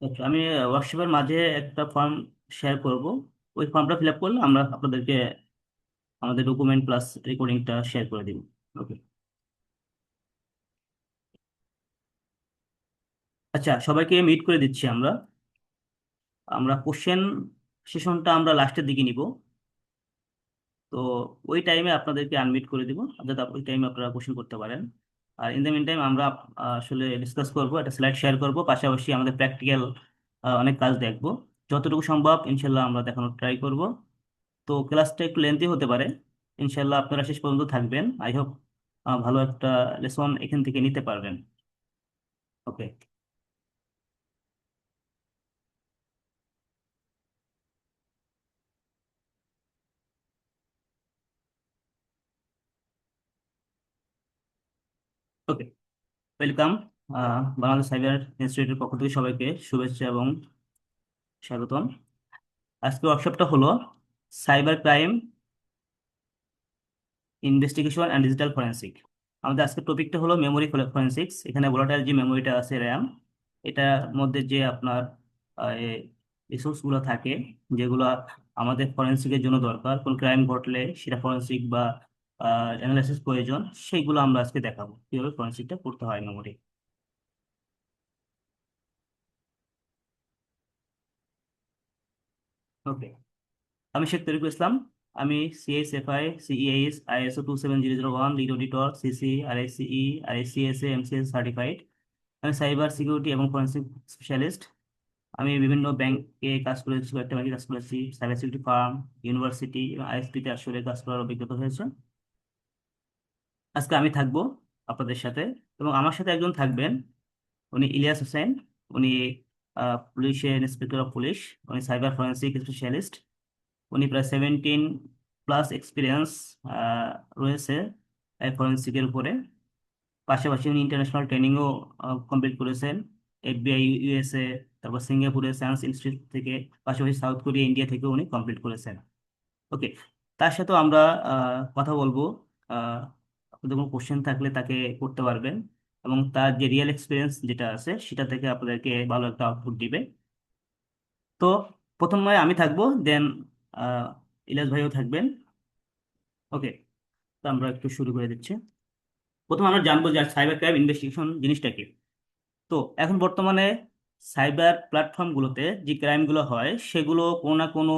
আচ্ছা, আমি ওয়ার্কশপের মাঝে একটা ফর্ম শেয়ার করব। ওই ফর্মটা ফিল আপ করলে আমরা আপনাদেরকে আমাদের ডকুমেন্ট প্লাস রেকর্ডিংটা শেয়ার করে দিব। ওকে। আচ্ছা, সবাইকে মিট করে দিচ্ছি আমরা। আমরা কোশ্চেন সেশনটা আমরা লাস্টের দিকে নিব। তো ওই টাইমে আপনাদেরকে আনমিট করে দিব, যাতে ওই টাইমে আপনারা কোশ্চেন করতে পারেন। আর ইন দ্য মিন টাইম আমরা আসলে ডিসকাস করব, একটা স্লাইড শেয়ার করব, পাশাপাশি আমাদের প্র্যাকটিক্যাল অনেক কাজ দেখব। যতটুকু সম্ভব ইনশাল্লাহ আমরা দেখানোর ট্রাই করব। তো ক্লাসটা একটু লেন্থি হতে পারে। ইনশাল্লাহ আপনারা শেষ পর্যন্ত থাকবেন। আই হোপ ভালো একটা লেসন এখান থেকে নিতে পারবেন। ওকে। ওকে, ওয়েলকাম। বাংলাদেশ সাইবার ইনস্টিটিউটের পক্ষ থেকে সবাইকে শুভেচ্ছা এবং স্বাগতম। আজকে ওয়ার্কশপটা হলো cyber crime investigation and digital forensic. আমাদের আজকের টপিকটা হলো মেমোরি ফরেন্সিক্স। এখানে ভোলাটাইল যে মেমোরিটা আছে, র্যাম, এটার মধ্যে যে আপনার রিসোর্সগুলো থাকে, যেগুলো আমাদের ফরেন্সিকের জন্য দরকার, কোন ক্রাইম ঘটলে সেটা ফরেন্সিক বা অ্যানালাইসিস প্রয়োজন, সেইগুলো আমরা আজকে দেখাবো কিভাবে ফরেন্সিকটা করতে হয় মেমোরি। ওকে, আমি শেখ তরিকুল ইসলাম। আমি CSFI, CEH, ISO 27001, lead auditor, CC, RICE, RICSA, MCS certified. আমি সাইবার সিকিউরিটি এবং ফরেন্সিক স্পেশালিস্ট। আমি বিভিন্ন ব্যাংকে কাজ করেছি, কয়েকটা ব্যাংকে কাজ করেছি, সাইবার সিকিউরিটি ফার্ম, ইউনিভার্সিটি এবং আইএসপিতে আসলে কাজ করার অভিজ্ঞতা হয়েছে। আজকে আমি থাকবো আপনাদের সাথে, এবং আমার সাথে একজন থাকবেন, উনি ইলিয়াস হোসেন। উনি পুলিশের ইন্সপেক্টর অফ পুলিশ। উনি সাইবার ফরেন্সিক স্পেশালিস্ট। উনি প্রায় 17+ এক্সপিরিয়েন্স রয়েছে ফরেন্সিকের উপরে। পাশাপাশি উনি ইন্টারন্যাশনাল ট্রেনিংও কমপ্লিট করেছেন, এফবিআই ইউএসএ, তারপর সিঙ্গাপুরের সায়েন্স ইনস্টিটিউট থেকে, পাশাপাশি সাউথ কোরিয়া, ইন্ডিয়া থেকেও উনি কমপ্লিট করেছেন। ওকে, তার সাথেও আমরা কথা বলবো। আহ, আপনাদের কোনো কোশ্চেন থাকলে তাকে করতে পারবেন, এবং তার যে রিয়েল এক্সপিরিয়েন্স যেটা আছে সেটা থেকে আপনাদেরকে ভালো একটা আউটপুট দিবে। তো প্রথমে আমি থাকবো, দেন ইলিয়াস ভাইও থাকবেন। ওকে, তো আমরা একটু শুরু করে দিচ্ছি। প্রথমে আমরা জানবো যে সাইবার ক্রাইম ইনভেস্টিগেশন জিনিসটা কি। তো এখন বর্তমানে সাইবার প্ল্যাটফর্মগুলোতে যে ক্রাইমগুলো হয় সেগুলো কোনো না কোনো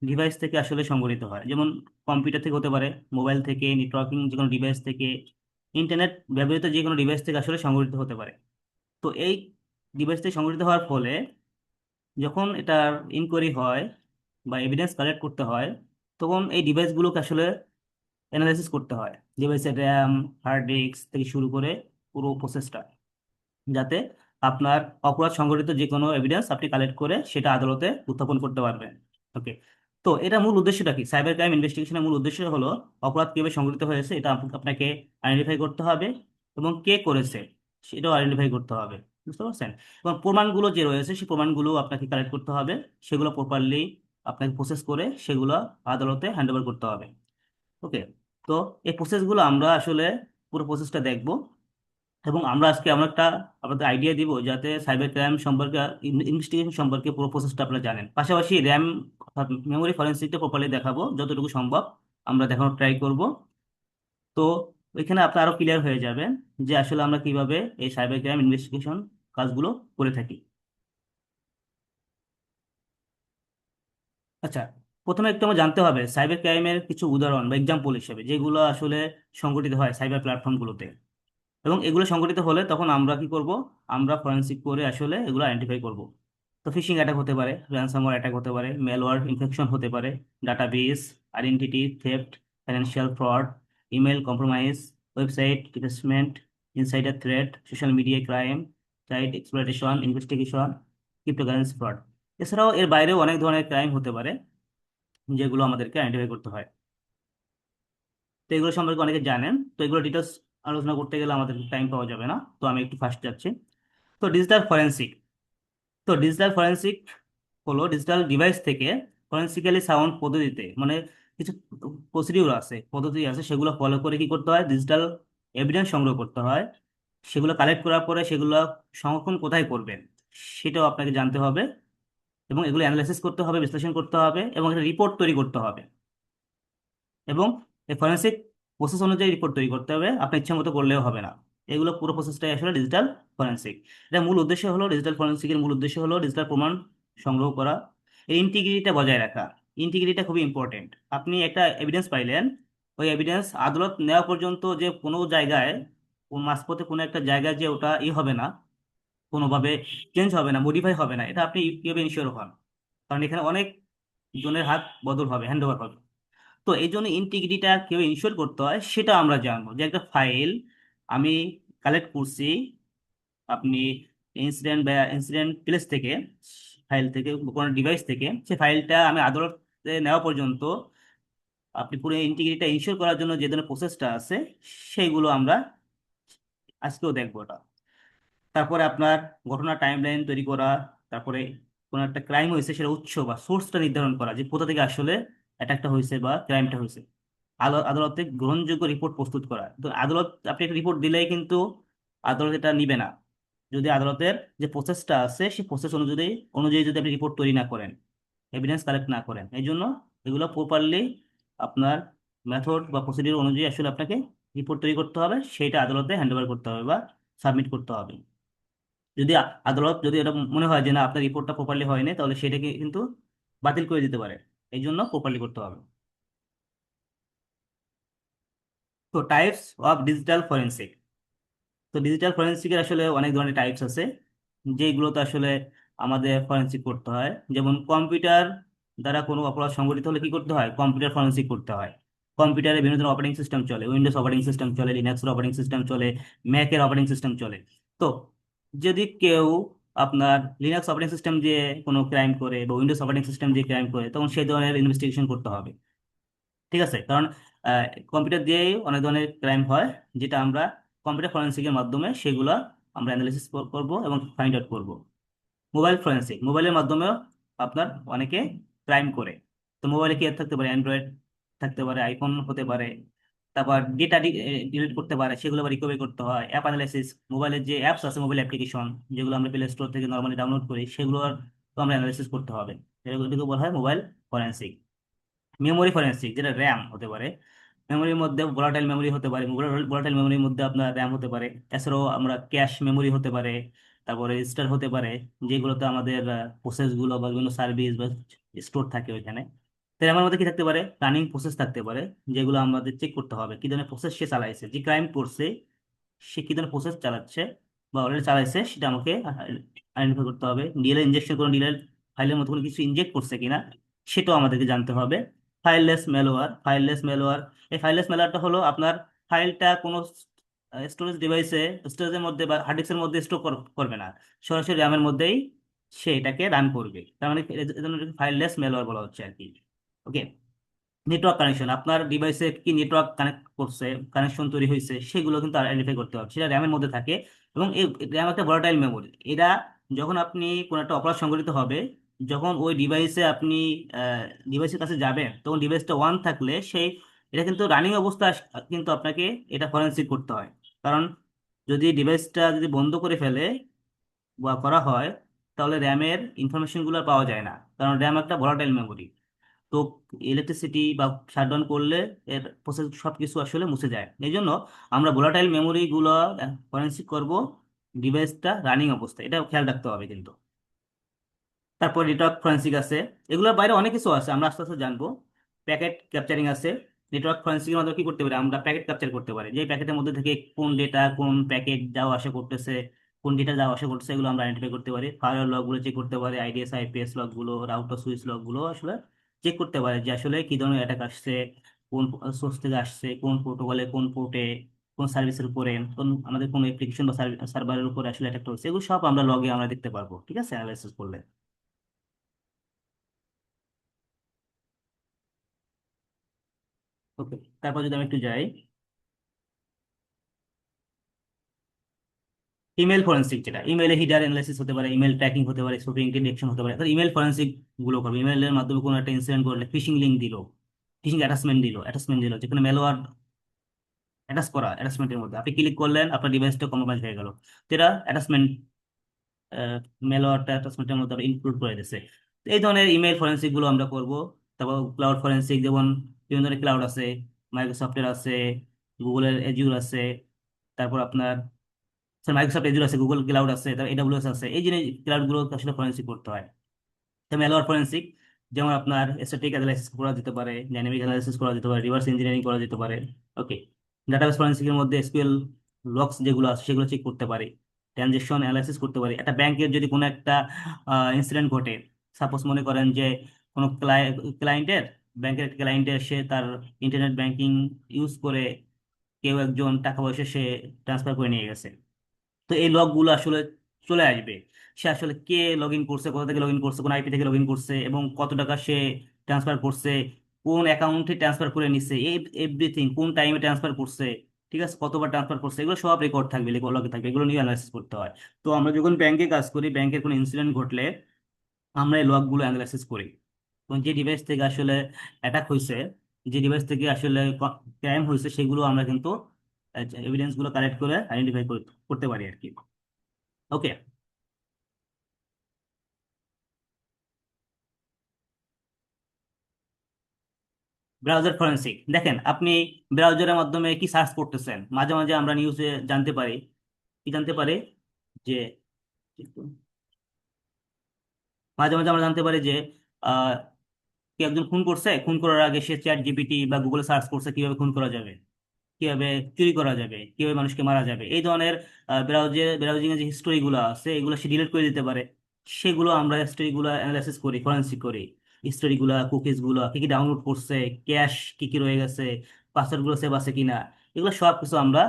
ডিভাইস থেকে আসলে সংগঠিত হয়। যেমন কম্পিউটার থেকে হতে পারে, মোবাইল থেকে, নেটওয়ার্কিং যে কোনো ডিভাইস থেকে, ইন্টারনেট ব্যবহৃত যে কোনো ডিভাইস থেকে আসলে সংগঠিত হতে পারে। তো এই ডিভাইস থেকে সংগঠিত হওয়ার ফলে যখন এটার ইনকোয়ারি হয় বা এভিডেন্স কালেক্ট করতে হয়, তখন এই ডিভাইসগুলোকে আসলে অ্যানালাইসিস করতে হয়, ডিভাইসের র্যাম, হার্ড ডিস্ক থেকে শুরু করে পুরো প্রসেসটা, যাতে আপনার অপরাধ সংঘটিত যে কোনো এভিডেন্স আপনি কালেক্ট করে সেটা আদালতে উত্থাপন করতে পারবেন। ওকে। তো এটা মূল উদ্দেশ্যটা কি, সাইবার ক্রাইম ইনভেস্টিগেশনের মূল উদ্দেশ্য হলো অপরাধ কিভাবে সংঘটিত হয়েছে এটা আপনাকে আইডেন্টিফাই করতে হবে, এবং কে করেছে সেটাও আইডেন্টিফাই করতে হবে। বুঝতে পারছেন? এবং প্রমাণগুলো যে রয়েছে সেই প্রমাণগুলো আপনাকে কালেক্ট করতে হবে, সেগুলো প্রপারলি আপনাকে প্রসেস করে সেগুলো আদালতে হ্যান্ড ওভার করতে হবে। ওকে। তো এই প্রসেসগুলো আমরা আসলে পুরো প্রসেসটা দেখব, এবং আমরা আজকে এমন একটা আপনাদের আইডিয়া দিব যাতে সাইবার ক্রাইম সম্পর্কে, ইনভেস্টিগেশন সম্পর্কে পুরো প্রসেসটা আপনারা জানেন। পাশাপাশি র্যাম অর্থাৎ মেমোরি ফরেনসিকটা প্রপারলি দেখাবো, যতটুকু সম্ভব আমরা দেখানোর ট্রাই করব। তো ওইখানে আপনি আরো ক্লিয়ার হয়ে যাবেন যে আসলে আমরা কিভাবে এই সাইবার ক্রাইম ইনভেস্টিগেশন কাজগুলো করে থাকি। আচ্ছা, প্রথমে একটু আমার জানতে হবে সাইবার ক্রাইমের কিছু উদাহরণ বা এক্সাম্পল হিসেবে যেগুলো আসলে সংঘটিত হয় সাইবার প্ল্যাটফর্মগুলোতে, এবং এগুলো সংগঠিত হলে তখন আমরা কি করব, আমরা ফরেনসিক করে আসলে এগুলো আইডেন্টিফাই করব। তো ফিশিং অ্যাটাক হতে পারে, র্যানসামওয়্যার অ্যাটাক হতে পারে, মেলওয়্যার ইনফেকশন হতে পারে, database, identity theft, financial fraud, email compromise, website defacement, insider threat, social media crime, site exploitation, investigation, cryptocurrency fraud. এছাড়াও এর বাইরেও অনেক ধরনের ক্রাইম হতে পারে যেগুলো আমাদেরকে আইডেন্টিফাই করতে হয়। তো এগুলো সম্পর্কে অনেকে জানেন, তো এগুলো ডিটেলস আলোচনা করতে গেলে আমাদের টাইম পাওয়া যাবে না, তো আমি একটু ফার্স্ট যাচ্ছি। তো ডিজিটাল ফরেনসিক। তো ডিজিটাল ফরেনসিক হলো ডিজিটাল ডিভাইস থেকে ফরেনসিক্যালি সাউন্ড পদ্ধতিতে, মানে কিছু প্রসিডিউর আছে, পদ্ধতি আছে, সেগুলো ফলো করে কি করতে হয়, ডিজিটাল এভিডেন্স সংগ্রহ করতে হয়। সেগুলো কালেক্ট করার পরে সেগুলো সংরক্ষণ কোথায় করবেন, সেটাও আপনাকে জানতে হবে, এবং এগুলো অ্যানালাইসিস করতে হবে, বিশ্লেষণ করতে হবে, এবং একটা রিপোর্ট তৈরি করতে হবে। এবং এই ফরেন্সিক প্রসেস অনুযায়ী রিপোর্ট তৈরি করতে হবে, আপনার ইচ্ছা মতো করলেও হবে না। এগুলো পুরো প্রসেসটাই আসলে ডিজিটাল ফরেন্সিক। এটা মূল উদ্দেশ্য হলো, ডিজিটাল ফরেন্সিকের মূল উদ্দেশ্য হলো ডিজিটাল প্রমাণ সংগ্রহ করা, এই ইন্টিগ্রিটিটা বজায় রাখা। ইন্টিগ্রিটিটা খুবই ইম্পর্টেন্ট। আপনি একটা এভিডেন্স পাইলেন, ওই এভিডেন্স আদালত নেওয়া পর্যন্ত যে কোনো জায়গায়, কোন মাঝপথে কোনো একটা জায়গায় যে ওটা হবে না, কোনোভাবে চেঞ্জ হবে না, মডিফাই হবে না, এটা আপনি কিভাবে ইনশিওর হন? কারণ এখানে অনেক জনের হাত বদল হবে, হ্যান্ড ওভার হবে। তো এই জন্য ইন্টিগ্রিটিটা কিভাবে ইনশিওর করতে হয় সেটা আমরা জানবো। যে একটা ফাইল আমি কালেক্ট করছি, আপনি ইনসিডেন্ট বা ইনসিডেন্ট প্লেস থেকে, ফাইল থেকে, কোনো ডিভাইস থেকে, সেই ফাইলটা আমি আদালতে নেওয়া পর্যন্ত আপনি পুরো ইন্টিগ্রিটিটা ইনশিওর করার জন্য যে ধরনের প্রসেসটা আছে, সেইগুলো আমরা আজকেও দেখবো ওটা। তারপরে আপনার ঘটনা টাইমলাইন তৈরি করা, তারপরে কোনো একটা ক্রাইম হয়েছে সেটা উৎস বা সোর্সটা নির্ধারণ করা, যে কোথা থেকে আসলে অ্যাটাকটা হয়েছে বা ক্রাইমটা হয়েছে। আদালতে গ্রহণযোগ্য রিপোর্ট প্রস্তুত করা। তো আদালত, আপনি একটা রিপোর্ট দিলেই কিন্তু আদালত এটা নিবে না, যদি আদালতের যে প্রসেসটা আছে সেই প্রসেস অনুযায়ী অনুযায়ী যদি আপনি রিপোর্ট তৈরি না করেন, এভিডেন্স কালেক্ট না করেন। এই জন্য এগুলো প্রপারলি আপনার মেথড বা প্রসিডিউর অনুযায়ী আসলে আপনাকে রিপোর্ট তৈরি করতে হবে, সেইটা আদালতে হ্যান্ড ওভার করতে হবে বা সাবমিট করতে হবে। যদি আদালত যদি এটা মনে হয় যে না, আপনার রিপোর্টটা প্রপারলি হয়নি, তাহলে সেটাকে কিন্তু বাতিল করে দিতে পারে। এই জন্য প্রপারলি করতে হবে। তো টাইপস অফ ডিজিটাল ফরেন্সিক। তো ডিজিটাল ফরেন্সিকের আসলে অনেক ধরনের টাইপস আছে, যেগুলোতে আসলে আমাদের ফরেন্সিক করতে হয়। যেমন কম্পিউটার দ্বারা কোনো অপরাধ সংঘটিত হলে কি করতে হয়? কম্পিউটার ফরেন্সিক করতে হয়। কম্পিউটারে বিভিন্ন ধরনের অপারেটিং সিস্টেম চলে, উইন্ডোজ অপারেটিং সিস্টেম চলে, লিনাক্সের অপারেটিং সিস্টেম চলে, ম্যাকের অপারেটিং সিস্টেম চলে। তো যদি কেউ আপনার লিনাক্স অপারেটিং সিস্টেম দিয়ে কোনো ক্রাইম করে বা উইন্ডোজ অপারেটিং সিস্টেম দিয়ে ক্রাইম করে, তখন সেই ধরনের ইনভেস্টিগেশন করতে হবে। ঠিক আছে? কারণ কম্পিউটার দিয়েই অনেক ধরনের ক্রাইম হয়, যেটা আমরা কম্পিউটার ফরেন্সিকের মাধ্যমে সেগুলো আমরা অ্যানালিসিস করব এবং ফাইন্ড আউট করব। মোবাইল ফরেন্সিক, মোবাইলের মাধ্যমেও আপনার অনেকে ক্রাইম করে। তো মোবাইলে কি থাকতে পারে? অ্যান্ড্রয়েড থাকতে পারে, আইফোন হতে পারে। তারপর ডেটা ডিলিট করতে পারে, সেগুলো আবার রিকভারি করতে হয়। অ্যাপ অ্যানালাইসিস, মোবাইলের যে অ্যাপস আছে, মোবাইল অ্যাপ্লিকেশন যেগুলো আমরা প্লে স্টোর থেকে নর্মালি ডাউনলোড করি, সেগুলোর তো আমরা অ্যানালাইসিস করতে হবে। এগুলোকে বলা হয় মোবাইল ফরেন্সিক। মেমোরি ফরেনসিক, যেটা র্যাম হতে পারে, মেমোরির মধ্যে ভোলাটাইল মেমোরি হতে পারে, ভোলাটাইল মেমোরির মধ্যে আপনার র্যাম হতে পারে। এছাড়াও আমরা ক্যাশ মেমোরি হতে পারে, তারপরে রেজিস্টার হতে পারে, যেগুলোতে আমাদের প্রসেসগুলো বা বিভিন্ন সার্ভিস বা স্টোর থাকে ওইখানে। তো র্যামের মধ্যে কি থাকতে পারে? রানিং প্রসেস থাকতে পারে, যেগুলো আমাদের চেক করতে হবে কি ধরনের প্রসেস সে চালাইছে, যে ক্রাইম করছে সে কি ধরনের প্রসেস চালাচ্ছে বা অলরেডি চালাইছে, সেটা আমাকে আইডেন্টিফাই করতে হবে। ডিএলএল ইনজেকশন, কোনো ডিএলএল ফাইলের মধ্যে কোনো কিছু ইনজেক্ট করছে কিনা, সেটাও আমাদেরকে জানতে হবে। ফাইললেস ম্যালওয়্যার, ফাইললেস ম্যালওয়্যার, এই ফাইললেস ম্যালওয়্যারটা হলো আপনার ফাইলটা কোনো স্টোরেজ ডিভাইসে, স্টোরেজের মধ্যে বা হার্ড ডিস্কের মধ্যে স্টোর করবে না, সরাসরি র্যামের মধ্যেই সে এটাকে রান করবে। তার মানে এজন্য ফাইললেস ম্যালওয়্যার বলা হচ্ছে আর কি। ওকে। নেটওয়ার্ক কানেকশন, আপনার ডিভাইসে কি নেটওয়ার্ক কানেক্ট করছে, কানেকশন তৈরি হয়েছে, সেগুলো কিন্তু আইডেন্টিফাই করতে হবে, সেটা র্যামের মধ্যে থাকে। এবং এই র্যাম একটা ভোলাটাইল মেমোরি। এটা যখন আপনি কোনো একটা অপরাধ সংঘটিত হবে, যখন ওই ডিভাইসে আপনি ডিভাইসের কাছে যাবেন, তখন ডিভাইসটা ওয়ান থাকলে সেই, এটা কিন্তু রানিং অবস্থা কিন্তু আপনাকে এটা ফরেনসিক করতে হয়। কারণ যদি ডিভাইসটা যদি বন্ধ করে ফেলে বা করা হয়, তাহলে র্যামের ইনফরমেশনগুলো আর পাওয়া যায় না, কারণ র্যাম একটা ভোলাটাইল মেমোরি। তো ইলেকট্রিসিটি বা শাটডাউন করলে এর প্রসেস সবকিছু আসলে মুছে যায়। এই জন্য আমরা ভোলাটাইল মেমোরি গুলো ফরেনসিক করব ডিভাইসটা রানিং অবস্থায়, এটা খেয়াল রাখতে হবে কিন্তু। তারপর নেটওয়ার্ক ফরেনসিক আছে। এগুলোর বাইরে অনেক কিছু আছে, আমরা আস্তে আস্তে জানবো। প্যাকেট ক্যাপচারিং আছে। নেটওয়ার্ক ফরেনসিকের মাধ্যমে কি করতে পারি? আমরা প্যাকেট ক্যাপচার করতে পারি, যে প্যাকেটের মধ্যে থেকে কোন ডেটা, কোন প্যাকেট যাওয়া আসা করতেছে, কোন ডেটা যাওয়া আসা করতেছে, এগুলো আমরা আইডেন্টিফাই করতে পারি। ফায়ার লগ গুলো চেক করতে পারি, আইডিএস আইপিএস লগ গুলো, রাউটার সুইচ লগ গুলো আসলে চেক করতে পারি, যে আসলে কি ধরনের অ্যাটাক আসছে, কোন সোর্স থেকে আসছে, কোন প্রোটোকলে, কোন পোর্টে, কোন সার্ভিসের উপরে, কোন আমাদের কোন অ্যাপ্লিকেশন বা সার্ভারের উপরে আসলে অ্যাটাকটা হচ্ছে, এগুলো সব আমরা লগে আমরা দেখতে পারবো। ঠিক আছে? অ্যানালাইসিস করলে। ওকে। তারপর যদি আমি একটু যাই, ইমেল ফরেন্সিক, যেটা ইমেলে হিডার অ্যানালাইসিস হতে পারে, ইমেল ট্র্যাকিং হতে পারে, স্পুফিং ডিটেকশন হতে পারে। ইমেল ফরেন্সিক গুলো করবে, ইমেলের মাধ্যমে কোনো একটা ইনসিডেন্ট করলে, ফিশিং লিঙ্ক দিল, ফিশিং অ্যাটাচমেন্ট দিল, যেখানে ম্যালওয়্যার অ্যাটাচ করা, অ্যাটাচমেন্টের মধ্যে আপনি ক্লিক করলেন, আপনার ডিভাইসটা কম্প্রোমাইজ হয়ে গেল, তো এটা অ্যাটাচমেন্ট মেলওয়্যারটা ট্রান্সমিটারের মধ্যে ইনক্লুড করে দিছে। তো এই ধরনের ইমেল ফরেন্সিক গুলো আমরা করব। তারপর ক্লাউড ফরেন্সিক, যেমন বিভিন্ন ধরনের ক্লাউড আছে, মাইক্রোসফটের আছে, গুগলের এজিউর আছে, তারপর আপনার মাইক্রোসফট এজিউর আছে, গুগল ক্লাউড আছে, তারপর এডাব্লিউএস আছে। এই জিনিস ক্লাউড গুলো আসলে ফরেন্সিক করতে হয়। ম্যালওয়্যার ফরেন্সিক, যেমন আপনার স্ট্যাটিক অ্যানালাইসিস করা যেতে পারে, ডাইনামিক অ্যানালাইসিস করা যেতে পারে, রিভার্স ইঞ্জিনিয়ারিং করা যেতে পারে। ওকে। ডাটাবেস ফরেন্সিকের মধ্যে এসকিউএল লগস যেগুলো আছে সেগুলো চেক করতে পারে, ট্রানজেকশন অ্যানালাইসিস করতে পারে। একটা ব্যাংকের যদি কোনো একটা ইনসিডেন্ট ঘটে, সাপোজ মনে করেন যে কোনো ক্লায়েন্টের, ব্যাংকের একটা ক্লায়েন্টের সে তার ইন্টারনেট ব্যাংকিং ইউজ করে কেউ একজন টাকা পয়সা সে ট্রান্সফার করে নিয়ে গেছে। তো এই লগ গুলো আসলে চলে আসবে, সে আসলে কে লগ ইন করছে, কোথা থেকে লগ ইন করছে, কোন আইপি থেকে লগ ইন করছে, এবং কত টাকা সে ট্রান্সফার করছে, কোন অ্যাকাউন্টে ট্রান্সফার করে নিচ্ছে, এভরিথিং, কোন টাইমে ট্রান্সফার করছে, ঠিক আছে, কতবার ট্রান্সফার করছে, এগুলো সব রেকর্ড থাকবে, লগে থাকবে, এগুলো নিয়ে অ্যানালাইসিস করতে হয়। তো আমরা যখন ব্যাংকে কাজ করি, ব্যাংকের কোনো ইনসিডেন্ট ঘটলে আমরা এই লগগুলো অ্যানালাইসিস করি। এবং যে ডিভাইস থেকে আসলে অ্যাটাক হয়েছে, যে ডিভাইস থেকে আসলে ক্রাইম হয়েছে, সেগুলো আমরা কিন্তু এভিডেন্স গুলো কালেক্ট করে আইডেন্টিফাই করতে পারি আর কি। ওকে। ব্রাউজার ফরেনসিক, দেখেন আপনি ব্রাউজারের মাধ্যমে কি সার্চ করতেছেন, মাঝে মাঝে আমরা নিউজে জানতে পারি, কি জানতে পারি যে, মাঝে মাঝে আমরা জানতে পারি যে আহ, কেউ একজন খুন করছে, খুন করার আগে সে চ্যাট জিপিটি বা গুগলে সার্চ করছে কিভাবে খুন করা যাবে, কিভাবে চুরি করা যাবে, কিভাবে মানুষকে মারা যাবে। এই ধরনের ব্রাউজিং এর যে হিস্টোরি গুলো আছে এগুলো সে ডিলিট করে দিতে পারে। সেগুলো আমরা হিস্টোরি গুলো অ্যানালাইসিস করি, ফরেনসিক করি। হিস্টোরি গুলা, কুকিজ গুলো, কি কি ডাউনলোড করছে, ক্যাশ কি কি রয়ে গেছে, পাসওয়ার্ড গুলো সেভ আছে কিনা, এগুলো সব কিছু আমরা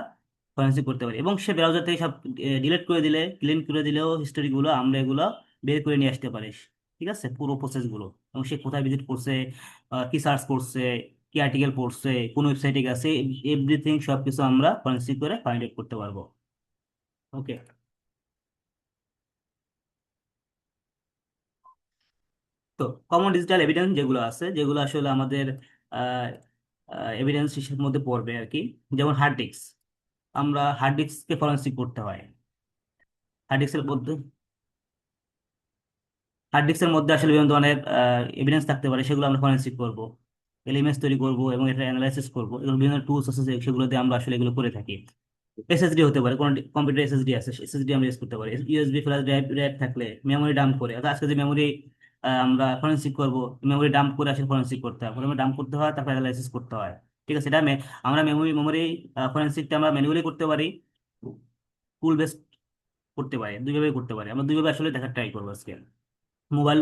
ফরেনসিক করতে পারি। এবং সে ব্রাউজার থেকে সব ডিলিট করে দিলে, ক্লিন করে দিলেও হিস্টোরি গুলো আমরা এগুলো বের করে নিয়ে আসতে পারি। ঠিক আছে, পুরো প্রসেস গুলো, এবং সে কোথায় ভিজিট করছে, কি সার্চ করছে, কি আর্টিকেল পড়ছে, কোন ওয়েবসাইটে গেছে, এভরিথিং সবকিছু আমরা ফরেনসিক করে ফাইন্ড আউট করতে পারবো। ওকে। তো কমন ডিজিটাল এভিডেন্স যেগুলো আছে, যেগুলো আসলে আমাদের এভিডেন্স হিসেবের মধ্যে পড়বে আর কি, যেমন হার্ড ডিস্ক। আমরা হার্ড ডিস্ককে ফরেনসিক করতে হয়। হার্ড ডিস্কের মধ্যে হার্ড ডিস্কের মধ্যে আসলে বিভিন্ন ধরনের এভিডেন্স থাকতে পারে, সেগুলো আমরা ফরেনসিক করব, এলিমেন্টস তৈরি করব এবং এটা অ্যানালাইসিস করব। এগুলো বিভিন্ন টুলস আছে সেগুলো দিয়ে আমরা আসলে এগুলো করে থাকি। এসএসডি হতে পারে, কোন কম্পিউটার এসএসডি আছে, এসএসডি আমরা ইউজ করতে পারি। ইউএসবি ফ্ল্যাশ ড্রাইভ ড্রাইভ থাকলে মেমোরি ডাম্প করে, আজকে যে মেমোরি আমরা ফরেনসিক করব, মেমোরি ডাম্প করে আসলে ফরেনসিক করতে হয়, প্রথমে ডাম্প করতে হয়, তারপর অ্যানালাইসিস করতে হয়। ঠিক আছে, এটা আমরা মেমোরি ফরেনসিকটা আমরা ম্যানুয়ালি করতে পারি, টুল বেস করতে পারি, দুইভাবে করতে পারি। আমরা দুইভাবে আসলে দেখার ট্রাই করবো আজকে। মোবাইল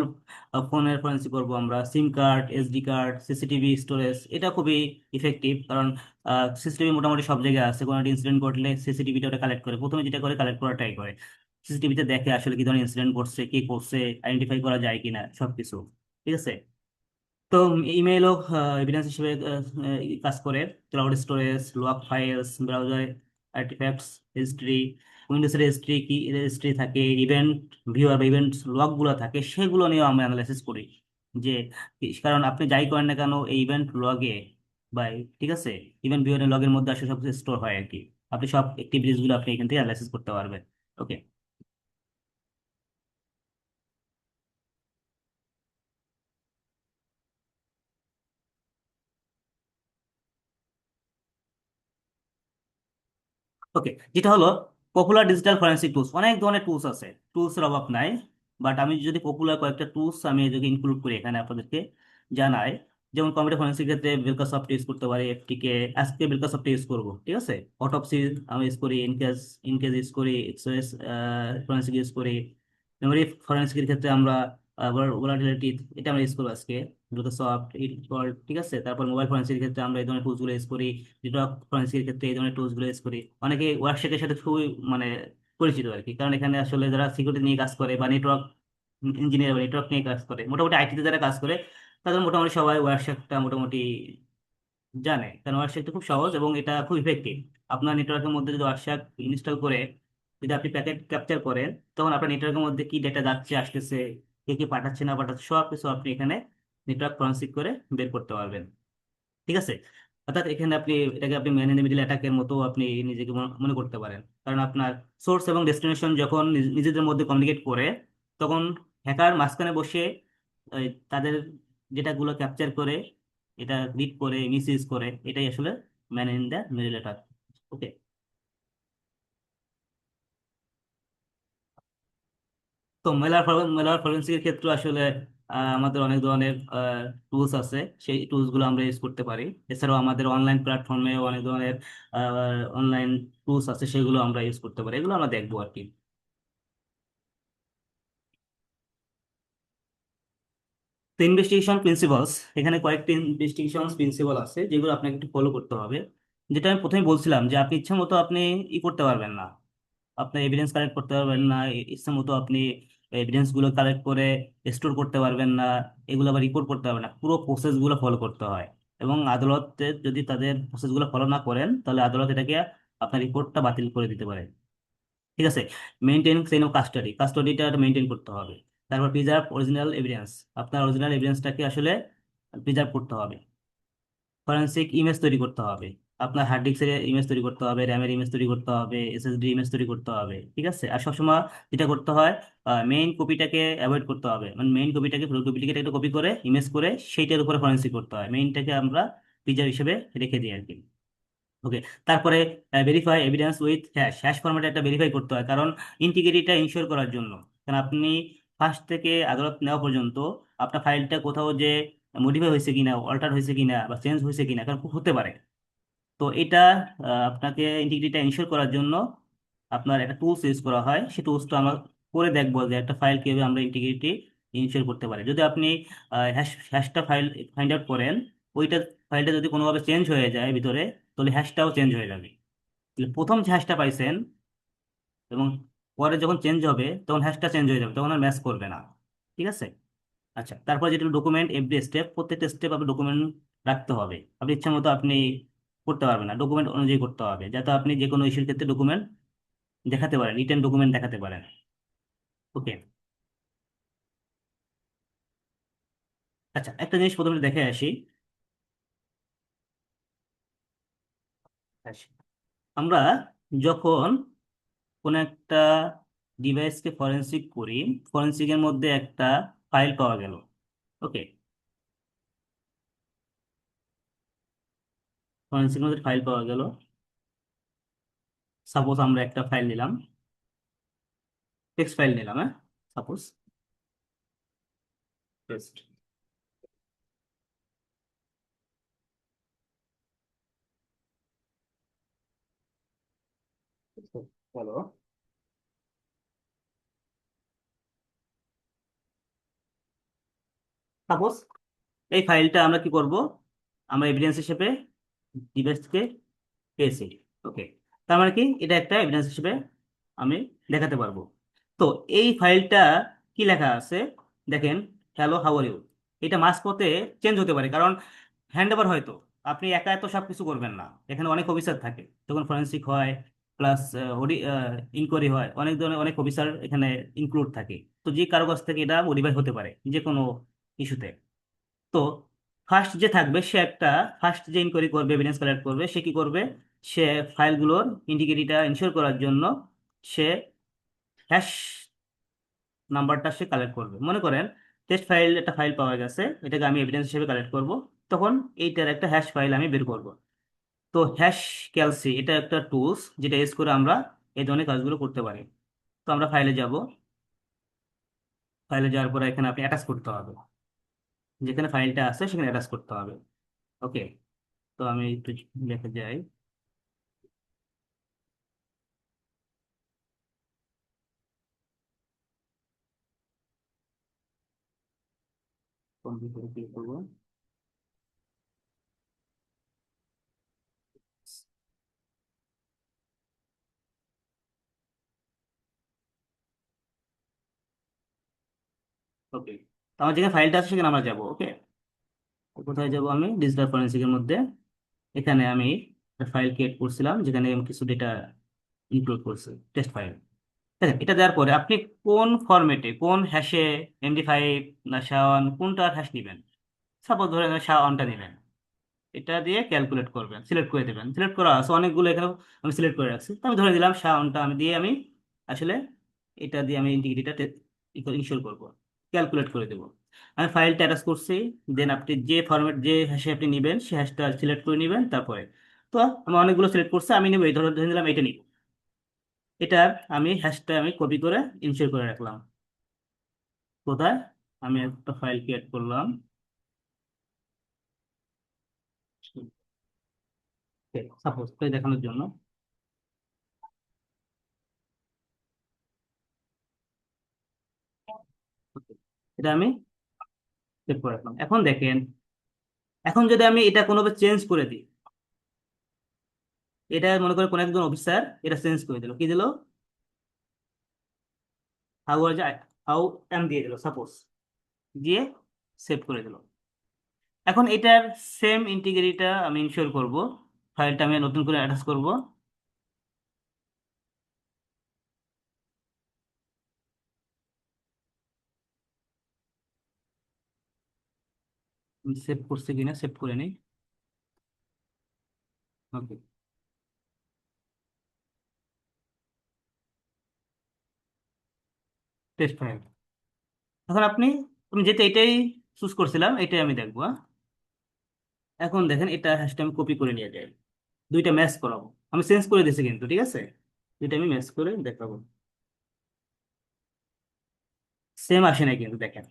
ফোনের ফরেন্সিক করবো আমরা, সিম card, SD card, CCTV storage, এটা খুবই ইফেক্টিভ, কারণ সিসিটিভি মোটামুটি সব জায়গায় আছে। কোনো একটা ইনসিডেন্ট ঘটলে সিসিটিভিটা ওটা কালেক্ট করে, প্রথমে যেটা করে কালেক্ট করা ট্রাই করে, সিসিটিভিতে দেখে আসলে কি ধরনের ইনসিডেন্ট ঘটছে, কে করছে, আইডেন্টিফাই করা যায় কিনা, সবকিছু। ঠিক আছে। তো ইমেইলও এভিডেন্স হিসেবে কাজ করে। Cloud storage, log files, browser artifacts, history, উইন্ডোজের হিস্ট্রি, কি হিস্ট্রি থাকে, ইভেন্ট ভিউয়ার বা ইভেন্ট লগ গুলো থাকে, সেগুলো নিয়েও আমরা অ্যানালাইসিস করি। যে কারণ আপনি যাই করেন না কেন এই ইভেন্ট লগে বা, ঠিক আছে, ইভেন্ট ভিউয়ার লগের মধ্যে আসলে সব স্টোর হয় আর কি। আপনি সব অ্যাক্টিভিটিস গুলো আপনি এখান থেকে অ্যানালাইসিস করতে পারবেন। ওকে। ওকে, যেটা হলো পপুলার ডিজিটাল ফরেন্সিক টুলস, অনেক ধরনের টুলস আছে, টুলস এর অভাব নাই। বাট আমি যদি পপুলার কয়েকটা টুলস আমি যদি ইনক্লুড করি এখানে আপনাদেরকে জানাই, যেমন কম্পিউটার ফরেন্সিক ক্ষেত্রে বেলকাসফট ইউজ করতে পারি, এফটিকে, আজকে বেলকাসফট ইউজ করবো। ঠিক আছে, অটোপসি আমি ইউজ করি, ইনকেস ইউজ করি, এক্সওএস ফরেন্সিক ইউজ করি। মেমোরি ফরেন্সিকের ক্ষেত্রে আমরা ভোলাটিলিটি, এটা আমরা ইউজ করবো আজকে, মাইক্রোসফট ইট। ঠিক আছে, তারপর মোবাইল ফরেন্সিকের ক্ষেত্রে আমরা এই ধরনের টুলস গুলো ইউজ করি, নেটওয়ার্ক ফরেন্সিকের ক্ষেত্রে এই ধরনের টুলস গুলো ইউজ করি। অনেকে ওয়ার্কশেটের সাথে খুবই মানে পরিচিত আর কি, কারণ এখানে আসলে যারা সিকিউরিটি নিয়ে কাজ করে বা নেটওয়ার্ক ইঞ্জিনিয়ার বা নেটওয়ার্ক নিয়ে কাজ করে, মোটামুটি আইটিতে যারা কাজ করে, তাদের মোটামুটি সবাই ওয়ার্কশেপটা মোটামুটি জানে, কারণ ওয়ার্কশেপটা খুব সহজ এবং এটা খুব ইফেক্টিভ। আপনার নেটওয়ার্কের মধ্যে যদি ওয়ার্কশেপ ইনস্টল করে যদি আপনি প্যাকেট ক্যাপচার করেন, তখন আপনার নেটওয়ার্কের মধ্যে কি ডেটা যাচ্ছে আসতেছে, কে কি পাঠাচ্ছে না পাঠাচ্ছে, সব কিছু আপনি এখানে নেটওয়ার্ক ফরেনসিক করে বের করতে পারবেন। ঠিক আছে। অর্থাৎ এখানে আপনি এটাকে আপনি ম্যান ইন দ্য মিডল অ্যাটাকের মতো আপনি নিজেকে মনে করতে পারেন। কারণ আপনার সোর্স এবং ডেস্টিনেশন যখন নিজেদের মধ্যে কমিউনিকেট করে, তখন হ্যাকার মাঝখানে বসে তাদের ডেটাগুলো ক্যাপচার করে, এটা রিড করে মিস ইউজ করে, এটাই আসলে man in the middle attack. Okay. তো মেলার ফরেন্সিকের ক্ষেত্রে আসলে আমাদের অনেক ধরনের টুলস আছে, সেই টুলস গুলো আমরা ইউজ করতে পারি। এছাড়াও আমাদের অনলাইন প্ল্যাটফর্মে অনেক ধরনের অনলাইন টুলস আছে, সেগুলো আমরা ইউজ করতে পারি, এগুলো আমরা দেখবো আর কি। তো ইনভেস্টিগেশন প্রিন্সিপালস, এখানে কয়েকটি ইনভেস্টিগেশন প্রিন্সিপাল আছে যেগুলো আপনাকে একটু ফলো করতে হবে। যেটা আমি প্রথমে বলছিলাম যে আপনি ইচ্ছা মতো আপনি করতে পারবেন না, আপনার এভিডেন্স কালেক্ট করতে পারবেন না, ইচ্ছা মতো আপনি এভিডেন্স গুলো কালেক্ট করে স্টোর করতে পারবেন না, এগুলো আবার রিপোর্ট করতে পারবেন না, পুরো প্রসেস গুলো ফলো করতে হয়। এবং আদালতে যদি তাদের প্রসেস গুলো ফলো না করেন, তাহলে আদালত এটাকে আপনার রিপোর্টটা বাতিল করে দিতে পারে। ঠিক আছে। মেনটেন চেইন অফ কাস্টডি, কাস্টডিটা মেনটেন করতে হবে। তারপর প্রিজার্ভ অরিজিনাল এভিডেন্স, আপনার অরিজিনাল এভিডেন্সটাকে আসলে প্রিজার্ভ করতে হবে। ফরেনসিক ইমেজ তৈরি করতে হবে, আপনার হার্ড ডিস্কের ইমেজ তৈরি করতে হবে, র্যামের ইমেজ তৈরি করতে হবে, এসএসডি ইমেজ তৈরি করতে হবে। ঠিক আছে। আর সবসময় যেটা করতে হয়, মেইন কপিটাকে অ্যাভয়েড করতে হবে, মানে মেইন কপিটাকে পুরো কপিটাকে একটা কপি করে ইমেজ করে সেইটার উপরে ফরেনসিক করতে হয়, মেইনটাকে আমরা প্রিজার্ভ হিসেবে রেখে দিই আর কি। ওকে। তারপরে verify evidence with hash, hash ফরম্যাটে একটা ভেরিফাই করতে হয়, কারণ ইন্টিগ্রিটিটা ইনশিওর করার জন্য। কারণ আপনি ফার্স্ট থেকে আদালত নেওয়া পর্যন্ত আপনার ফাইলটা কোথাও যে মডিফাই হয়েছে কিনা, অল্টার হয়েছে কিনা, বা চেঞ্জ হয়েছে কিনা, কারণ খুব হতে পারে। তো এটা আপনাকে ইন্টিগ্রিটিটা ইনশিওর করার জন্য আপনার একটা টুলস ইউজ করা হয়, সেই টুলসটা আমরা করে দেখবো যে একটা ফাইল কিভাবে আমরা ইন্টিগ্রিটি ইনশিওর করতে পারি। যদি আপনি হ্যাশটা ফাইল ফাইন্ড আউট করেন, ওইটা ফাইলটা যদি কোনোভাবে চেঞ্জ হয়ে যায় ভিতরে, তাহলে হ্যাশটাও চেঞ্জ হয়ে যাবে। তাহলে প্রথম যে হ্যাশটা পাইছেন এবং পরে যখন চেঞ্জ হবে তখন হ্যাশটা চেঞ্জ হয়ে যাবে, তখন আর ম্যাচ করবে না। ঠিক আছে। আচ্ছা, তারপর যেটা ডকুমেন্ট এভরি স্টেপ, প্রত্যেকটা স্টেপ আপনি ডকুমেন্ট রাখতে হবে। আপনি ইচ্ছা মতো আপনি করতে পারবেন না, ডকুমেন্ট অনুযায়ী করতে হবে, যাতে আপনি যে কোনো ইস্যুর ক্ষেত্রে ডকুমেন্ট দেখাতে পারেন, রিটেন ডকুমেন্ট দেখাতে পারেন। ওকে। আচ্ছা, একটা জিনিস প্রথমে দেখে আসি। আসি। আমরা যখন কোন একটা ডিভাইসকে ফরেনসিক করি, ফরেনসিকের মধ্যে একটা ফাইল পাওয়া গেল। ওকে। ফরেনসিকের মধ্যে ফাইল পাওয়া গেল। সাপোজ আমরা একটা ফাইল নিলাম, টেক্সট ফাইল নিলাম, হ্যাঁ, সাপোজ টেক্সট। বলো। সাপোজ এই ফাইলটা আমরা কি করব, আমরা এভিডেন্স হিসেবে ডিভাইসকে পেয়েছি। ওকে। তার মানে কি, এটা একটা এভিডেন্স হিসেবে আমি দেখাতে পারবো। তো এই ফাইলটা কি লেখা আছে দেখেন, হ্যালো হাউ আর ইউ। এটা মাঝপথে চেঞ্জ হতে পারে, কারণ হ্যান্ড ওভার হয়তো আপনি একা এত সব কিছু করবেন না, এখানে অনেক অফিসার থাকে, তখন ফরেন্সিক হয়, প্লাস ইনকোয়ারি হয়, অনেক ধরনের অনেক অফিসার এখানে ইনক্লুড থাকে। তো যে কারো কাছ থেকে এটা মডিফাই হতে পারে যে কোনো ইস্যুতে। তো ফার্স্ট যে থাকবে সে একটা, ফার্স্ট যে ইনকোয়ারি করবে, এভিডেন্স কালেক্ট করবে, সে কি করবে, সে ফাইলগুলোর ইন্টিগ্রিটিটা ইনশিওর করার জন্য সে হ্যাশ নাম্বারটা সে কালেক্ট করবে। মনে করেন টেস্ট ফাইল, একটা ফাইল পাওয়া গেছে, এটাকে আমি এভিডেন্স হিসেবে কালেক্ট করব, তখন এইটার একটা হ্যাশ ফাইল আমি বের করব। তো হ্যাশ ক্যালসি এটা একটা টুলস যেটা ইউজ করে আমরা এই ধরনের কাজগুলো করতে পারি। তো আমরা ফাইলে যাব, ফাইলে যাওয়ার পরে এখানে আপনি অ্যাটাচ করতে হবে, যেখানে ফাইলটা আছে সেখানে অ্যাটাচ করতে হবে। ওকে। তো আমি একটু লিখে যাই। কম্পিউটারে ক্লিক করবো। ওকে। তো আমার যেখানে ফাইলটা আছে সেখানে আমরা যাবো। ওকে। কোথায় যাব, আমি ডিজিটাল ফরেন্সিকের মধ্যে, এখানে আমি একটা ফাইল ক্রিয়েট করছিলাম যেখানে আমি কিছু ডেটা ইনক্লুড করছি, টেস্ট ফাইল। দেখেন, এটা দেওয়ার পরে আপনি কোন ফরম্যাটে, কোন হ্যাশে, এমডি5 না SHA-1, কোনটার হ্যাশ নেবেন। সাপোজ ধরেন SHA-1টা নেবেন। এটা দিয়ে ক্যালকুলেট করবেন, সিলেক্ট করে দেবেন। সিলেক্ট করা আছে অনেকগুলো, এখানে আমি সিলেক্ট করে রাখছি। তো আমি ধরে দিলাম শাওনটা আমি দিয়ে আমি আসলে এটা দিয়ে আমি ইন্টিগ্রিটিটা ইনশিওর করব, ক্যালকুলেট করে দেবো। আমি ফাইলটা অ্যাটাচ করছি। দেন আপনি যে ফরম্যাট, যে হ্যাশে আপনি নেবেন সেই হ্যাশটা সিলেক্ট করে নেবেন। তারপরে তো আমি অনেকগুলো সিলেক্ট করছি, আমি নেবো এই ধরে ধরে নিলাম এটা নিব। এটার আমি হ্যাশটা আমি কপি করে ইনশিওর করে রাখলাম। কোথায়? আমি একটা ফাইল ক্রিয়েট করলাম সাপোজ দেখানোর জন্য। Okay, এটা আমি সেভ করে রাখলাম। এখন দেখেন, এখন যদি আমি এটা কোনোভাবে চেঞ্জ করে দিই, এটা মনে করে কোন একজন অফিসার এটা চেঞ্জ করে দিল, কি দিল, হাউ আর হাউ এম দিয়ে দিল সাপোজ, দিয়ে সেভ করে দিল। এখন এটার সেম ইন্টিগ্রিটিটা আমি ইনশিওর করব। ফাইলটা আমি নতুন করে অ্যাটাচ করব। সেভ করছে কিনা সেভ করে নিই। ওকে, টেস্ট ফাইল। এখন আমি যেটা এটাই চুজ করছিলাম এটাই আমি দেখবো, হ্যাঁ? এখন দেখেন এটা হ্যাশটা আমি কপি করে নিয়ে যাই, দুইটা ম্যাচ করাবো। আমি চেঞ্জ করে দিয়েছি কিন্তু, ঠিক আছে, দুইটা আমি ম্যাচ করে দেখাবো। সেম আসে না কিন্তু দেখেন,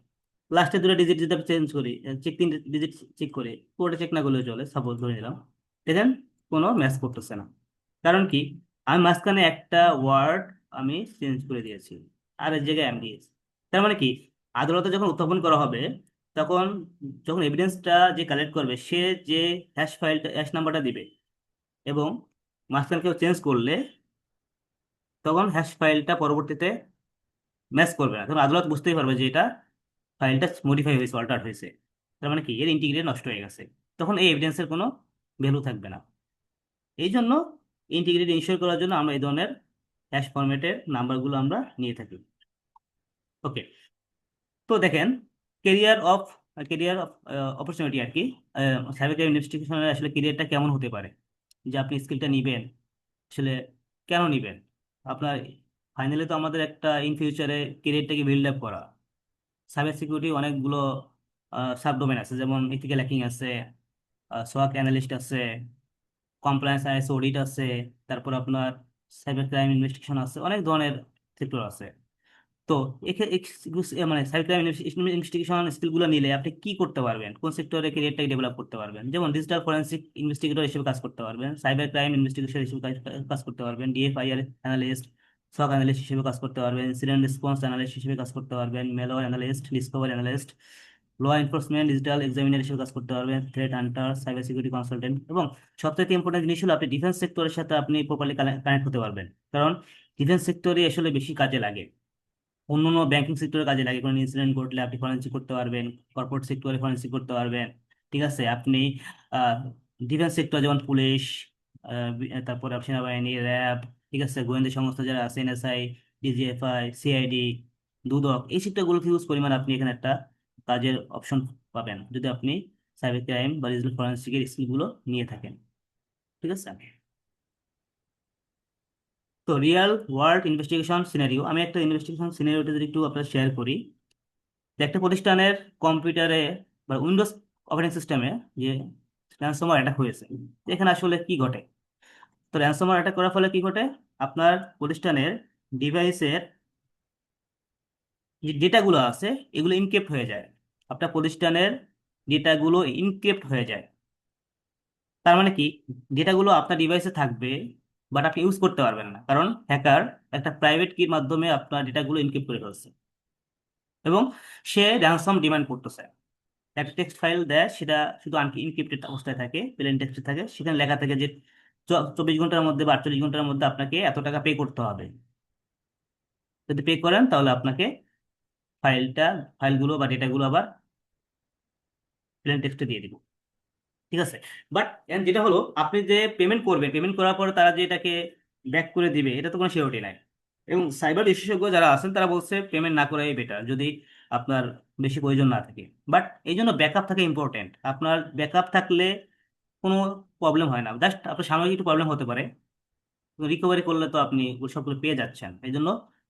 লাস্টের দুটো ডিজিট যদি আমি চেঞ্জ করি, চেক, তিন ডিজিট চেক করি, পুরোটা চেক না করলেও চলে, সাপোজ ধরে নিলাম, দেখেন কোনো ম্যাচ করতেছে না। কারণ কি, আমি মাঝখানে একটা ওয়ার্ড আমি চেঞ্জ করে দিয়েছি, আর এর জায়গায় এম দিয়েছি। তার মানে কি, আদালতে যখন উত্থাপন করা হবে, তখন যখন এভিডেন্সটা যে কালেক্ট করবে সে যে হ্যাশ নাম্বারটা দিবে, এবং মাঝখানে কেউ চেঞ্জ করলে তখন হ্যাশ ফাইলটা পরবর্তীতে ম্যাচ করবে না, তখন আদালত বুঝতেই পারবে যে এটা ফাইলটা মডিফাই হয়েছে, অল্টার হয়েছে। তার মানে কি, এর ইন্টিগ্রিটি নষ্ট হয়ে গেছে, তখন এই এভিডেন্সের কোনো ভ্যালু থাকবে না। এই জন্য ইন্টিগ্রিটি ইনশিওর করার জন্য আমরা এই ধরনের হ্যাশ ফরম্যাটের নাম্বারগুলো আমরা নিয়ে থাকি। ওকে, তো দেখেন, career of career of opportunity আর কি, সাইবার ক্রাইম ইনভেস্টিগেশনের আসলে কেরিয়ারটা কেমন হতে পারে, যে আপনি স্কিলটা নিবেন আসলে কেন নিবেন আপনার। ফাইনালি তো আমাদের একটা ইন ফিউচারে কেরিয়ারটাকে বিল্ড আপ করা। সাইবার সিকিউরিটি অনেকগুলো সাবডোমেন আছে, যেমন ইথিক্যাল হ্যাকিং আছে, সোয়াক অ্যানালিস্ট আছে, কমপ্লায়েন্স আইএস অডিট আছে, তারপর আপনার সাইবার ক্রাইম ইনভেস্টিগেশন আছে, অনেক ধরনের সেক্টর আছে। তো মানে সাইবার ক্রাইম ইনভেস্টিগেশন স্কিলগুলো নিলে আপনি কি করতে পারবেন, কোন সেক্টরে ক্যারিয়ারটাকে ডেভেলপ করতে পারবেন, যেমন ডিজিটাল ফরেন্সিক ইনভেস্টিগেটর হিসেবে কাজ করতে পারবেন, সাইবার ক্রাইম ইনভেস্টিগেশন হিসেবে কাজ করতে পারবেন, ডিএফআইআর অ্যানালিস্ট, সক অ্যানালিস্ট হিসেবে কাজ করতে পারবেন, ইনসিডেন্ট রেসপন্স অ্যানালিস্ট হিসেবে কাজ করতে পারবেন, malware analyst, discovery analyst, law enforcement digital examiner হিসেবে কাজ করতে পারবেন, threat hunter, cyber security consultant, এবং সবথেকে ইম্পর্টেন্ট জিনিস হলো আপনি ডিফেন্স সেক্টরের সাথে আপনি প্রপারলি কানেক্ট হতে পারবেন। কারণ ডিফেন্স সেক্টরে আসলে বেশি কাজে লাগে, অন্যান্য ব্যাংকিং সেক্টরে কাজে লাগে, কোনো ইনসিডেন্ট ঘটলে আপনি ফরেন্সিক করতে পারবেন, কর্পোরেট সেক্টরে ফরেন্সিক করতে পারবেন, ঠিক আছে। আপনি ডিফেন্স সেক্টর যেমন পুলিশ, তারপরে সেনাবাহিনী, র্যাব, ঠিক আছে, গোয়েন্দা সংস্থা যারা আছে, এনএসআই, ডিজিএফআই, সিআইডি, দুদক, এই সেক্টরগুলোকে ইউজ পরিমাণ আপনি এখানে একটা কাজের অপশন পাবেন যদি আপনি সাইবার ক্রাইম বা ডিজিটাল ফরেন্সিকের স্কিলগুলো নিয়ে থাকেন, ঠিক আছে। তো রিয়েল ওয়ার্ল্ড ইনভেস্টিগেশন সিনারিও, আমি একটা ইনভেস্টিগেশন সিনারিওটা যদি একটু আপনার শেয়ার করি। যে একটা প্রতিষ্ঠানের কম্পিউটারে বা উইন্ডোজ অপারেটিং সিস্টেমে যে র্যানসমওয়্যার অ্যাটাক হয়েছে, তো এখানে আসলে কি ঘটে। তো র্যানসমওয়্যার অ্যাটাক করার ফলে কি ঘটে, আপনার প্রতিষ্ঠানের ডিভাইসের যে ডেটাগুলো আছে এগুলো ইনক্রিপ্ট হয়ে যায়, আপনার প্রতিষ্ঠানের ডেটাগুলো ইনক্রিপ্ট হয়ে যায়। তার মানে কি, ডেটাগুলো আপনার ডিভাইসে থাকবে, বাট আপনি ইউজ করতে পারবেন না, কারণ হ্যাকার একটা প্রাইভেট কির মাধ্যমে আপনার ডেটাগুলো ইনক্রিপ্ট করে ফেলছে, এবং সে র্যানসম ডিমান্ড করতেছে। একটা টেক্সট ফাইল দেয়, সেটা শুধু ইনক্রিপ্টেড অবস্থায় থাকে, প্লেন টেক্সটে থাকে, সেখানে লেখা থাকে যে 24 ঘন্টার মধ্যে বা 48 ঘন্টার মধ্যে আপনাকে এত টাকা পে করতে হবে। যদি পে করেন তাহলে আপনাকে ফাইলটা ফাইলগুলো বা ডেটাগুলো আবার প্লেন টেক্সটে দিয়ে দিব, ঠিক আছে। বাট যেটা হলো, আপনি যে পেমেন্ট করবেন, পেমেন্ট করার পরে তারা যে এটাকে ব্যাক করে দিবে, এটা তো কোনো সিওরিটি নাই। এবং সাইবার বিশেষজ্ঞ যারা আছেন তারা বলছে পেমেন্ট না করাই বেটার যদি আপনার বেশি প্রয়োজন না থাকে। বাট এই জন্য ব্যাকআপ থাকা ইম্পর্টেন্ট, আপনার ব্যাকআপ থাকলে কোনো প্রবলেম হয় না, জাস্ট আপনার সাময়িক একটু প্রবলেম হতে পারে, রিকভারি করলে তো আপনি সবগুলো পেয়ে যাচ্ছেন, এই জন্য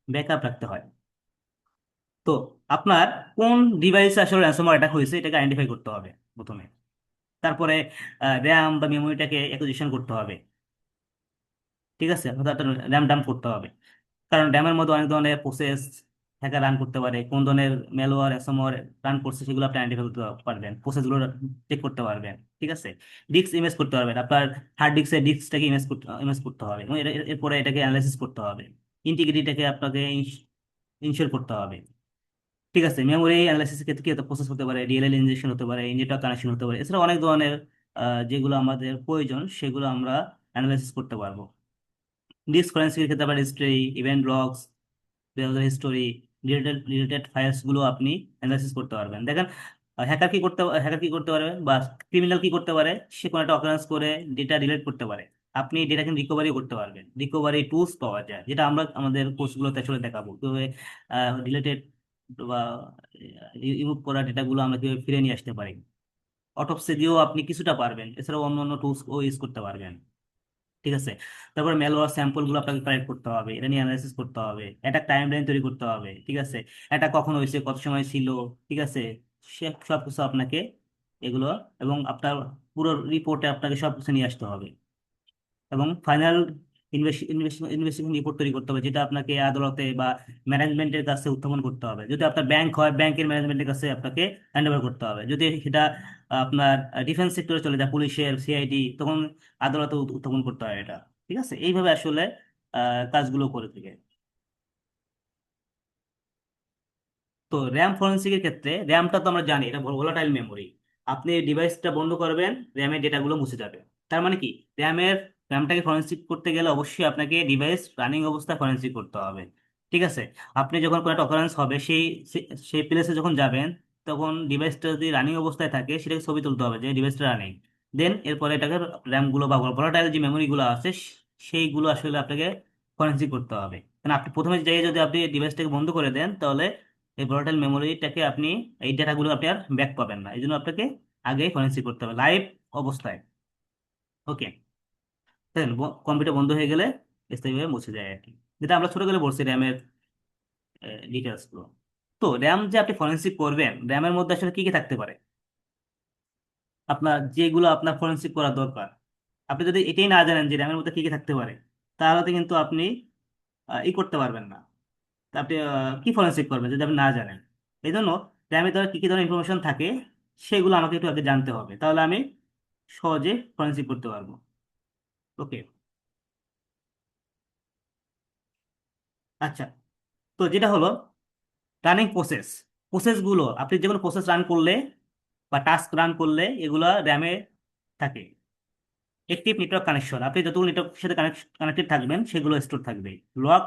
ব্যাকআপ রাখতে হয়। তো আপনার কোন ডিভাইসে আসলে র্যানসমওয়্যার অ্যাটাক হয়েছে এটাকে আইডেন্টিফাই করতে হবে প্রথমে। তারপরে র্যাম বা মেমোরিটাকে অ্যাকুইজিশন করতে হবে। ঠিক আছে, অর্থাৎ র্যাম ডাম্প করতে হবে, কারণ র্যামের মধ্যে অনেক ধরনের প্রসেস হ্যাকার রান করতে পারে, কোন ধরনের ম্যালওয়্যার অ্যাসমওয়্যার রান করছে সেগুলো আপনি আইডেন্টিফাই করতে পারবেন, প্রসেসগুলো চেক করতে পারবেন। ঠিক আছে, ডিস্ক ইমেজ করতে পারবেন, আপনার হার্ড ডিস্কের ডিস্কটাকে ইমেজ করতে হবে, এবং এরপরে এটাকে অ্যানালাইসিস করতে হবে, ইন্টিগ্রিটিটাকে আপনাকে ইনশিওর করতে হবে। ঠিক আছে, মেমোরি অ্যানালাইসিসের ক্ষেত্রে কি প্রসেস হতে পারে, ডিএলএল ইনজেকশন হতে পারে, ইন্টার কানেকশন হতে পারে, এছাড়া অনেক ধরনের যেগুলো আমাদের প্রয়োজন সেগুলো আমরা অ্যানালাইসিস করতে পারবো। ডিস্ক ফরেন্সিকের ক্ষেত্রে আবার history, event logs, browser history, related files গুলো আপনি অ্যানালাইসিস করতে পারবেন। দেখেন, হ্যাকার কি করতে পারে বা ক্রিমিনাল কি করতে পারে, সে কোনো একটা অকারেন্স করে ডেটা ডিলিট করতে পারে, আপনি ডেটা কিন্তু রিকভারি করতে পারবেন, রিকভারি টুলস পাওয়া যায়, যেটা আমরা আমাদের কোর্সগুলোতে আসলে দেখাবো কিভাবে রিলেটেড বা রিমুভ করা ডেটাগুলো আমরা কিভাবে ফিরে নিয়ে আসতে পারি। অটোপসি দিয়েও আপনি কিছুটা পারবেন, এছাড়াও অন্য অন্য টুলস ও ইউজ করতে পারবেন। ঠিক আছে, তারপর ম্যালওয়্যার স্যাম্পল গুলো আপনাকে কালেক্ট করতে হবে, এটা নিয়ে অ্যানালাইসিস করতে হবে, একটা টাইম লাইন তৈরি করতে হবে। ঠিক আছে, এটা কখন হয়েছে, কত সময় ছিল। ঠিক আছে, সে সব কিছু আপনাকে এগুলো, এবং আপনার পুরো রিপোর্টে আপনাকে সব কিছু নিয়ে আসতে হবে, এবং ফাইনাল ইনভেস্টিগেশন রিপোর্ট তৈরি করতে হবে, যেটা আপনাকে আদালতে বা ম্যানেজমেন্টের কাছে উত্থাপন করতে হবে। যদি আপনার ব্যাংক হয়, ব্যাংকের ম্যানেজমেন্টের কাছে আপনাকে হ্যান্ড ওভার করতে হবে। যদি সেটা আপনার ডিফেন্স সেক্টরে চলে যায়, পুলিশের, সিআইডি, তখন আদালতে উত্থাপন করতে হয় এটা। ঠিক আছে, এইভাবে আসলে কাজগুলো করে থাকে। তো র্যাম ফরেন্সিকের ক্ষেত্রে, র্যামটা তো আমরা জানি এটা ভোলাটাইল মেমোরি, আপনি ডিভাইসটা বন্ধ করবেন, র্যামের ডেটাগুলো মুছে যাবে। তার মানে কি, র্যামটাকে ফরেনসিক করতে গেলে অবশ্যই আপনাকে ডিভাইস রানিং অবস্থায় ফরেনসিক করতে হবে। ঠিক আছে, আপনি যখন কোনো একটা অকারেন্স হবে সেই প্লেসে যখন যাবেন, তখন ডিভাইসটা যদি রানিং অবস্থায় থাকে সেটাকে ছবি তুলতে হবে যে ডিভাইসটা রানিং। দেন এরপরে এটাকে র্যামগুলো বা ভোলাটাইল যে মেমোরিগুলো আছে সেইগুলো আসলে আপনাকে ফরেনসিক করতে হবে। কারণ আপনি প্রথমে যাই যদি আপনি ডিভাইসটাকে বন্ধ করে দেন, তাহলে এই ভোলাটাইল মেমোরিটাকে আপনি, এই ডেটাগুলো আপনি আর ব্যাক পাবেন না, এই জন্য আপনাকে আগে ফরেনসিক করতে হবে লাইভ অবস্থায়। ওকে, দেখেন, কম্পিউটার বন্ধ হয়ে গেলে স্থায়ীভাবে মুছে যায় আর কি, যেটা আমরা ছোট করে বলছি র্যামের ডিটেলস গুলো। তো র্যাম যে আপনি ফরেনসিক করবেন, র্যামের মধ্যে আসলে কি কি থাকতে পারে, আপনার যেগুলো আপনার ফরেনসিক করা দরকার, আপনি যদি এটাই না জানেন যে র্যামের মধ্যে কি কি থাকতে পারে, তাহলে তো কিন্তু আপনি ই করতে পারবেন না। তা আপনি কি ফরেনসিক করবেন যদি আপনি না জানেন। এই জন্য র্যামে ধর কি কি ধরনের ইনফরমেশন থাকে সেগুলো আমাকে একটু আগে জানতে হবে, তাহলে আমি সহজে ফরেনসিক করতে পারবো। ওকে, আচ্ছা, তো যেটা হলো রানিং প্রসেসগুলো, আপনি যে কোনো প্রসেস রান করলে বা টাস্ক রান করলে এগুলো র্যামে থাকে। একটিভ নেটওয়ার্ক কানেকশন, আপনি যতগুলো নেটওয়ার্কের সাথে কানেক্টেড থাকবেন সেগুলো স্টোর থাকবে। লগ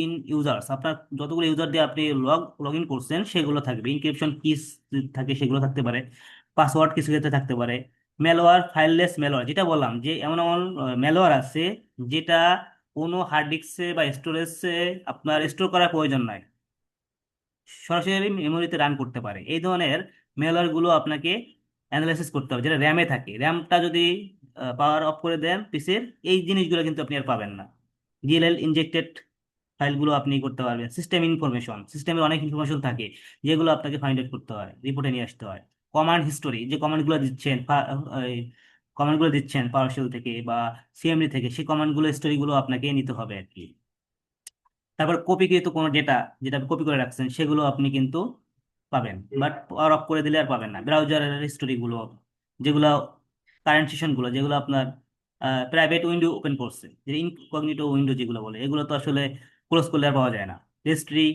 ইন ইউজার্স, আপনার যতগুলো ইউজার দিয়ে আপনি লগ ইন করছেন সেগুলো থাকবে। ইনক্রিপশন কিস থাকে সেগুলো থাকতে পারে, পাসওয়ার্ড কিছু ক্ষেত্রে থাকতে পারে। ম্যালওয়্যার, ফাইললেস ম্যালওয়্যার, যেটা বললাম যে এমন এমন ম্যালওয়্যার আছে যেটা কোনো হার্ড ডিস্কে বা স্টোরেজে আপনার স্টোর করার প্রয়োজন নাই, সরাসরি মেমোরিতে রান করতে পারে। এই ধরনের মেলওয়্যার গুলো আপনাকে অ্যানালাইসিস করতে হবে, যেটা র্যামে থাকে। র্যামটা যদি পাওয়ার অফ করে দেন পিসির, এই জিনিসগুলো কিন্তু আপনি আর পাবেন না। ডিএলএল ইনজেক্টেড ফাইলগুলো আপনি করতে পারবেন। সিস্টেমের অনেক ইনফরমেশন থাকে যেগুলো আপনাকে ফাইন্ড আউট করতে হয়, রিপোর্টে নিয়ে আসতে হয়। কমান্ড হিস্টোরি, যে কমান্ডগুলো দিচ্ছেন পাওয়ারশেল থেকে বা সিএমডি থেকে, সেই কমান্ডগুলো হিস্টোরিগুলো আপনাকে নিতে হবে আর কি। তারপর কপিকৃত কোনো ডেটা যেটা আপনি কপি করে রাখছেন সেগুলো আপনি কিন্তু পাবেন, বাট পাওয়ার অফ করে দিলে আর পাবেন না। ব্রাউজারের হিস্টোরি গুলো, যেগুলো কারেন্ট সেশন গুলো, যেগুলো আপনার প্রাইভেট উইন্ডো ওপেন করছে, যে ইনকগনিটো উইন্ডো যেগুলো বলে, এগুলো তো আসলে ক্লোজ করলে আর পাওয়া যায় না। রেজিস্ট্রি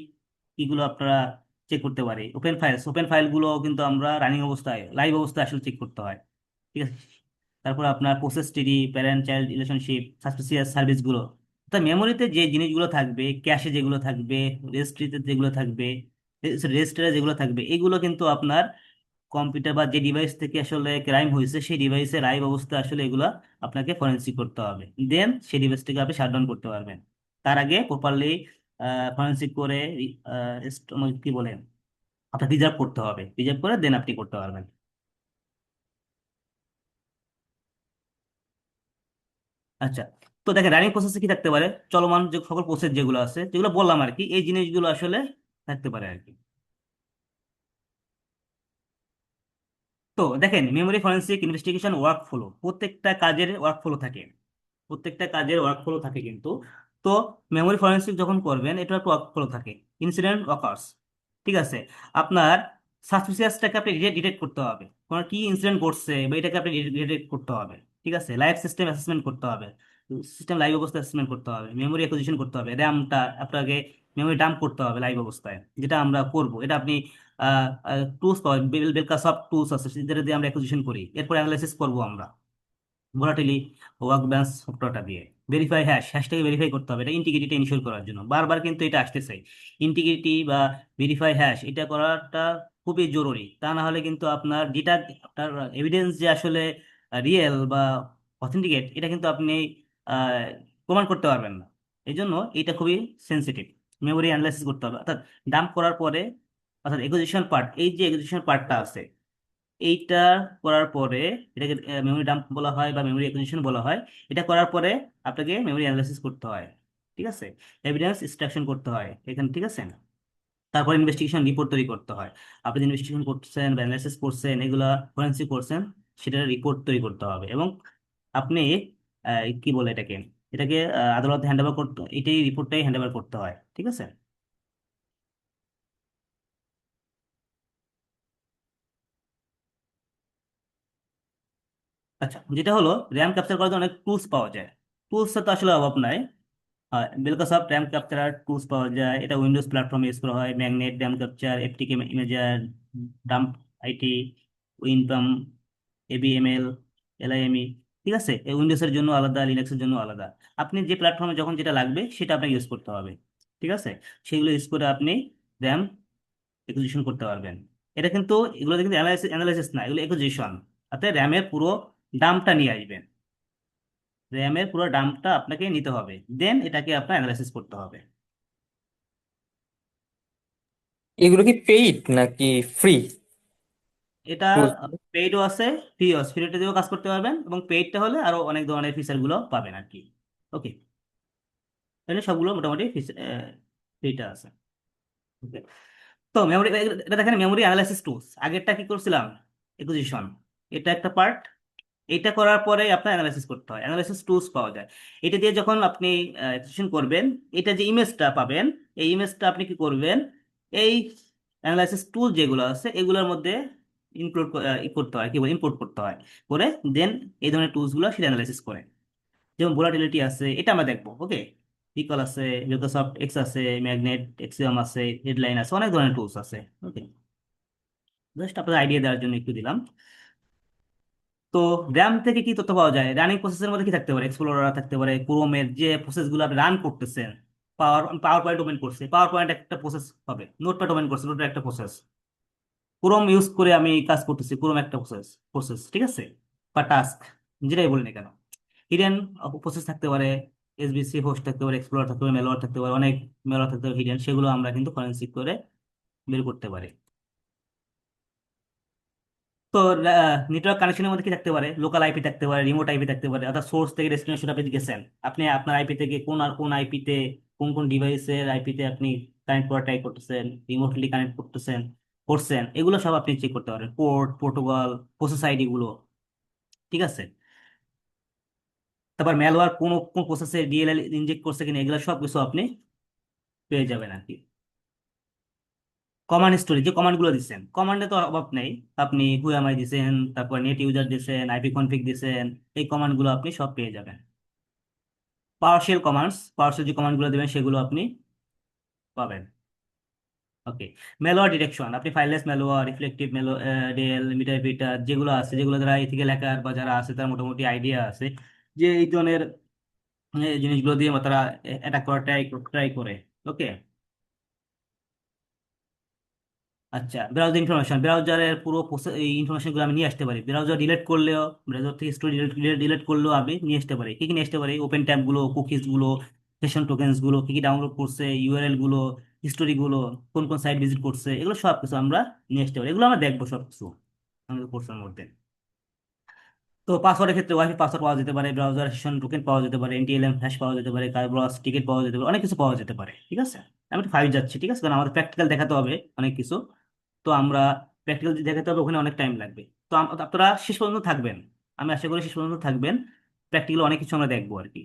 এগুলো আপনারা চেক করতে পারি। ওপেন ফাইলগুলো কিন্তু আমরা রানিং অবস্থায়, লাইভ অবস্থায় আসলে চেক করতে হয়। ঠিক আছে, তারপর আপনার process tree, parent child relationship, suspicious সার্ভিসগুলো, তা মেমোরিতে যে জিনিসগুলো থাকবে, ক্যাশে যেগুলো থাকবে, রেজিস্ট্রিতে যেগুলো থাকবে, রেজিস্টারে যেগুলো থাকবে, এগুলো কিন্তু আপনার কম্পিউটার বা যে ডিভাইস থেকে আসলে ক্রাইম হয়েছে সেই ডিভাইসের লাইভ অবস্থায় আসলে এগুলো আপনাকে ফরেনসিক করতে হবে। দেন সেই ডিভাইসটাকে আপনি শাটডাউন করতে পারবেন। তার আগে প্রপারলি ফরেনসিক করে কি বলে, আপনার রিজার্ভ করতে হবে, রিজার্ভ করে দেন আপনি করতে পারবেন। আচ্ছা, তো দেখেন রানিং প্রসেসে কি থাকতে পারে, চলমান যে সকল প্রসেস যেগুলো আছে যেগুলো বললাম আর কি, এই জিনিসগুলো আসলে থাকতে পারে আর কি। তো দেখেন memory forensic investigation work flow, প্রত্যেকটা কাজের ওয়ার্ক ফ্লো থাকে, প্রত্যেকটা কাজের ওয়ার্ক ফ্লো থাকে কিন্তু। তো মেমোরি ফরেনসিক যখন করবেন এটা একটা ওয়ার্ক ফ্লো থাকে, ইনসিডেন্ট অকার্স, ঠিক আছে। আপনার সাসপিসিয়াসটাকে আপনি ডিটেক্ট করতে হবে, কোনো কি ইনসিডেন্ট ঘটছে বা এটাকে আপনি ডিটেক্ট করতে হবে, ঠিক আছে। লাইভ সিস্টেম অ্যাসেসমেন্ট করতে হবে, সিস্টেম লাইভ অবস্থায় অ্যাসেসমেন্ট করতে হবে, মেমোরি অ্যাকুইজিশন করতে হবে, র্যামটা আপনাকে মেমোরি ডাম্প করতে হবে লাইভ অবস্থায়, যেটা আমরা করব। এটা আপনি টুলস পাওয়া, বেলকাসফট টুলস আছে যেটা দিয়ে আমরা অ্যাকুইজিশন করি, এরপর অ্যানালাইসিস করব আমরা ভোলাটিলি ওয়ার্ক বেঞ্চ সফটওয়্যারটা দিয়ে। ভেরিফাই হ্যাশ, হ্যাশটাকে ভেরিফাই করতে হবে, এটা ইন্টিগ্রিটি এনশিওর করার জন্য। বারবার কিন্তু এটা আসতেছে, ইন্টিগ্রিটি বা ভেরিফাই হ্যাশ এটা করাটা খুবই জরুরি। তা না হলে কিন্তু আপনার যেটা আপনার এভিডেন্স যে আসলে রিয়েল বা অথেন্টিকেট, এটা কিন্তু আপনি আহ, প্রমাণ করতে পারবেন না। এই জন্য এটা খুবই সেন্সিটিভ। মেমোরি অ্যানালাইসিস করতে হবে, অর্থাৎ ডাম্প করার পরে, অর্থাৎ এক্সিকিউশন পার্ট, এই যে এক্সিকিউশন পার্টটা আছে এইটা করার পরে, এটাকে মেমোরি ডাম্প বলা হয় বা মেমোরি অ্যাকুইজিশন বলা হয়। এটা করার পরে আপনাকে মেমোরি অ্যানালাইসিস করতে হয়, ঠিক আছে। এভিডেন্স এক্সট্রাকশন করতে হয় এখানে, ঠিক আছে। তারপর ইনভেস্টিগেশন রিপোর্ট তৈরি করতে হয়। আপনি ইনভেস্টিগেশন করছেন বা অ্যানালাইসিস করছেন, এগুলা ফরেন্সিক করছেন, সেটার রিপোর্ট তৈরি করতে হবে। এবং আপনি কি বলে এটাকে, এটাকে আদালতে হ্যান্ড ওভার করতে, এটাই রিপোর্টটাই হ্যান্ড ওভার করতে হয়, ঠিক আছে। আচ্ছা, যেটা হলো র্যাম ক্যাপচার করার জন্য অনেক টুলস পাওয়া যায়, টুলসের তো আসলে অভাব নাই। বেলকাসফট র্যাম ক্যাপচারার টুলস পাওয়া যায়, এটা উইন্ডোজ প্ল্যাটফর্মে ইউজ করা হয়। Magnet RAM capture, FTK imager, DumpIt, WinPmem, ABML, LIME, ঠিক আছে। এই উইন্ডোজের জন্য আলাদা, লিনাক্সের জন্য আলাদা। আপনি যে প্ল্যাটফর্মে যখন যেটা লাগবে সেটা আপনাকে ইউজ করতে হবে, ঠিক আছে। সেগুলো ইউজ করে আপনি র্যাম একুজিশন করতে পারবেন। এটা কিন্তু, এগুলো কিন্তু অ্যানালাইসিস না, এগুলো একুজিশন। অর্থাৎ র্যামের পুরো দামটা নিয়ে আসবেন, র্যামের পুরো দামটা আপনাকে নিতে হবে, দেন এটাকে আপনার অ্যানালাইসিস করতে হবে। এগুলো কি পেইড নাকি ফ্রি এটা টুলস? পেইডও আছে, ফ্রিও আছে, ফ্রিটা দিয়েও কাজ করতে পারবেন এবং পেইডটা হলে আরো অনেক ধরনের ফিচার গুলো পাবেন আর কি। ওকে, তাহলে সবগুলো মোটামুটি ফ্রিটা আছে। Okay. তো মেমোরি, এটা দেখেন মেমোরি অ্যানালাইসিস টুলস, আগেরটা কি করছিলাম, একুজিশন, এটা একটা পার্ট। এটা করার পরে আপনার অ্যানালাইসিস করতে হয়, অ্যানালাইসিস টুলস পাওয়া যায়। এটা দিয়ে যখন আপনি এক্সেশন করবেন, এটা যে ইমেজটা পাবেন, এই ইমেজটা আপনি কি করবেন, এই অ্যানালাইসিস টুল যেগুলো আছে এগুলোর মধ্যে ইনক্লুড করতে হয়, কি বলে ইম্পোর্ট করতে হয়, করে দেন এই ধরনের টুলসগুলো সেটা অ্যানালাইসিস করে। যেমন ভোলাটিলিটি আছে, এটা আমরা দেখবো, ওকে। পিকল আছে, মাইক্রোসফট এক্স আছে, ম্যাগনেট এক্সিওম আছে, হেডলাইন আছে, অনেক ধরনের টুলস আছে, ওকে। জাস্ট আপনাদের আইডিয়া দেওয়ার জন্য একটু দিলাম। তো র্যাম থেকে কি তথ্য পাওয়া যায়, রানিং প্রসেসের মধ্যে কি থাকতে পারে, এক্সপ্লোরার থাকতে পারে, ক্রোমের যে প্রসেসগুলো আপনি রান করতেছেন। পাওয়ার পয়েন্ট ওপেন করছে, পাওয়ার পয়েন্ট একটা প্রসেস হবে, নোটপ্যাড ওপেন করছে, নোটপ্যাড একটা প্রসেস। ক্রোম ইউজ করে আমি কাজ করতেছি, ক্রোম একটা প্রসেস, প্রসেস, ঠিক আছে, বা টাস্ক, যেটাই বলি না কেন। হিডেন প্রসেস থাকতে পারে, এসবিসি হোস্ট থাকতে পারে, এক্সপ্লোরার থাকতে পারে, মেলওয়্যার থাকতে পারে, অনেক মেলওয়্যার থাকতে পারে হিডেন, সেগুলো আমরা কিন্তু ফরেনসিক করে বের করতে পারি। তো নেটওয়ার্ক কানেকশনের মধ্যে কি থাকতে পারে, লোকাল আইপি থাকতে পারে, রিমোট আইপি থাকতে পারে, অর্থাৎ সোর্স থেকে ডেস্টিনেশন আপনি গেছেন, আপনি আপনার আইপি থেকে কোন আর কোন আইপিতে, কোন কোন ডিভাইসের আইপিতে আপনি কানেক্ট করা ট্রাই করতেছেন, রিমোটলি কানেক্ট করতেছেন, করছেন, এগুলো সব আপনি চেক করতে পারেন, পোর্ট, প্রোটোকল, প্রসেস আইডি গুলো, ঠিক আছে। তারপর ম্যালওয়্যার কোন কোন প্রসেসে ডিএলএল ইনজেক্ট করছে কিনা, এগুলো সব কিছু আপনি পেয়ে যাবেন আর কি। কমান্ড স্টোরি, যে কমান্ড গুলো দিচ্ছেন, কমান্ডে তো অভাব নেই। আপনি হুএমআই দিছেন, তারপর নেট ইউজার দিছেন, আইপি কনফিগ দিছেন, এই কমান্ড গুলো আপনি সব পেয়ে যাবেন। পাওয়ারশেল কমান্ডস, পাওয়ারশেল যে কমান্ড গুলো দেবেন সেগুলো আপনি পাবেন। ওকে, ম্যালওয়্যার ডিটেকশন, আপনি fileless malware, reflective DLL, meterpreter যেগুলো আছে, যেগুলো যারা এথিক্যাল হ্যাকার বা যারা আছে তার মোটামুটি আইডিয়া আছে যে এই ধরনের জিনিসগুলো দিয়ে তারা অ্যাটাক করার ট্রাই করে। ওকে। আচ্ছা, ব্রাউজার ইনফরমেশন, ব্রাউজারের পুরো এই ইনফরমেশন গুলো আমি নিয়ে আসতে পারি, ব্রাউজার ডিলিট করলেও, ব্রাউজার থেকে স্টোরি ডিলিট করলেও আমি নিয়ে আসতে পারি। কি কি নিয়ে আসতে পারি, ওপেন ট্যাব গুলো, কুকিজ গুলো, সেশন টোকেন্স গুলো, কি কি ডাউনলোড করছে, ইউআরএল গুলো, হিস্টোরি গুলো, কোন কোন সাইট ভিজিট করছে, এগুলো সব কিছু আমরা নিয়ে আসতে পারি। এগুলো আমরা দেখবো সব কিছু আমাদের কোর্সের মধ্যে। তো পাসওয়ার্ডের ক্ষেত্রে ওয়াইফাই পাসওয়ার্ড পাওয়া যেতে পারে, ব্রাউজার সেশন টোকেন পাওয়া যেতে পারে, এনটিএলএম হ্যাশ পাওয়া যেতে পারে, কার্বস টিকিট পাওয়া যেতে পারে, অনেক কিছু পাওয়া যেতে পারে। ঠিক আছে, আমি একটু ফাইভ যাচ্ছি, ঠিক আছে, কারণ আমাদের প্র্যাকটিক্যাল দেখাতে হবে অনেক কিছু। তো আমরা প্র্যাকটিক্যাল দেখাতে হবে, ওখানে অনেক টাইম লাগবে। তো আপনারা শেষ পর্যন্ত থাকবেন, আমি আশা করি শেষ পর্যন্ত থাকবেন। প্র্যাকটিক্যাল অনেক কিছু আমরা দেখবো আর কি।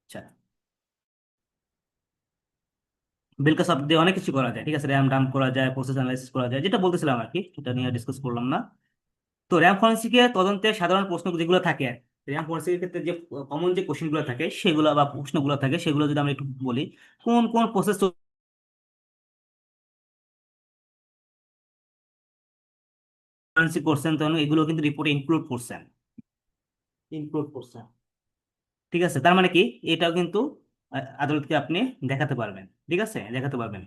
আচ্ছা, বেলকা দিয়ে অনেক কিছু করা যায়, ঠিক আছে, র্যাম ডাম্প করা যায়, প্রসেস অ্যানালাইসিস করা যায়, যেটা বলতেছিলাম আর কি, এটা নিয়ে ডিসকাস করলাম না। তো র্যাম ফরেন্সিকে তদন্তে সাধারণ প্রশ্ন যেগুলো থাকে, র্যাম ফরেন্সিকের ক্ষেত্রে যে কমন যে কোশ্চেনগুলো থাকে সেগুলো বা প্রশ্নগুলো থাকে সেগুলো যদি আমরা একটু বলি, কোন কোন প্রসেস ফরেন্সিক করছেন, তখন এগুলো কিন্তু রিপোর্টে ইনক্লুড করছেন। ঠিক আছে, তার মানে কি, এটাও কিন্তু আদালতকে আপনি দেখাতে পারবেন, ঠিক আছে, দেখাতে পারবেন।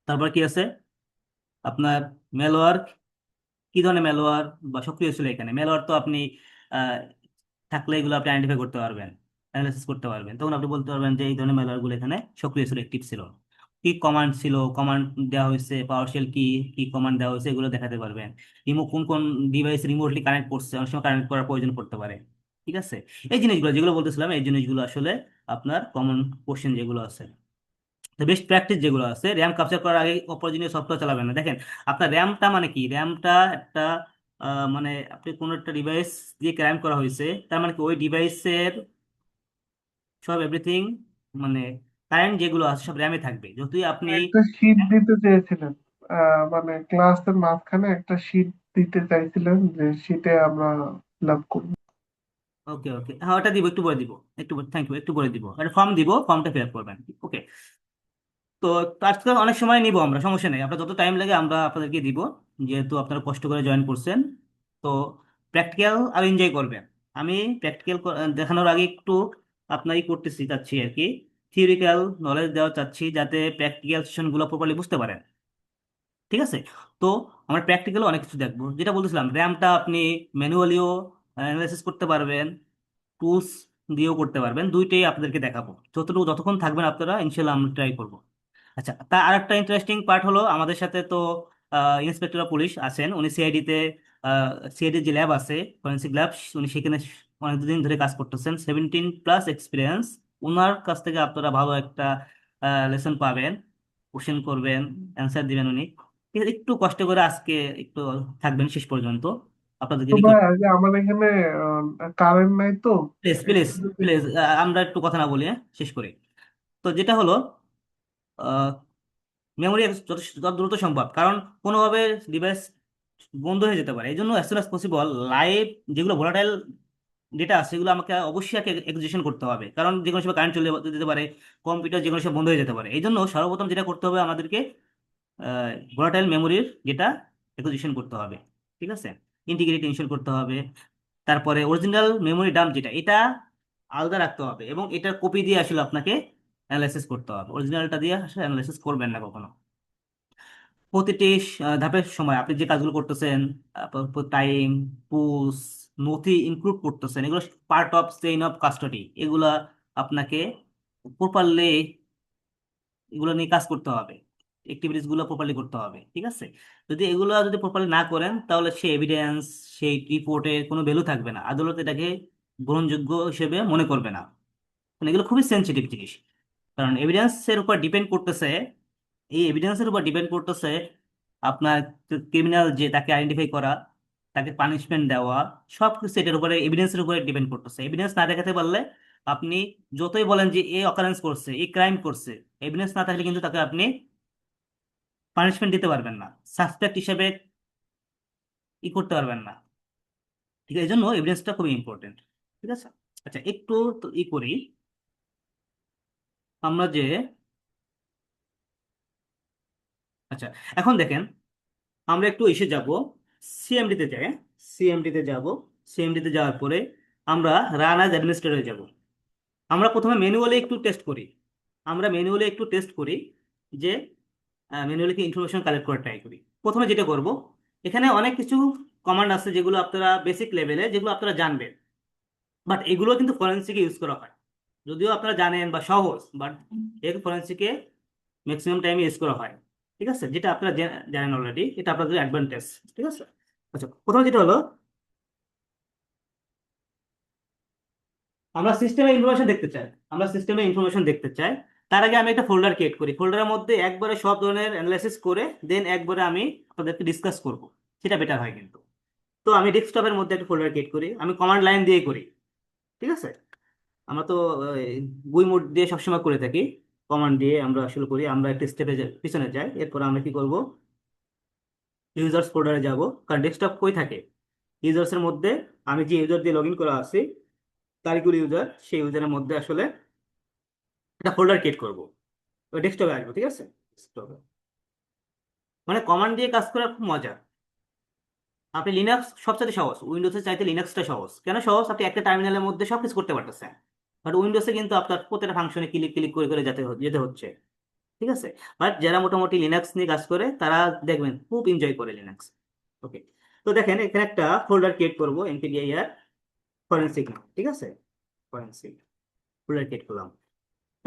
তারপর কি আছে আপনার, ম্যালওয়্যার, কি ধরনের ম্যালওয়্যার বা সক্রিয় ছিল এখানে। ম্যালওয়্যার তো আপনি আহ, থাকলে এগুলো আপনি আইডেন্টিফাই করতে পারবেন, অ্যানালাইসিস করতে পারবেন, তখন আপনি বলতে পারবেন যে এই ধরনের ম্যালওয়্যার গুলো এখানে সক্রিয় ছিল, অ্যাক্টিভ ছিল। কি কমান্ড ছিল, কমান্ড দেওয়া হয়েছে, পাওয়ারশেল কি কি কমান্ড দেওয়া হয়েছে, এগুলো দেখাতে পারবেন। কোন কোন ডিভাইস রিমোটলি কানেক্ট করছে, অনেক সময় কানেক্ট করার প্রয়োজন পড়তে পারে। ঠিক আছে, এই জিনিসগুলো যেগুলো বলতেছিলাম, এই জিনিসগুলো আসলে আপনার কমন কোশ্চেন যেগুলো আছে। বেস্ট প্র্যাকটিস যেগুলো আছে, র্যাম ক্যাপচার করার আগে অপ্রয়োজনীয় সফটওয়্যার চালাবেন না। দেখেন, আপনার র্যামটা মানে কি, র্যামটা একটা মানে আপনি কোনো একটা ডিভাইস দিয়ে ক্রাইম করা হয়েছে, তার মানে কি ওই ডিভাইসের সব এভরিথিং, মানে কারেন্ট যেগুলো আছে সব র্যামে থাকবে যতই আপনি। একটা শীট দিতে চেয়েছিলেন, মানে ক্লাসের মাঝখানে একটা শীট দিতে চাইছিলেন যে শীটে আমরা ফিল আপ করবো। ওকে ওকে, হ্যাঁ ওটা দিব, একটু পরে দিব, একটু থ্যাংক ইউ, একটু পরে দিব, একটা ফর্ম দিব, ফর্মটা ফিল আপ করবেন। ওকে, তো আজকে অনেক সময় নিব আমরা, সমস্যা নেই, আপনার যত টাইম লাগে আমরা আপনাদেরকে দিব, যেহেতু আপনারা কষ্ট করে জয়েন করছেন। তো প্র্যাকটিক্যাল আর এনজয় করবেন। আমি প্র্যাকটিক্যাল দেখানোর আগে একটু আপনারই করতেছি চাচ্ছি আর কি, থিওরিক্যাল নলেজ দেওয়া চাচ্ছি যাতে প্র্যাকটিক্যাল সেশনগুলো প্রপারলি বুঝতে পারেন। ঠিক আছে, তো আমরা প্র্যাকটিক্যালি অনেক কিছু দেখবো, যেটা বলতেছিলাম, র্যামটা আপনি ম্যানুয়ালিও অ্যানালাইসিস করতে পারবেন, টুলস দিয়েও করতে পারবেন, দুইটাই আপনাদেরকে দেখাবো, যতক্ষণ থাকবেন আপনারা ইনশাল্লাহ আমরা ট্রাই করবো। আচ্ছা, তা আরেকটা ইন্টারেস্টিং পার্ট হলো, আমাদের সাথে তো ইন্সপেক্টর অফ পুলিশ আছেন, উনি সিআইডিতে, সিআইডি যে ল্যাব আছে, ফরেন্সিক ল্যাব, উনি সেখানে অনেকদিন ধরে কাজ করতেছেন, 17+ এক্সপিরিয়েন্স। ওনার কাছ থেকে আপনারা ভালো একটা লেসন পাবেন, কোশ্চেন করবেন, অ্যান্সার দিবেন উনি। ঠিক আছে, একটু কষ্ট করে আজকে একটু থাকবেন শেষ পর্যন্ত, আপনাদেরকে তো ভাই, রিকোয়েস্ট। আগে আমার এখানে কারেন্ট নাই তো, প্লিজ প্লিজ একটু যদি। প্লিজ, আমরা একটু কথা না বলি, শেষ করি। তো যেটা হলো, মেমোরি যত যত দ্রুত সম্ভব, কারণ কোনোভাবে ডিভাইস বন্ধ হয়ে যেতে পারে, এই জন্য as soon as possible live যেগুলো ভোলাটাইল ডেটা আছে সেগুলো আমাকে অবশ্যই এক্সিকিউশন করতে হবে, কারণ যে কোনো সময় কারেন্ট চলে যেতে পারে, কম্পিউটার যে কোনো সময় বন্ধ হয়ে যেতে পারে। এই জন্য সর্বপ্রথম যেটা করতে হবে আমাদেরকে, ভোলাটাইল মেমোরির ডেটা এক্সিকিউশন করতে হবে। ঠিক আছে, ইন্টিগ্রিটি ইনশিওর করতে হবে। তারপরে অরিজিনাল মেমোরি ডাম্প যেটা, এটা আলাদা রাখতে হবে, এবং এটার কপি দিয়ে আসলে আপনাকে অ্যানালাইসিস করতে হবে, অরিজিনালটা দিয়ে আসলে অ্যানালাইসিস করবেন না কখনো। প্রতিটি ধাপের সময় আপনি যে কাজগুলো করতেছেন, টাইম, পুস, নথি ইনক্লুড করতেছেন, এগুলো part of chain of custody, এগুলা আপনাকে প্রপারলি এগুলো নিয়ে কাজ করতে হবে, অ্যাক্টিভিটিস গুলো প্রপারলি করতে হবে। ঠিক আছে, যদি প্রপারলি না করেন তাহলে সেই এভিডেন্স, সেই রিপোর্টের কোনো ভ্যালু থাকবে না, আদালত এটাকে গ্রহণযোগ্য হিসেবে মনে করবে না। মানে এগুলো খুবই সেন্সিটিভ জিনিস, কারণ এভিডেন্সের উপর ডিপেন্ড করতেছে, এই এভিডেন্সের উপর ডিপেন্ড করতেছে আপনার ক্রিমিনাল যে তাকে আইডেন্টিফাই করা, তাকে পানিশমেন্ট দেওয়া, সব কিছু এটার উপরে এভিডেন্সের উপরে ডিপেন্ড করতেছে। এভিডেন্স না দেখাতে পারলে আপনি যতই বলেন যে এ অকারেন্স করছে, এ ক্রাইম করছে, এভিডেন্স না থাকলে কিন্তু তাকে আপনি পানিশমেন্ট দিতে পারবেন না, সাসপেক্ট হিসেবে করতে পারবেন না। ঠিক আছে, এই জন্য এভিডেন্সটা খুবই ইম্পর্টেন্ট। ঠিক আছে, আচ্ছা একটু তো করি, আমরা যে, আচ্ছা এখন দেখেন, আমরা একটু এসে যাব, সিএমডিতে যাই, সিএমডিতে যাব, সিএমডিতে যাওয়ার পরে আমরা রান অ্যাজ অ্যাডমিনিস্ট্রেটর যাব। আমরা প্রথমে ম্যানুয়ালি একটু টেস্ট করি, আমরা ম্যানুয়ালি একটু টেস্ট করি, যে ম্যানুয়ালি কি ইনফরমেশন কালেক্ট করার ট্রাই করি। প্রথমে যেটা করব, এখানে অনেক কিছু কমান্ড আছে যেগুলো আপনারা বেসিক লেভেলে, যেগুলো আপনারা জানবেন, বাট এগুলো কিন্তু ফরেন্সিকে ইউজ করা হয়, যদিও আপনারা জানেন বা সহজ, বাট এর ফরেন্সিকে ম্যাক্সিমাম টাইমে ইউজ করা হয়। ঠিক আছে, যেটা আপনারা জানেন অলরেডি, এটা আপনাদের অ্যাডভান্টেজ। ঠিক আছে, আচ্ছা প্রথমে যেটা হলো, আমরা সিস্টেমে ইনফরমেশন দেখতে চাই, আমরা সিস্টেমে ইনফরমেশন দেখতে চাই। তার আগে আমি একটা ফোল্ডার ক্রিয়েট করি, ফোল্ডারের মধ্যে একবারে সব ধরনের অ্যানালাইসিস করে দেন একবারে আমি আপনাদেরকে ডিসকাস করব, সেটা বেটার হয় কিন্তু। তো আমি ডেস্কটপের মধ্যে একটা ফোল্ডার ক্রিয়েট করি, আমি কমান্ড লাইন দিয়ে করি, ঠিক আছে। আমরা তো গুই মোড দিয়ে সবসময় করে থাকি, কমান্ড দিয়ে আমরা আসলে করি। আমরা একটা স্টেপে পিছনে যাই, এরপর আমরা কি করব, ইউজার্স ফোল্ডারে যাব, কারণ ডেস্কটপ কই থাকে, ইউজার্স এর মধ্যে। আমি যে ইউজার দিয়ে লগ ইন করা আছি, তারিকুল ইউজার, সেই ইউজারের মধ্যে আসলে একটা ফোল্ডার ক্রিয়েট করব, ওই ডেস্কটপে আসবো, ঠিক আছে। ডেস্কটপে মানে কমান্ড দিয়ে কাজ করা খুব মজা। আপনি লিনাক্স সবচেয়ে সহজ, উইন্ডোজের চাইতে লিনাক্সটা সহজ। কেন সহজ? আপনি একটা টার্মিনালের মধ্যে সবকিছু করতে পারতেছেন, বাট উইন্ডোজে কিন্তু আপনার প্রত্যেকটা ফাংশনে ক্লিক ক্লিক করে করে যেতে হচ্ছে, ঠিক আছে। বাট যারা মোটামুটি লিনাক্স নিয়ে কাজ করে তারা দেখবেন খুব এনজয় করে লিনাক্স। ওকে, তো দেখেন এখানে একটা ফোল্ডার ক্রিয়েট করবো, npdir ফরেনসিক নাম, ঠিক আছে। ফরেনসিক ফোল্ডার ক্রিয়েট করলাম,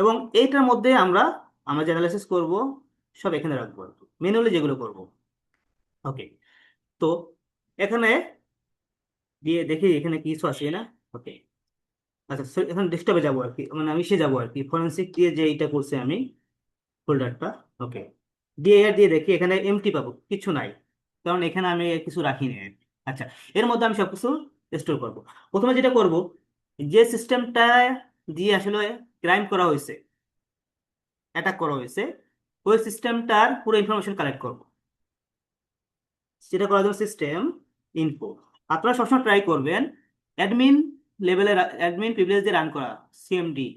এবং এইটার মধ্যে আমরা আমরা যে অ্যানালাইসিস করবো সব এখানে রাখবো, ম্যানুয়ালি যেগুলো করবো। ওকে, তো এখানে দিয়ে দেখি এখানে কিছু আছে না। ওকে, আচ্ছা, এখন ডেস্কটপে যাবো আর কি, মানে আমি সে যাবো আর কি, ফরেনসিক দিয়ে যে এইটা করছে আমি ফোল্ডারটা। ওকে, দিয়ে এর দিয়ে দেখি এখানে এমটি পাবো, কিছু নাই, কারণ এখানে আমি কিছু রাখিনি আর কি। আচ্ছা, এর মধ্যে আমি সবকিছু স্টোর করব। প্রথমে যেটা করব, যে সিস্টেমটা দিয়ে আসলে ক্রাইম করা হয়েছে, অ্যাটাক করা হয়েছে, ওই সিস্টেমটার পুরো ইনফরমেশন কালেক্ট করব। যেটা করার জন্য সিস্টেম ইনফো, আপনারা সবসময় ট্রাই করবেন অ্যাডমিন লেভেলের, অ্যাডমিন প্রিভিলেজ দিয়ে রান করা, সিএমডি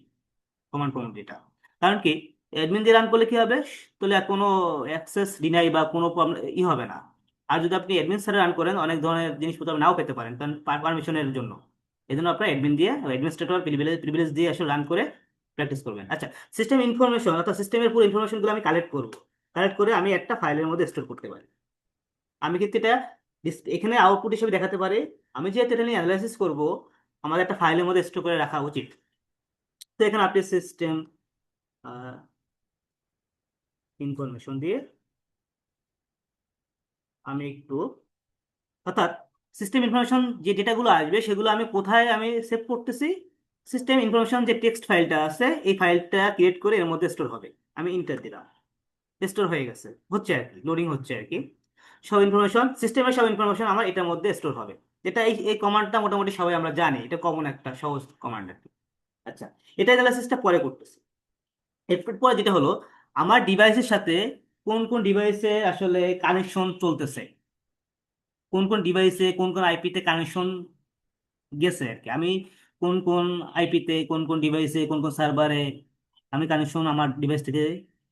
কমান্ড প্রম্পট এটা। কারণ কি, অ্যাডমিন দিয়ে রান করলে কি হবে, তাহলে আর কোনো অ্যাক্সেস ডিনাই বা কোনো ই হবে না। আর যদি আপনি অ্যাডমিন সারে রান করেন, অনেক ধরনের জিনিসপত্র আপনি নাও পেতে পারেন, কারণ পারমিশনের জন্য। এই জন্য আপনার অ্যাডমিন দিয়ে, অ্যাডমিনিস্ট্রেটর প্রিভিলেজ দিয়ে আসলে রান করে প্র্যাকটিস করবেন। আচ্ছা, সিস্টেম ইনফরমেশন অর্থাৎ সিস্টেমের পুরো ইনফরমেশনগুলো আমি কালেক্ট করবো, কালেক্ট করে আমি একটা ফাইলের মধ্যে স্টোর করতে পারি। আমি কিন্তু এটা এখানে আউটপুট হিসেবে দেখাতে পারি। আমি যেহেতু এটা নিয়ে অ্যানালাইসিস করবো, আমাদের একটা ফাইলের মধ্যে স্টোর করে রাখা উচিত। তো এখানে আপনি সিস্টেম ইনফরমেশন দিয়ে আমি একটু, অর্থাৎ সিস্টেম ইনফরমেশন যে ডেটাগুলো আসবে সেগুলো আমি কোথায় আমি সেভ করতেছি, সিস্টেম ইনফরমেশন যে টেক্সট ফাইলটা আছে এই ফাইলটা ক্রিয়েট করে এর মধ্যে স্টোর হবে। আমি ইন্টার দিলাম, স্টোর হয়ে গেছে, হচ্ছে আর কি, লোডিং হচ্ছে আর কি। সব ইনফরমেশন, সিস্টেমের সব ইনফরমেশন আমার এটার মধ্যে স্টোর হবে। এটা এই এই কমান্ডটা মোটামুটি সবাই আমরা জানি, এটা কমন একটা সহজ কমান্ড আর কি। আচ্ছা, এটা অ্যানালাইসিসটা পরে করতেছি। এরপর পরে যেটা হলো, আমার ডিভাইসের সাথে কোন কোন ডিভাইসে আসলে কানেকশন চলতেছে, কোন কোন ডিভাইসে কোন কোন আইপিতে কানেকশন গেছে আর কি। আমি কোন কোন আইপিতে কোন কোন ডিভাইসে কোন কোন সার্ভারে আমি কানেকশন আমার ডিভাইস থেকে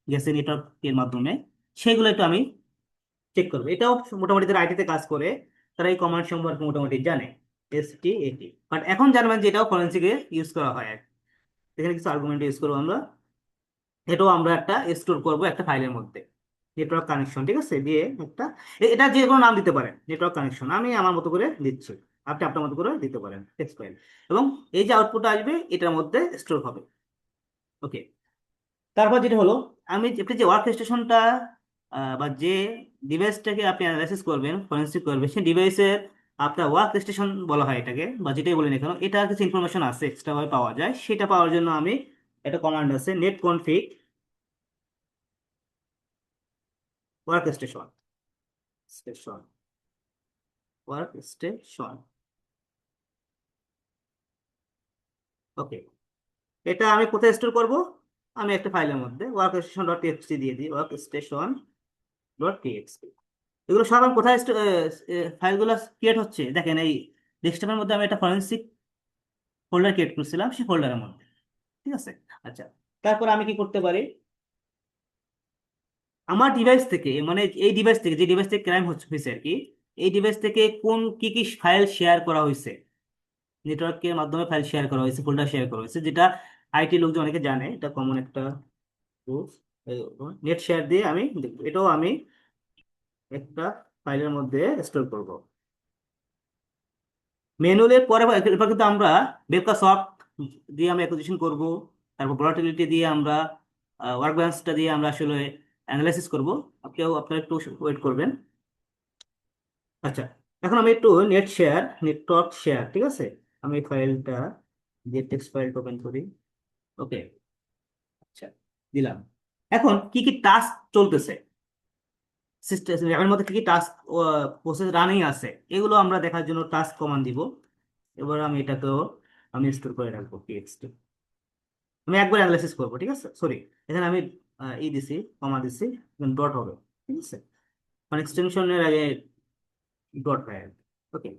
গেছে নেটওয়ার্কের মাধ্যমে, সেগুলো একটু আমি চেক করবো। এটাও মোটামুটি যারা আইটিতে কাজ করে তারা এই কমান্ড সম্পর্কে মোটামুটি জানে, STAT। বাট এখন জানবেন যে এটাও ফরেন্সিকে ইউজ করা হয় আর কি। এখানে কিছু আর্গুমেন্ট ইউজ করবো আমরা, এটাও আমরা একটা স্টোর করব একটা ফাইলের মধ্যে। নেটওয়ার্ক কানেকশন, ঠিক আছে, দিয়ে একটা এটা যে কোনো নাম দিতে পারেন, নেটওয়ার্ক কানেকশন আমি আমার মতো করে দিচ্ছি, আপনি আপনার মতো করে দিতে পারেন টেক্সট ফাইল। এবং এই যে আউটপুট আসবে এটার মধ্যে স্টোর হবে। ওকে, তারপর যেটা হলো, আমি আপনি যে ওয়ার্ক স্টেশনটা বা যে ডিভাইসটাকে আপনি অ্যানালাইসিস করবেন, ফরেনসিক করবেন, সেই ডিভাইসের আপনার ওয়ার্ক স্টেশন বলা হয় এটাকে, বা যেটাই বলেন এখানে, এটা কিছু ইনফরমেশন আছে এক্সট্রা ভাবে পাওয়া যায়। সেটা পাওয়ার জন্য আমি একটা কমান্ড আছে, net config workstation, station workstation. Okay, এটা আমি কোথায় স্টোর করব, আমি একটা ফাইলের মধ্যে ওয়ার্ক স্টেশন ডট টিএক্সটি দিয়ে দিই, ওয়ার্ক স্টেশন ডট টিএক্সটি। এগুলো সব আমি কোথায় ফাইলগুলো ক্রিয়েট হচ্ছে দেখেন, এই ডেস্কটপের মধ্যে আমি একটা ফরেনসিক ফোল্ডার ক্রিয়েট করছিলাম, সেই ফোল্ডারের মধ্যে, ঠিক আছে। আচ্ছা, তারপর আমি কি করতে পারি, আমার ডিভাইস থেকে, মানে এই ডিভাইস থেকে, যে ডিভাইস থেকে ক্রাইম হয়েছে আর কি, এই ডিভাইস থেকে কোন কি কি ফাইল শেয়ার করা হয়েছে, নেটওয়ার্কের মাধ্যমে ফাইল শেয়ার করা হয়েছে, ফোল্ডার শেয়ার করা হয়েছে, যেটা আইটি লোকজন অনেকে জানে, এটা কমন একটা নেট শেয়ার দিয়ে আমি দেখবো। এটাও আমি একটা ফাইলের মধ্যে স্টোর করব। ম্যানুয়ালের পরে এরপর কিন্তু আমরা সফট দিয়ে আমরা অ্যাকুইজিশন করব, তারপর ভোলাটিলিটি দিয়ে আমরা, ওয়ার্ক ব্যালেন্সটা দিয়ে আমরা আসলে অ্যানালাইসিস করব। আপনারা একটু ওয়েট করবেন। আচ্ছা, এখন আমি একটু নেটওয়ার্ক শেয়ার, ঠিক আছে। আমি এই ফাইলটা যে টেক্সট ফাইলটা ওপেন করি। ওকে, আচ্ছা, দিলাম। এখন কি কি টাস্ক চলতেছে, সিস্টেম র্যামের মধ্যে কি কি টাস্ক প্রসেস রানিং আছে, এগুলো আমরা দেখার জন্য টাস্ক কমান্ড দিব। এবার আমি এটাকেও আমি স্টোর করে রাখবো টেক্সট। আমি একবার অ্যানালাইসিস করবো, ঠিক আছে, সরি, এখানে আমি ই দিছি, কমা দিছি, ডট হবে, ঠিক আছে, মানে এক্সটেনশনের আগে ডট হয়। ওকে,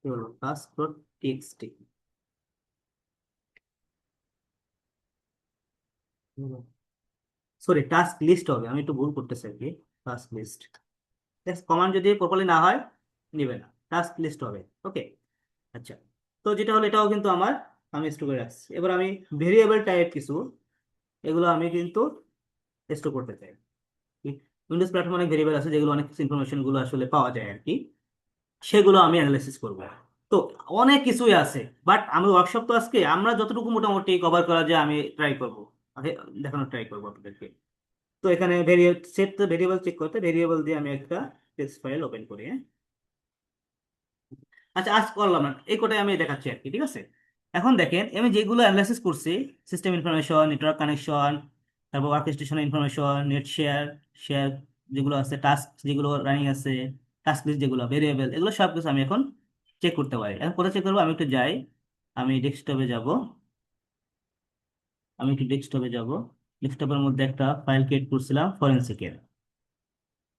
কি হলো, task dot TXT, sorry task list হবে, আমি একটু ভুল করতেছি আর কি, টাস্ক লিস্ট। কমান্ড যদি প্রপারলি না হয় নিবে না, টাস্ক লিস্ট হবে। ওকে, আচ্ছা, তো যেটা হলো এটাও কিন্তু আমার আমি স্টোর করে রাখছি। এবার আমি ভেরিয়েবল টাইপ কিছু, এগুলো আমি কিন্তু স্টোর করতে চাই। উইন্ডোজ প্ল্যাটফর্মে অনেক ভেরিয়েবল আছে যেগুলো অনেক কিছু ইনফরমেশন গুলো আসলে পাওয়া যায় আর কি, সেগুলো আমি অ্যানালাইসিস করব। তো অনেক কিছুই আছে, বাট আমি ওয়ার্কশপ তো আজকে আমরা যতটুকু মোটামুটি কভার করা যায় আমি ট্রাই করব, আগে দেখানোর ট্রাই করবো আপনাদেরকে। তো এখানে ভেরিয়েবল সেট, ভেরিয়েবল চেক করতে ভেরিয়েবল দিয়ে আমি একটা টেক্সট ফাইল ওপেন করি, হ্যাঁ। আচ্ছা, আজ করলাম না, এই কোটাই আমি দেখাচ্ছি আর কি, ঠিক আছে। এখন দেখেন আমি যেগুলো অ্যানালাইসিস করছি, সিস্টেম ইনফরমেশন, নেটওয়ার্ক কানেকশন, তারপর workstation information, net share, share যেগুলো আছে, টাস্ক যেগুলো রানিং আছে, টাস্ক লিস্ট যেগুলো, ভেরিয়েবল, এগুলো সব কিছু আমি এখন চেক করতে পারি। এখন কোথায় চেক করবো, আমি একটু যাই, আমি ডেস্কটপে যাব, আমি একটু ডেস্কটপে যাব, ডেস্কটপের মধ্যে একটা ফাইল ক্রিয়েট করছিলাম ফরেনসিকের।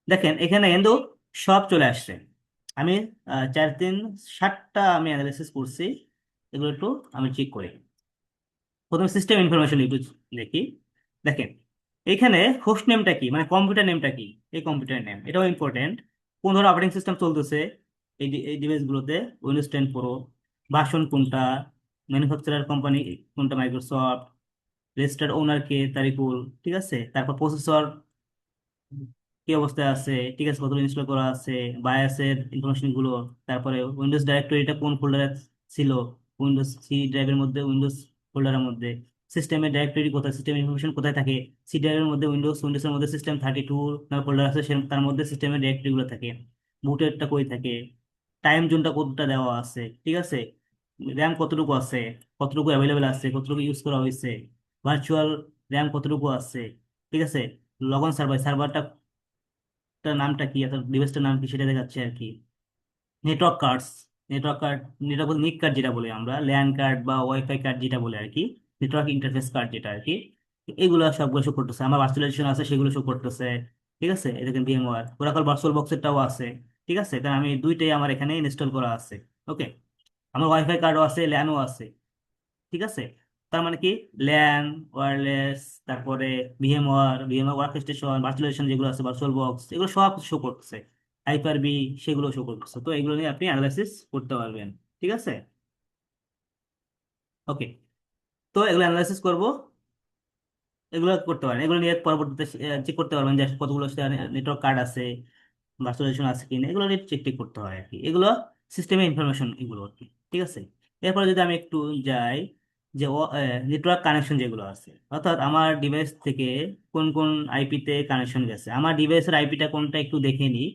দেখেন এখানে কিন্তু সব চলে আসছে। আমি 4 3 7টা আমি অ্যানালাইসিস করছি, এগুলো একটু আমি চেক করি। প্রথমে সিস্টেম ইনফরমেশন একটু দেখি। দেখেন এখানে হোস্ট নেমটা কি, মানে কম্পিউটার নেমটা কি, এই কম্পিউটার নেম এটাও ইম্পর্টেন্ট। কোন ধরনের অপারেটিং সিস্টেম চলতেছে এই ডিভাইসগুলোতে, উইন্ডোজ 10 প্রো, ভার্সন কোনটা, ম্যানুফ্যাকচারার কোম্পানি কোনটা, মাইক্রোসফট, রেজিস্টার্ড ওনার কে, তারিকুল, ঠিক আছে, তারপর প্রসেসর কি অবস্থায় আছে, ঠিক আছে, কতগুলো ইনস্টল করা আছে, বায়াসের ইনফরমেশন গুলো, তারপরে উইন্ডোজ ডাইরেক্টরিটা কোন ফোল্ডারে ছিল, উইন্ডোজ সি ড্রাইভের মধ্যে, উইন্ডোজ ফোল্ডারের মধ্যে, সিস্টেমের ডাইরেক্টরি কোথায়, সিস্টেম ইনফরমেশন কোথায় থাকে, সি ড্রাইভের মধ্যে উইন্ডোজের মধ্যে সিস্টেম 32 ফোল্ডার আছে, তার মধ্যে সিস্টেমের ডাইরেক্টরি গুলো থাকে, বুটেরটা কই থাকে, টাইম জোনটা কতটা দেওয়া আছে, ঠিক আছে, র্যাম কতটুকু আছে, কতটুকু অ্যাভেলেবেল আছে, কতটুকু ইউজ করা হয়েছে, ভার্চুয়াল র্যাম কতটুকু আছে, ঠিক আছে, লগন সার্ভারটা নামটা কি, অর্থাৎ ডিভাইসটার নাম কি সেটা দেখাচ্ছে আর কি, network cards, network card, network বলতে নিক কার্ড যেটা বলে আমরা, ল্যান কার্ড বা ওয়াইফাই কার্ড যেটা বলে আর কি, নেটওয়ার্ক ইন্টারফেস কার্ড যেটা আর কি, এগুলো সবগুলো শো করতেছে। আমার ভার্চুয়ালাইজেশন আছে সেগুলো শো করতেছে, ঠিক আছে, এই দেখেন ভিএমওয়ার, ওরাকল ভার্চুয়াল বক্সেরটাও আছে, ঠিক আছে, কারণ আমি দুইটাই আমার এখানে ইনস্টল করা আছে। ওকে, আমার ওয়াইফাই কার্ডও আছে, ল্যানও আছে, ঠিক আছে। তার মানে কি, ল্যান, ওয়্যারলেস, তারপরে ভিএমওয়ার ওয়ার্ক স্টেশন, ভার্চুয়ালাইজেশন যেগুলো আছে, ভার্চুয়াল বক্স, এগুলো সব শো করতেছে, হাইপার বি সেগুলো শো করতেছে। তো এগুলো নিয়ে আপনি অ্যানালাইসিস করতে পারবেন, ঠিক আছে। ওকে, তো এগুলো অ্যানালাইসিস করব, এগুলো করতে পারেন, এগুলো নিয়ে পরবর্তীতে চেক করতে পারবেন যে কতগুলো নেটওয়ার্ক কার্ড আছে, ভার্চুয়ালাইজেশন আছে কিনা, এগুলো নিয়ে চেক টেক করতে হয় আর কি, এগুলো সিস্টেমের ইনফরমেশন এগুলো আর কি, ঠিক আছে। এরপরে যদি আমি একটু যাই, যে নেটওয়ার্ক কানেকশন যেগুলো আছে, অর্থাৎ আমার ডিভাইস থেকে কোন কোন আইপি তে কানেকশন গেছে, আমার ডিভাইসের আইপিটা কোনটা একটু দেখে নিই।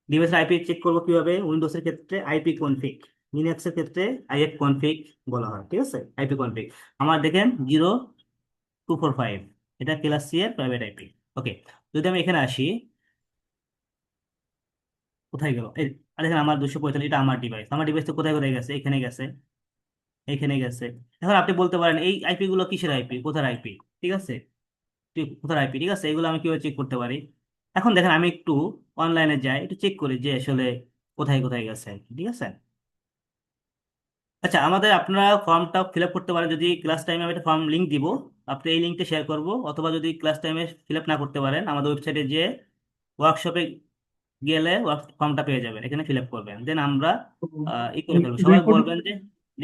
ডিভাইসের আইপি চেক করবো কিভাবে, উইন্ডোজের ক্ষেত্রে আইপি কনফিগ, লিনাক্সের ক্ষেত্রে আইএফ কনফিগ বলা হয়, ঠিক আছে, আইপি কনফিগ। আমার দেখেন 0245, এটা ক্লাস সি এর প্রাইভেট আইপি। ওকে, যদি আমি এখানে আসি, কোথায় গেল এই, আর দেখেন আমার 245, এটা আমার ডিভাইস, আমার ডিভাইস তো কোথায় কোথায় গেছে, এখানে গেছে, এখানে গেছে। এখন আপনি বলতে পারেন এই আইপি গুলো কিসের আইপি, কোথার আইপি, ঠিক আছে, কোথার আইপি, ঠিক আছে, এগুলো আমি কিভাবে চেক করতে পারি। এখন দেখেন আমি একটু অনলাইনে যাই, একটু চেক করি যে আসলে কোথায় কোথায় গেছে আর কি, ঠিক আছে। আচ্ছা, আমাদের আপনারা ফর্মটা ফিল আপ করতে পারেন, যদি ক্লাস টাইমে আমি একটা ফর্ম লিঙ্ক দিব, আপনি এই লিঙ্কটা শেয়ার করব, অথবা যদি ক্লাস টাইমে ফিল আপ না করতে পারেন, আমাদের ওয়েবসাইটে যে ওয়ার্কশপে গেলে ফর্মটা পেয়ে যাবেন, এখানে ফিল আপ করবেন, দেন আমরা ই করে ফেলবো, সবাই রেকর্ড বলবেন যে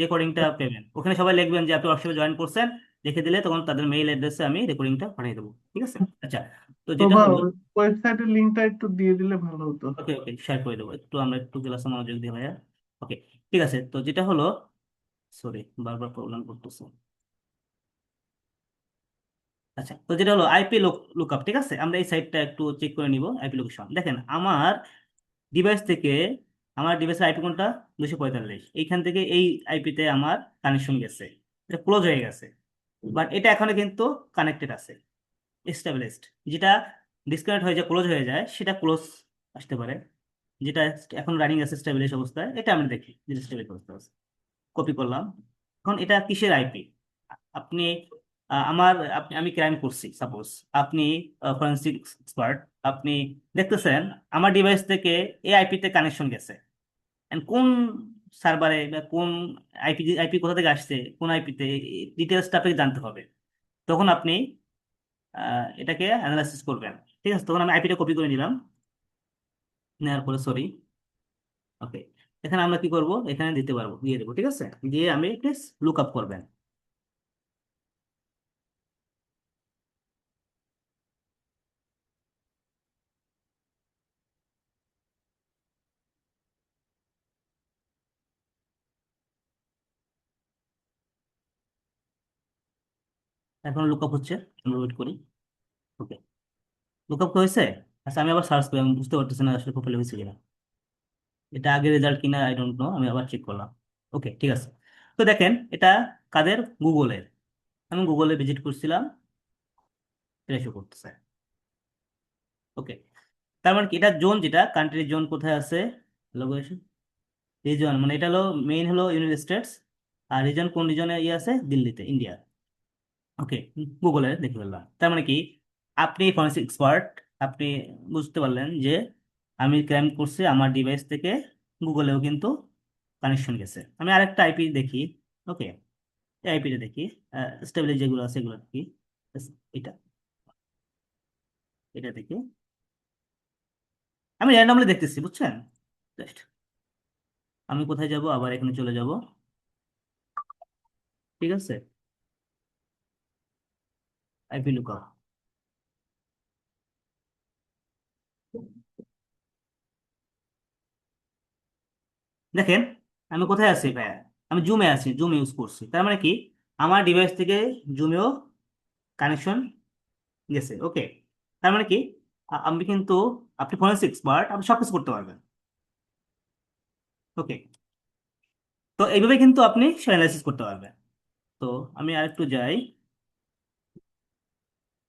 রেকর্ডিংটা পেবেন, ওখানে সবাই লিখবেন যে আপনি ওয়ার্কশপে জয়েন করছেন, লিখে দিলে তখন তাদের মেইল অ্যাড্রেসে আমি রেকর্ডিংটা পাঠিয়ে দেবো, ঠিক আছে। আচ্ছা, তো যেটা তোমার হলো, ওয়েবসাইটের লিঙ্কটা একটু দিয়ে দিলে ভালো হতো। ওকে ওকে শেয়ার করে দেবো, একটু আমরা একটু ক্লাসে মনোযোগ দিই ভাইয়া। ওকে, ঠিক আছে, তো যেটা হলো, সরি বারবার প্রবলেম করতেছে। আচ্ছা, তো যেটা হলো আইপি লুকআপ, ঠিক আছে, আমরা এই সাইটটা একটু চেক করে নিব। আইপি লোকেশন দেখেন আমার ডিভাইস থেকে আমার ডিভাইসের আইপি কোনটা? 245। এইখান থেকে এই আইপিতে আমার কানেকশন গেছে, এটা ক্লোজ হয়ে গেছে, বাট এটা এখনো কিন্তু কানেক্টেড আছে, স্টেবলিশড। যেটা ডিসকানেক্ট হয়ে যায়, ক্লোজ হয়ে যায়, সেটা ক্লোজ আসতে পারে। যেটা এখন রানিং আছে স্টেবলিশ অবস্থায়, এটা আমরা দেখি যেটা স্টেবল অবস্থা আছে। কপি করলাম। এখন এটা কিসের আইপি? আপনি আমি ক্রাইম করছি সাপোজ, আপনি ফরেন্সিক এক্সপার্ট, আপনি দেখতেছেন আমার ডিভাইস থেকে এই আইপিতে কানেকশন গেছে, and কোন সার্ভারে বা কোন আইপি কোথা থেকে আসছে, কোন আইপিতে, ডিটেলসটা আপনাকে জানতে হবে। তখন আপনি এটাকে অ্যানালাইসিস করবেন। ঠিক আছে, তখন আমি আইপিটা কপি করে নিলাম, নেওয়ার পরে সরি, ওকে, এখানে আমরা কি করব, এখানে দিতে পারবো, দিয়ে দেবো। ঠিক আছে, দিয়ে আমি প্লিজ লুক আপ করবেন। এখন লুক আপ হচ্ছে, আমরা ওয়েট করি। ওকে, লুক আপ হয়েছে। আচ্ছা, আমি আবার সার্চ করি, আমি বুঝতে পারতেছি না আসলে প্রোফাইল হয়েছে কিনা, এটা আগের রেজাল্ট কিনা আই ডোন্ট নো, আমি আবার চেক করলাম। ওকে, ঠিক আছে। তো দেখেন এটা কাদের? গুগলের। আমি গুগলে ভিজিট করছিলাম, এটা শো করতেছে। ওকে, তার মানে কি, এটা জোন, যেটা কান্ট্রি জোন কোথায় আছে, লোকেশন, রিজন, মানে এটা হলো মেইন হলো ইউনাইটেড স্টেটস, আর রিজন কোন রিজনে ইয়ে আছে, দিল্লিতে, ইন্ডিয়া। ওকে, গুগলে দেখে ফেললাম। তার মানে কি, আপনি ফরেন্সিক এক্সপার্ট, আপনি বুঝতে পারলেন যে আমি ক্রাইম করছি, আমার ডিভাইস থেকে গুগলেও কিন্তু কানেকশন গেছে। আমি আরেকটা আইপি দেখি। ওকে, এই আইপিটা দেখি, স্টেবল যেগুলো আছে এগুলো দেখি। এটা এটা দেখি, আমি র্যান্ডমলি দেখতেছি, বুঝছেন? জাস্ট আমি কোথায় যাব, আবার এখানে চলে যাব। ঠিক আছে, আইপি লুকআপ। দেখেন আমি কোথায় আছি ভাইয়া, আমি জুমে আছি, জুম ইউজ করছি। তার মানে কি, আমার ডিভাইস থেকে জুমেও কানেকশন গেছে। ওকে, তার মানে কি, আমি কিন্তু, আপনি ফরেন্সিক এক্সপার্ট, আপনি সবকিছু করতে পারবেন। ওকে, তো এইভাবে কিন্তু আপনি অ্যানালাইসিস করতে পারবেন। তো আমি আরেকটু যাই,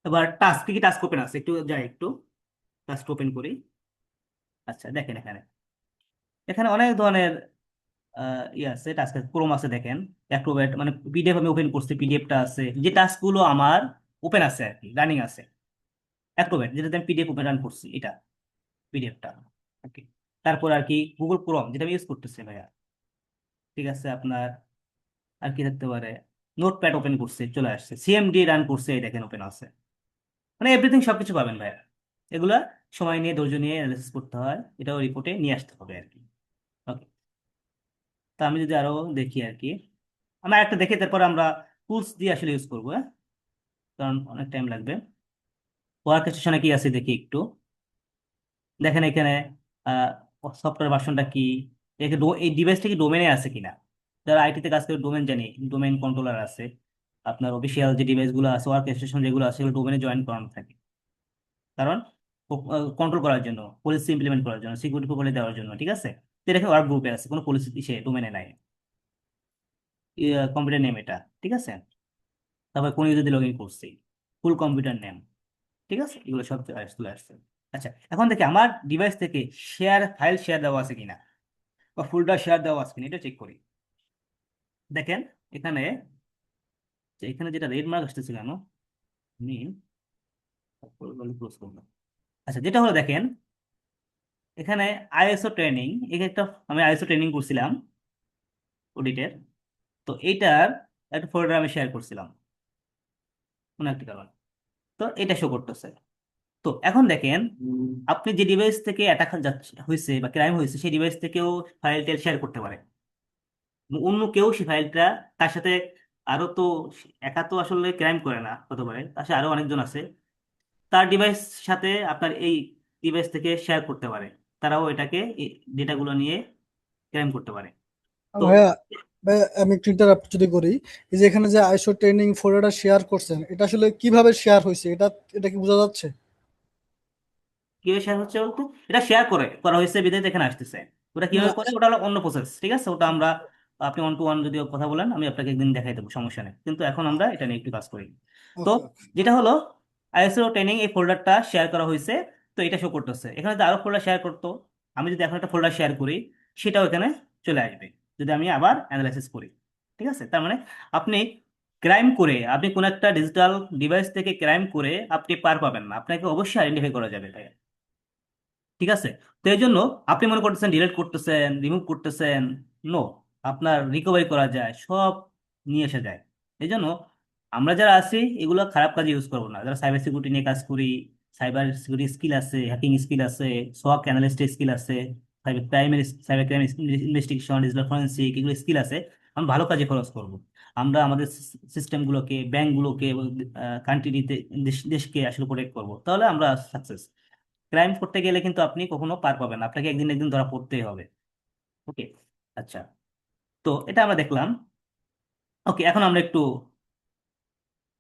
এবার টাস্ক, কি কি টাস্ক ওপেন আছে একটু যাই, একটু টাস্ক ওপেন করি। আচ্ছা দেখেন এখানে, এখানে অনেক ধরনের ইয়ে আছে, টাস্ক ক্রোম আছে, দেখেন অ্যাক্রোব্যাট, মানে পিডিএফ আমি ওপেন করছি, পিডিএফটা আছে, যে টাস্কগুলো আমার ওপেন আছে আর কি, রানিং আছে। অ্যাক্রোব্যাট যেটাতে আমি পিডিএফ ওপেন রান করছি, এটা পিডিএফটা। ওকে, তারপর আর কি গুগল ক্রোম যেটা আমি ইউজ করতেছি ভাইয়া। ঠিক আছে, আপনার আর কি থাকতে পারে, নোটপ্যাড ওপেন করছে, চলে আসছে, সিএমডি রান করছে, এই দেখেন ওপেন আছে। মানে এভরিথিং সবকিছু পাবেন ভাইয়া। এগুলা সময় নিয়ে, ধৈর্য নিয়ে অ্যানালাইসিস করতে হয়, এটাও রিপোর্টে নিয়ে আসতে হবে আর কি। ওকে, তা আমি যদি আরো দেখি আর কি, আমরা একটা দেখে তারপর আমরা টুলস দিয়ে আসলে ইউজ করবো, হ্যাঁ, কারণ অনেক টাইম লাগবে। ওয়ার্ক স্টেশনে কি আছে দেখি একটু। দেখেন এখানে সফটওয়্যার ভার্সনটা কি, এই ডিভাইসটা কি ডোমেনে আছে কিনা। যারা আইটিতে কাজ করে ডোমেন জানি, ডোমেন কন্ট্রোলার আছে। আপনার অফিসিয়াল যে ডিভাইসগুলো আছে, ওয়ার্ক স্টেশন যেগুলো আছে, সেগুলো ডোমেনে জয়েন করানো থাকে, কারণ কন্ট্রোল করার জন্য, পলিসি ইমপ্লিমেন্ট করার জন্য, সিকিউরিটি প্রোটোকলে দেওয়ার জন্য। ঠিক আছে, তো এটা ওয়ার্ক গ্রুপে আছে, কোনো পলিসি সে ডোমেনে নাই, কম্পিউটার নেম এটা। ঠিক আছে, তারপর কোন ইউজার দিয়ে লগ ইন করছি, ফুল কম্পিউটার নেম। ঠিক আছে, এগুলো সব চলে আসছে। আচ্ছা, এখন দেখি আমার ডিভাইস থেকে ফাইল শেয়ার দেওয়া আছে কিনা, বা ফুলটা শেয়ার দেওয়া আছে কিনা, এটা চেক করি। দেখেন এখানে, এখানে যেটা রেড মার্ক আসতেছে কেন, আমি ক্লোজ করলাম। আচ্ছা, যেটা হলো দেখেন এখানে আইএসও ট্রেনিং, এই একটা, আমি আইএসও ট্রেনিং করছিলাম অডিটের, তো এইটার একটা ফোল্ডার আমি শেয়ার করছিলাম কোনো একটা কারণ, তো এটা শো করতেছে। তো এখন দেখেন, আপনি যে ডিভাইস থেকে অ্যাটাক যাচ্ছে হয়েছে বা ক্রাইম হয়েছে, সেই ডিভাইস থেকেও ফাইলটা শেয়ার করতে পারে অন্য কেউ, সেই ফাইলটা তার সাথে আরো তো, একা তো আসলে ক্রাইম করে না, হতে পারে তার সাথে আরো অনেকজন আছে, তার ডিভাইস সাথে আপনার এই ডিভাইস থেকে শেয়ার করতে পারে, তারাও এটাকে, ডেটাগুলো নিয়ে ক্রাইম করতে পারে। তো ভাইয়া, ভাইয়া আমি একটু ইন্টারাপ্ট যদি করি, এই যে এখানে যে আইসো ট্রেনিং ফোল্ডারটা শেয়ার করছেন, এটা আসলে কিভাবে শেয়ার হয়েছে, এটা কি বোঝা যাচ্ছে? কিভাবে শেয়ার হচ্ছে বলতে, এটা শেয়ার করা হয়েছে বিধায় এখানে আসতেছে। ওটা না কিভাবে করে ওটা হলো অন্য প্রসেস, ঠিক আছে? ওটা আমরা, আপনি 1 to 1 যদি কথা বলেন আমি আপনাকে একদিন দেখাই দেবো, সমস্যা নেই, কিন্তু এখন আমরা এটা নিয়ে একটু কাজ করি। তো ওকে ওকে। যেটা হলো আইএসও ট্রেনিং এই ফোল্ডারটা শেয়ার করা হয়েছে, তো এটা শো করতেছে। এখানে যদি আরো ফোল্ডার শেয়ার করতো, আমি যদি এখন একটা ফোল্ডার শেয়ার করি সেটাও এখানে চলে আসবে যদি আমি আবার অ্যানালাইসিস করি। ঠিক আছে, তার মানে আপনি ক্রাইম করে, আপনি কোন একটা ডিজিটাল ডিভাইস থেকে ক্রাইম করে আপনি পার পাবেন না, আপনাকে অবশ্যই আইডেন্টিফাই করা যাবে তাই। ঠিক আছে, তো এই জন্য আপনি মনে করতেছেন ডিলিট করতেছেন, রিমুভ করতেছেন, নো, আপনার রিকভারি করা যায়, সব নিয়ে এসে যায়। এই জন্য আমরা যারা আছি এগুলো খারাপ কাজে ইউজ করবো না, যারা সাইবার সিকিউরিটি নিয়ে কাজ করি, সাইবার সিকিউরিটি স্কিল আছে, হ্যাকিং স্কিল আছে, সোয়াক অ্যানালিস্ট স্কিল আছে, cyber crime investigation, digital forensic, এগুলো স্কিল আছে, আমরা ভালো কাজে খরচ করব। আমরা আমাদের সিস্টেমগুলোকে, ব্যাংকগুলোকে, কান্ট্রিতে, দেশকে আসলে প্রোটেক্ট করবো, তাহলে আমরা সাকসেস। ক্রাইম করতে গেলে কিন্তু আপনি কখনো পার পাবেন না, আপনাকে একদিন একদিন ধরা পড়তেই হবে। ওকে, আচ্ছা, তো এটা আমরা দেখলাম। ওকে, এখন আমরা একটু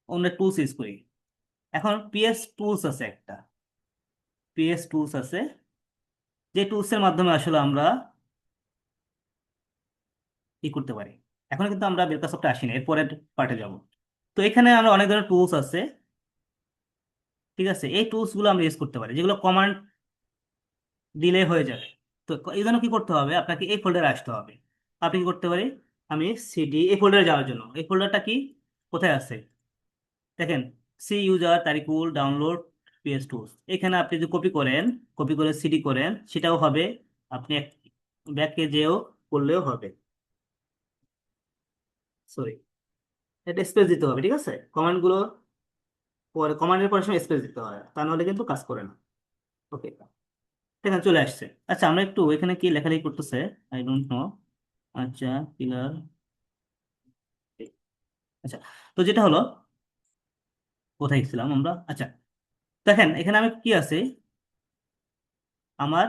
অন্য টুলস ইউজ করি। এখন পিএস টুলস আছে একটা, পিএস টুলস আছে, যে টুলসের মাধ্যমে আসলে আমরা কি করতে পারি। এখন কিন্তু আমরা বেলকাসফটে আসি না, এরপরের পার্টে যাব। তো এখানে আমরা অনেক ধরনের টুলস আছে, ঠিক আছে? এই টুলস গুলো আমরা ইউজ করতে পারি, যেগুলো কমান্ড দিলে হয়ে যাবে। তো এই জন্য কি করতে হবে, আপনাকে এই ফোল্ডারে আসতে হবে। আপনি কি করতে পারি, আমি সিডি, এই ফোল্ডারে যাওয়ার জন্য, এই ফোল্ডারটা কি, কোথায় আছে দেখেন, C user Tarikul download PS tools, এখানে আপনি যদি কপি করেন, কপি করে সিডি করেন সেটাও হবে, আপনি ব্যাকে যেও করলেও হবে। সরি, এটা স্পেস দিতে হবে, ঠিক আছে? কমান্ডগুলো পরে, কমান্ডের পরে সময় স্পেস দিতে হয়, তা নাহলে কিন্তু কাজ করে না। ওকে, এখানে চলে আসছে। আচ্ছা, আমরা একটু এখানে কি লেখালেখি করতেছে, আই ডোন্ট নো। আচ্ছা, পিলার, আচ্ছা, তো যেটা হলো, কোথায় ছিলাম আমরা, আচ্ছা, দেখেন এখানে আমি কি আছে, আমার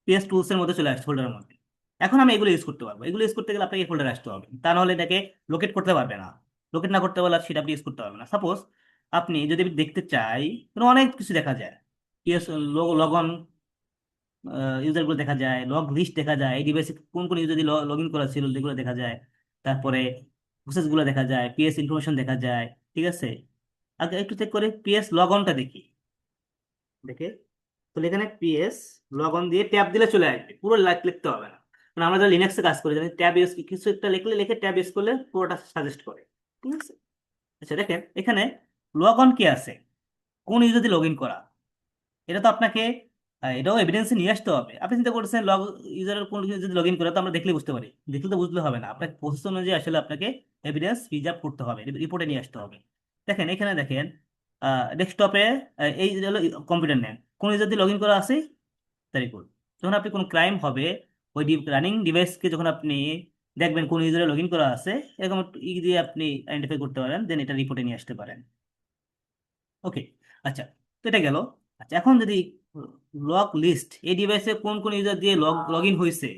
পিএস টুলস এর মধ্যে চলে আসছে, ফোল্ডারের মধ্যে। এখন আমি এগুলো ইউজ করতে পারবো, এগুলো ইউজ করতে গেলে আপনাকে এই ফোল্ডারে আসতে হবে, তা নাহলে এটাকে লোকেট করতে পারবে না। লোকেট না করতে পারলে আর সেটা আপনি ইউজ করতে পারবে না। সাপোজ আপনি যদি দেখতে চাই, অনেক কিছু দেখা যায়, পিএস লগ অন ইউজার গুলো দেখা যায়, লগ লিস্ট দেখা যায়, এই ডিভাইসে কোন কোন ইউজার লগ ইন করা ছিল যেগুলো দেখা যায়, তারপরে প্রসেস গুলো দেখা যায়, পিএস ইনফরমেশন দেখা যায়। ঠিক আছে, আগে একটু চেক করে পিএস লগ অনটা দেখি, দেখে, তো এখানে পিএস লগ অন দিয়ে ট্যাব দিলে চলে আসবে, পুরো লিখতে হবে না। মানে আমরা যারা লিনাক্সে কাজ করি জানি, ট্যাব ইউজ, কিছু একটা লিখলে, লিখে ট্যাব ইউজ করলে পুরোটা সাজেস্ট করে। ঠিক আছে, আচ্ছা দেখেন এখানে লগ অন কি আছে, কোন ইউজার দিয়ে লগ ইন করা, এটা তো আপনাকে এটাও এভিডেন্সে নিয়ে আসতে হবে। আপনি চিন্তা করছেন ইউজারের কোন কিছু যদি লগ ইন করে, তো আমরা দেখলে বুঝতে পারি, দেখলে তো বুঝলে হবে না, আপনাকে প্রসেস অনুযায়ী আসলে আপনাকে এভিডেন্স প্রিজার্ভ করতে হবে, রিপোর্টে নিয়ে আসতে হবে। দেখেন এখানে দেখেন, ডেস্কটপে এই যে হলো কম্পিউটার নেম, কোন ইউজার দিয়ে লগ ইন করা আছে, তারিকুল। যখন আপনি কোনো ক্রাইম হবে, ওই রানিং ডিভাইসকে যখন আপনি দেখবেন কোন ইউজারে লগ ইন করা আছে, এরকম একটু ই দিয়ে আপনি আইডেন্টিফাই করতে পারেন, দেন এটা রিপোর্টে নিয়ে আসতে পারেন। ওকে, আচ্ছা, তো এটা গেল। আচ্ছা, এখন যদি লগ লিস্ট, এই ডিভাইসে কোন কোন ইউজার দিয়ে লগ ইন হয়েছে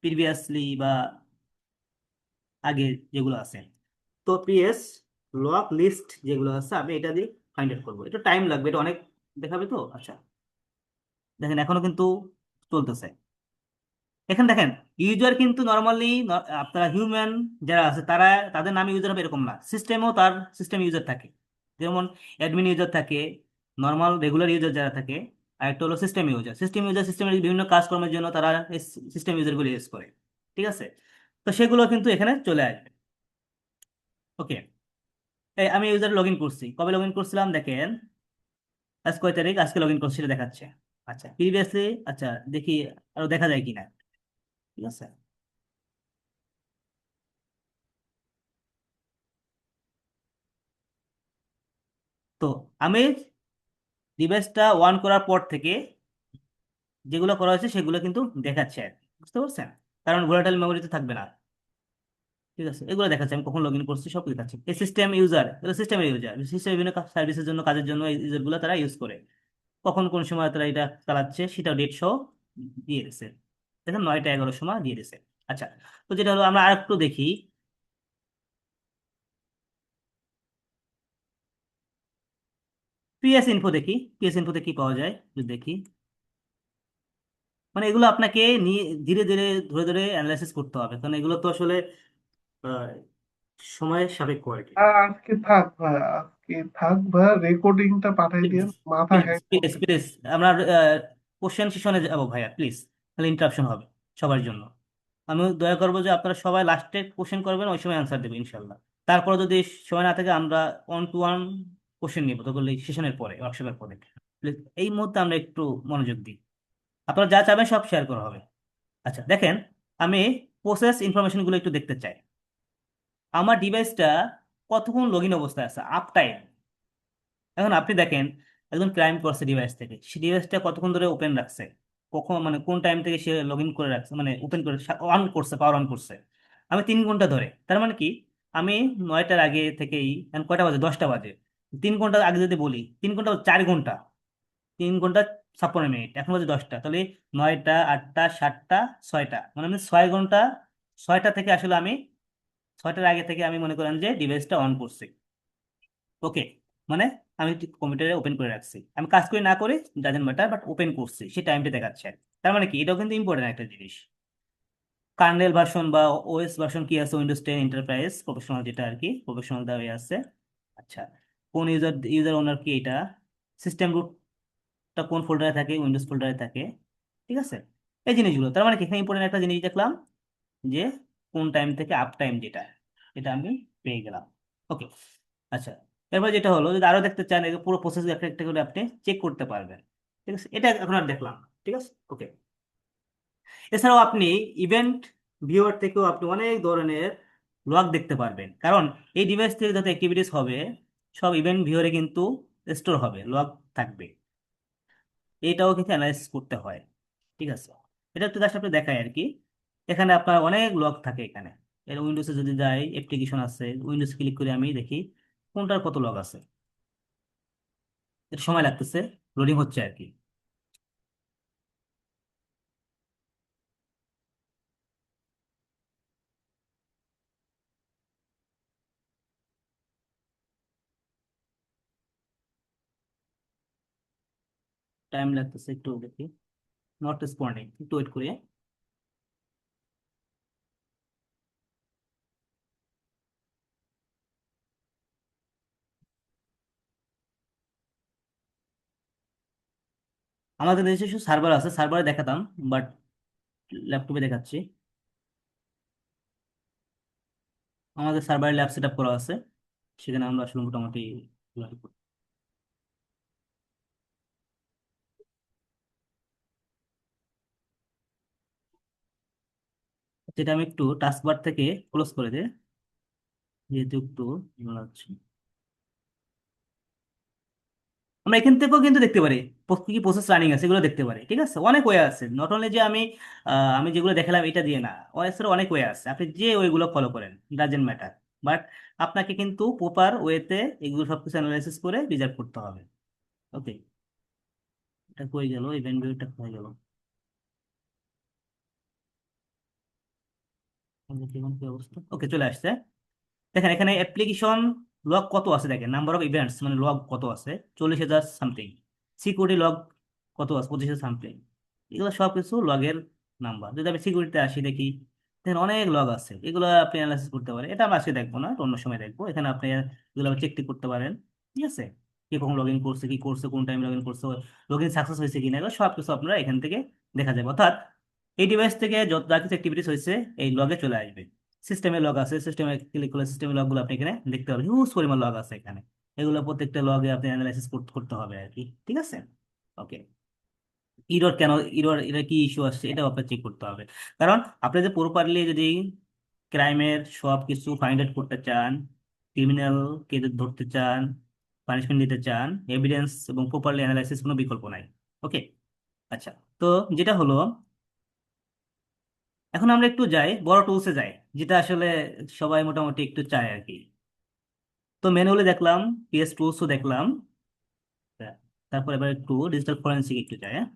প্রিভিয়াসলি বা আগে যেগুলো আছে, তো পিএস লগ লিস্ট যেগুলো আছে আমি এটা দিয়ে ফাইন্ড আউট করবো। এটা টাইম লাগবে, এটা অনেক দেখাবে তো। আচ্ছা, দেখেন এখনো কিন্তু চলতেছে। এখানে দেখেন ইউজার কিন্তু নর্মালি, আপনারা হিউম্যান যারা আছে তারা, তাদের নাম ইউজার হবে এরকম না, সিস্টেমও তার সিস্টেম ইউজার থাকে। যেমন অ্যাডমিন ইউজার থাকে, নর্মাল রেগুলার ইউজার যারা থাকে, আর একটা হলো সিস্টেম ইউজার। সিস্টেম ইউজার সিস্টেমের বিভিন্ন কাজকর্মের জন্য তারা সিস্টেম ইউজারগুলো ইউজ করে। ঠিক আছে, তো সেগুলো কিন্তু এখানে চলে আসবে। ওকে, এই আমি ইউজার লগ ইন করছি, কবে লগ ইন করছিলাম দেখেন, আজ কয় তারিখ, আজকে লগ ইন করছি সেটা দেখাচ্ছে। আচ্ছা, প্রিভিয়াসলি, আচ্ছা দেখি আরো দেখা যায় কিনা। ঠিক আছে, তো আমি ডিভাইসটা অন করার পর থেকে যেগুলো করা হয়েছে সেগুলো কিন্তু দেখাচ্ছে আর কি। বুঝতে পারছেন? কারণ ভোলাটাইল মেমোরিতে থাকবে না। ঠিক আছে, এগুলো দেখাচ্ছে আমি কখন লগ ইন করছি, সব দেখাচ্ছে। এই সিস্টেম ইউজার, এটা সিস্টেমের ইউজার, সিস্টেম বিভিন্ন সার্ভিসের জন্য, কাজের জন্য এই ইউজারগুলো তারা ইউজ করে, কখন কোন সময় তারা এটা চালাচ্ছে সেটা ডেট সহ দিয়ে দিছে। দেখেন 9টা 11 সময় দিয়ে দিছে। আচ্ছা, তো যেটা হলো আমরা আর একটু দেখি, পিএস ইনফো দেখি, পিএস ইনফোতে কি পাওয়া যায় যদি দেখি। মানে এগুলো আপনাকে নিয়ে ধীরে ধীরে ধরে ধরে অ্যানালাইসিস করতে হবে, কারণ এগুলো তো আসলে আহ, সময় সাপেক্ষ আর কি। আজকে থাক ভাই, আজকে থাক ভাই, রেকর্ডিংটা পাঠাই দিন, মাথা প্লিজ খাই প্লিজ পড়তেছে। প্লিজ, আমরা কোশ্চেন সেশনে যাবো ভাইয়া, প্লিজ। তাহলে ইন্টারাপশন হবে সবার জন্য। আমি দয়া করবো যে আপনারা সবাই লাস্টে কোশ্চেন করবেন, ওই সময় অ্যান্সার দেবেন ইনশাল্লাহ। তারপরে যদি সময় না থাকে আমরা 1-to-1 কোশ্চেন নিবো, তখন এই সেশনের পরে, ওয়ার্কশপের পরে। Please, এই মুহূর্তে আমরা একটু মনোযোগ দিই। আপনারা যা চাবেন সব শেয়ার করা হবে। আচ্ছা দেখেন, আমি প্রসেস ইনফরমেশন গুলো একটু দেখতে চাই। আমার ডিভাইসটা কতক্ষণ লগ ইন অবস্থায় আছে, আপ টাইম। এখন আপনি দেখেন, একজন ক্রাইম করছে ডিভাইস থেকে, সে ডিভাইসটা কতক্ষণ ধরে ওপেন রাখছে, কখন মানে কোন টাইম থেকে সে লগ ইন করে রাখছে, মানে ওপেন করে অন করছে, পাওয়ার অন করছে। আমি 3 ঘন্টা ধরে, তার মানে কি, আমি 9টার আগে থেকেই, এখন কয়টা বাজে, 10টা বাজে, 3 ঘন্টা আগে যদি বলি, 3 ঘন্টা, 4 ঘন্টা, 3 ঘন্টা 56 মিনিট, এখন বাজে 10টা, তাহলে 9টা, 8টা, 7টা, 6টা, মানে আমি 6 ঘন্টা, 6টা থেকে আসলে আমি, 6টার আগে থেকে আমি মনে করেন যে ডিভাইসটা অন করছি। ওকে, মানে আমি কম্পিউটারে ওপেন করে রাখছি, আমি কাজ করি না করি ডাজেন্ট ম্যাটার, বাট ওপেন করছি, সেই টাইমটা দেখাচ্ছে। তার মানে কি, এটাও কিন্তু ইম্পর্টেন্ট একটা জিনিস। কার্নেল ভার্সন বা ওএস ভার্সন কি আছে, উইন্ডোজ 10 এন্টারপ্রাইজ প্রফেশনাল, যেটা আর কি প্রফেশনাল দেওয়া আছে। আচ্ছা, কোন ইউজার, ইউজার ওনার কি এটা, সিস্টেম রুটটা কোন ফোল্ডারে থাকে, উইন্ডোজ ফোল্ডারে থাকে। ঠিক আছে, এই জিনিসগুলো, তার মানে কি এখানে ইম্পর্টেন্ট একটা জিনিস দেখলাম, যে কোন টাইম থেকে আপ টাইম যেটা, এটা আমি পেয়ে গেলাম। ওকে। আচ্ছা, এরপর যেটা হলো, যদি আরো দেখতে চান, এই পুরো প্রসেস একটা একটা করে আপনি চেক করতে পারবেন। ঠিক আছে, এটা এখন আর দেখলাম। ঠিক আছে, ওকে। এছাড়াও আপনি ইভেন্ট ভিউয়ার থেকেও আপনি অনেক ধরনের লগ দেখতে পারবেন, কারণ এই ডিভাইস থেকে যত অ্যাক্টিভিটিস হবে, সব ইভেন্ট ভিউয়ারে কিন্তু স্টোর হবে, লগ থাকবে। এটাও কিন্তু অ্যানালাইসিস করতে হয়। ঠিক আছে, এটা একটু জাস্ট আপনি দেখায় আর কি। এখানে আপনার অনেক লগ থাকে এখানে। এর উইন্ডোজে যদি যাই, অ্যাপ্লিকেশন আছে, উইন্ডোজ ক্লিক করে আমি দেখি কোনটার কত লগ আছে। এটা সময় লাগতেছে, লোডিং হচ্ছে আর কি। টাইম লাগতেছে, একটু দেখি। নট রেসপন্ডিং, একটু ওয়েট করি। আমাদের নিজস্ব সার্ভার আছে, সার্ভারে দেখাতাম, বাট ল্যাপটপে দেখাচ্ছি। আমাদের সার্ভারে ল্যাব সেট আপ করা আছে, সেখানে আমরা আসলে মোটামুটি run করি। যেটা আমি একটু টাস্কবার থেকে ক্লোজ করে দিই, যেহেতু একটু ঝামেলা হচ্ছে। আমরা এখান থেকেও কিন্তু দেখতে পারি কি প্রসেস রানিং আছে, এগুলো দেখতে পারি। ঠিক আছে, অনেক ওয়ে আছে, নট অনলি যে আমি যেগুলো দেখালাম এটা দিয়ে না, অনেক ওয়ে আছে, আপনি যে ওয়েগুলো ফলো করেন ডাজেন্ট ম্যাটার, বাট আপনাকে কিন্তু প্রপার ওয়েতে এগুলো সবকিছু অ্যানালাইসিস করে রিজাল্ট করতে হবে। ওকে, এটা কই গেল, ইভেন্ট ভিউটা হয়ে গেল। দেখি কি অবস্থা, ওকে চলে আসছে। দেখেন এখানে অ্যাপ্লিকেশন লগ কত আছে, দেখেন নাম্বার অফ ইভেন্টস মানে লগ কত আছে, 40,000 সামথিং। সিকিউরিটি লগ কত আছে, 25,000 সামথিং। এগুলো সব কিছু লগের নাম্বার। যদি আমি সিকিউরিটিতে আসি দেখি, দেখেন অনেক লগ আছে, এগুলো আপনি অ্যানালাইসিস করতে পারেন। এটা আমরা আজকে দেখবো না, এটা অন্য সময় দেখবো। এখানে আপনি এগুলো চেক টেক করতে পারেন। ঠিক আছে, কে কখন লগ ইন করছে, কি করছে, কোন টাইম লগ ইন করছে, লগ ইন সাকসেস হয়েছে কিনা, এগুলো সব কিছু আপনারা এখান থেকে দেখা যাবে। অর্থাৎ এই ডিভাইস থেকে যত যা কিছু অ্যাক্টিভিটিস হয়েছে, এই লগে চলে আসবে। সিস্টেমে লগ আছে, সিস্টেমে ক্লিক করলে সিস্টেমে লগগুলো আপনি এখানে দেখতে পাবেন, হিউজ পরিমাণ লগ আছে এখানে। এগুলো প্রত্যেকটা লগে আপনি অ্যানালাইসিস করতে হবে আর কি। ঠিক আছে, ওকে। ইরর কেন, এটা কি ইস্যু আসছে, এটাও আপনার চেক করতে হবে। কারণ আপনি যে প্রপারলি যদি ক্রাইমের সব কিছু ফাইন্ড আউট করতে চান, ক্রিমিনাল কে যদি ধরতে চান, পানিশমেন্ট দিতে চান, এভিডেন্স এবং প্রপারলি অ্যানালাইসিস, কোনো বিকল্প নাই। ওকে। আচ্ছা, তো যেটা হলো, এখন আমরা একটু যাই বড় টুলসে যাই, যেটা আসলে সবাই মোটামুটি একটু চায় আর কি। তো ম্যানুয়ালি দেখলাম, পিএস টুলসও দেখলাম। তারপর এবার একটু ডিজিটাল ফরেন্সিক একটু যাই, হ্যাঁ?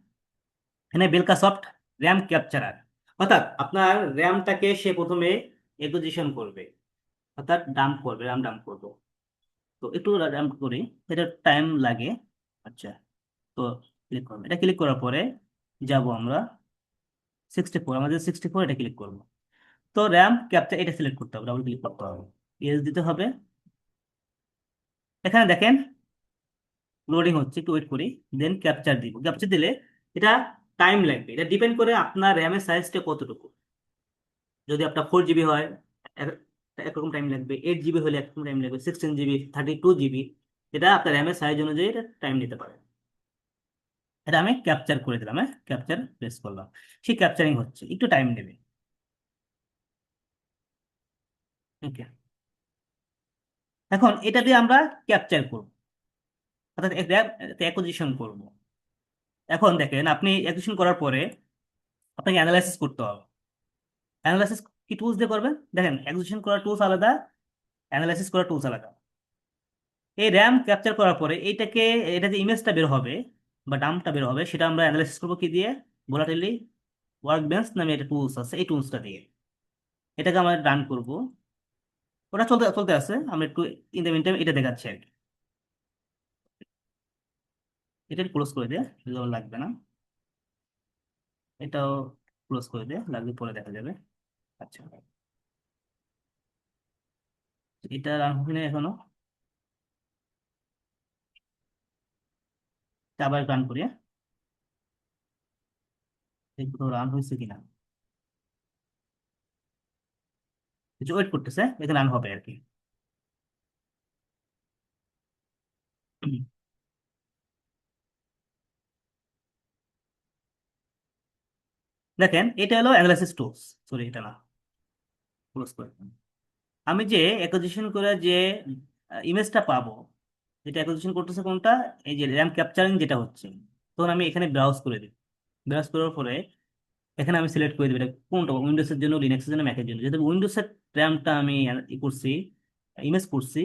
এখানে বেলকা সফট র্যাম ক্যাপচারার, অর্থাৎ আপনার র্যামটাকে সে প্রথমে একুজিশন করবে, অর্থাৎ ডাম্প করবে, র্যাম ডাম্প করবো। তো একটু ডাম্প করি, এটা টাইম লাগে। আচ্ছা, তো ক্লিক করবো, এটা ক্লিক করার পরে যাব আমরা 64, আমাদের 64 এটা ক্লিক করবো। তো র্যাম ক্যাপচার এটা সিলেক্ট করতে হবে, ডাবল ক্লিক করতে হবে, ইয়েস দিতে হবে। এখানে দেখেন লোডিং হচ্ছে, একটু ওয়েট করি, দেন ক্যাপচার দিব। ক্যাপচার দিলে এটা টাইম লাগবে, এটা ডিপেন্ড করে আপনার র্যামের সাইজটা কতটুকু। যদি আপনার 4 জিবি হয় এক- একরকম টাইম লাগবে, 8 জিবি হলে একরকম টাইম লাগবে, 16 জিবি, 32 জিবি, এটা আপনার র্যামের সাইজ অনুযায়ী এটা টাইম নিতে পারে। এটা আমি ক্যাপচার করে দিলাম, হ্যাঁ ক্যাপচার প্রেস করলাম, সেই ক্যাপচারিং হচ্ছে, একটু টাইম নেবে। ওকে, এখন এটা দিয়ে আমরা ক্যাপচার করব, অর্থাৎ অ্যাকুজিশন করব। এখন দেখেন আপনি অ্যাকুজিশন করার পরে আপনাকে অ্যানালাইসিস করতে হবে। অ্যানালাইসিস কি টুলস দিয়ে করবেন? দেখেন অ্যাকুজিশন করার টুলস আলাদা, অ্যানালাইসিস করার টুলস আলাদা। এই র্যাম ক্যাপচার করার পরে এইটাকে, এটা যে ইমেজটা বের হবে বা ডাম্পটা বের হবে, সেটা আমরা অ্যানালাইসিস করবো কি দিয়ে? ভোলাটিলি ওয়ার্কবেঞ্চ নামে একটা টুলস আছে, এই টুলসটা দিয়ে এটাকে আমরা রান করব। ওটা চলতে চলতে আছে, আমরা একটু ইন দ্য মিন টাইম এটা দেখাচ্ছি আর কি। এটা ক্লোজ করে দিয়ে, এগুলো লাগবে না, এটাও ক্লোজ করে দিয়ে, লাগলে পরে দেখা যাবে। আচ্ছা, এটা রান হয়নি এখনো, এটা আবার রান করি, দেখবো রান হয়েছে কিনা। কিছু ওয়েট করতেছে, এখানে রান হবে আর কি। দেখেন এটা হলো অ্যানালাইসিস টুলস, সরি এটা না, ক্লোজ করে দিলাম। আমি যে অ্যাকুজিশন করে যে ইমেজটা পাবো, যেটা অ্যাকুজিশন করতেছে কোনটা, এই যে র্যাম ক্যাপচারিং যেটা হচ্ছে, তখন আমি এখানে ব্রাউজ করে দিই। ব্রাউজ করার পরে এখানে আমি সিলেক্ট করে দিই এটা কোনটা, উইন্ডোজের জন্য, লিনাক্সের জন্য, ম্যাকের জন্য। যেহেতু উইন্ডোজের র্যামটা আমি ই করছি, ইমেজ করছি,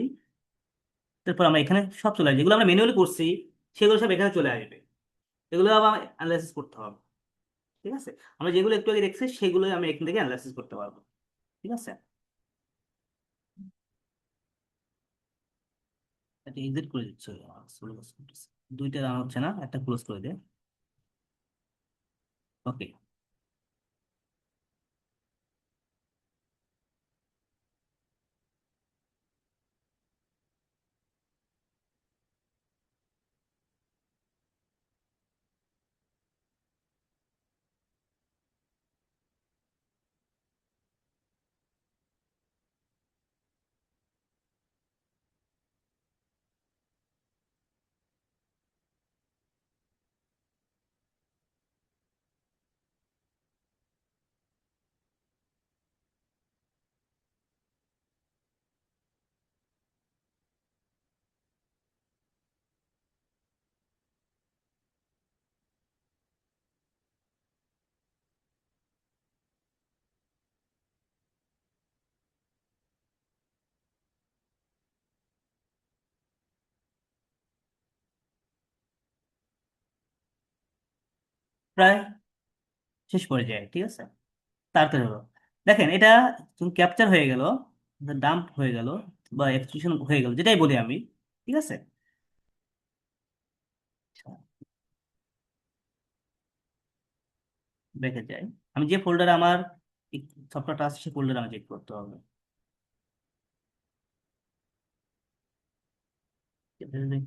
তারপর আমরা এখানে সব চলে আসবে, যেগুলো আমরা ম্যানুয়ালি করছি সেগুলো সব এখানে চলে আসবে, এগুলো আবার অ্যানালাইসিস করতে হবে। ঠিক আছে, আমরা যেগুলো একটু আগে দেখছি সেগুলো আমি এখান থেকে অ্যানালাইসিস করতে পারবো। ঠিক আছে, এটা এক্সিট করে দিচ্ছে, দুইটা রান হচ্ছে না, একটা ক্লোজ করে দে। ওকে, প্রায় শেষ পর্যায়ে। ঠিক আছে, তাড়াতাড়ি হলো। দেখেন এটা ক্যাপচার হয়ে গেল, ডাম্প হয়ে গেল, বা এক্সট্রুশন হয়ে গেল, যেটাই বলি আমি। ঠিক আছে, দেখে যাই, আমি যে ফোল্ডারে আমার সফটওয়্যারটা আছে সেই ফোল্ডারে আমি চেক করতে হবে।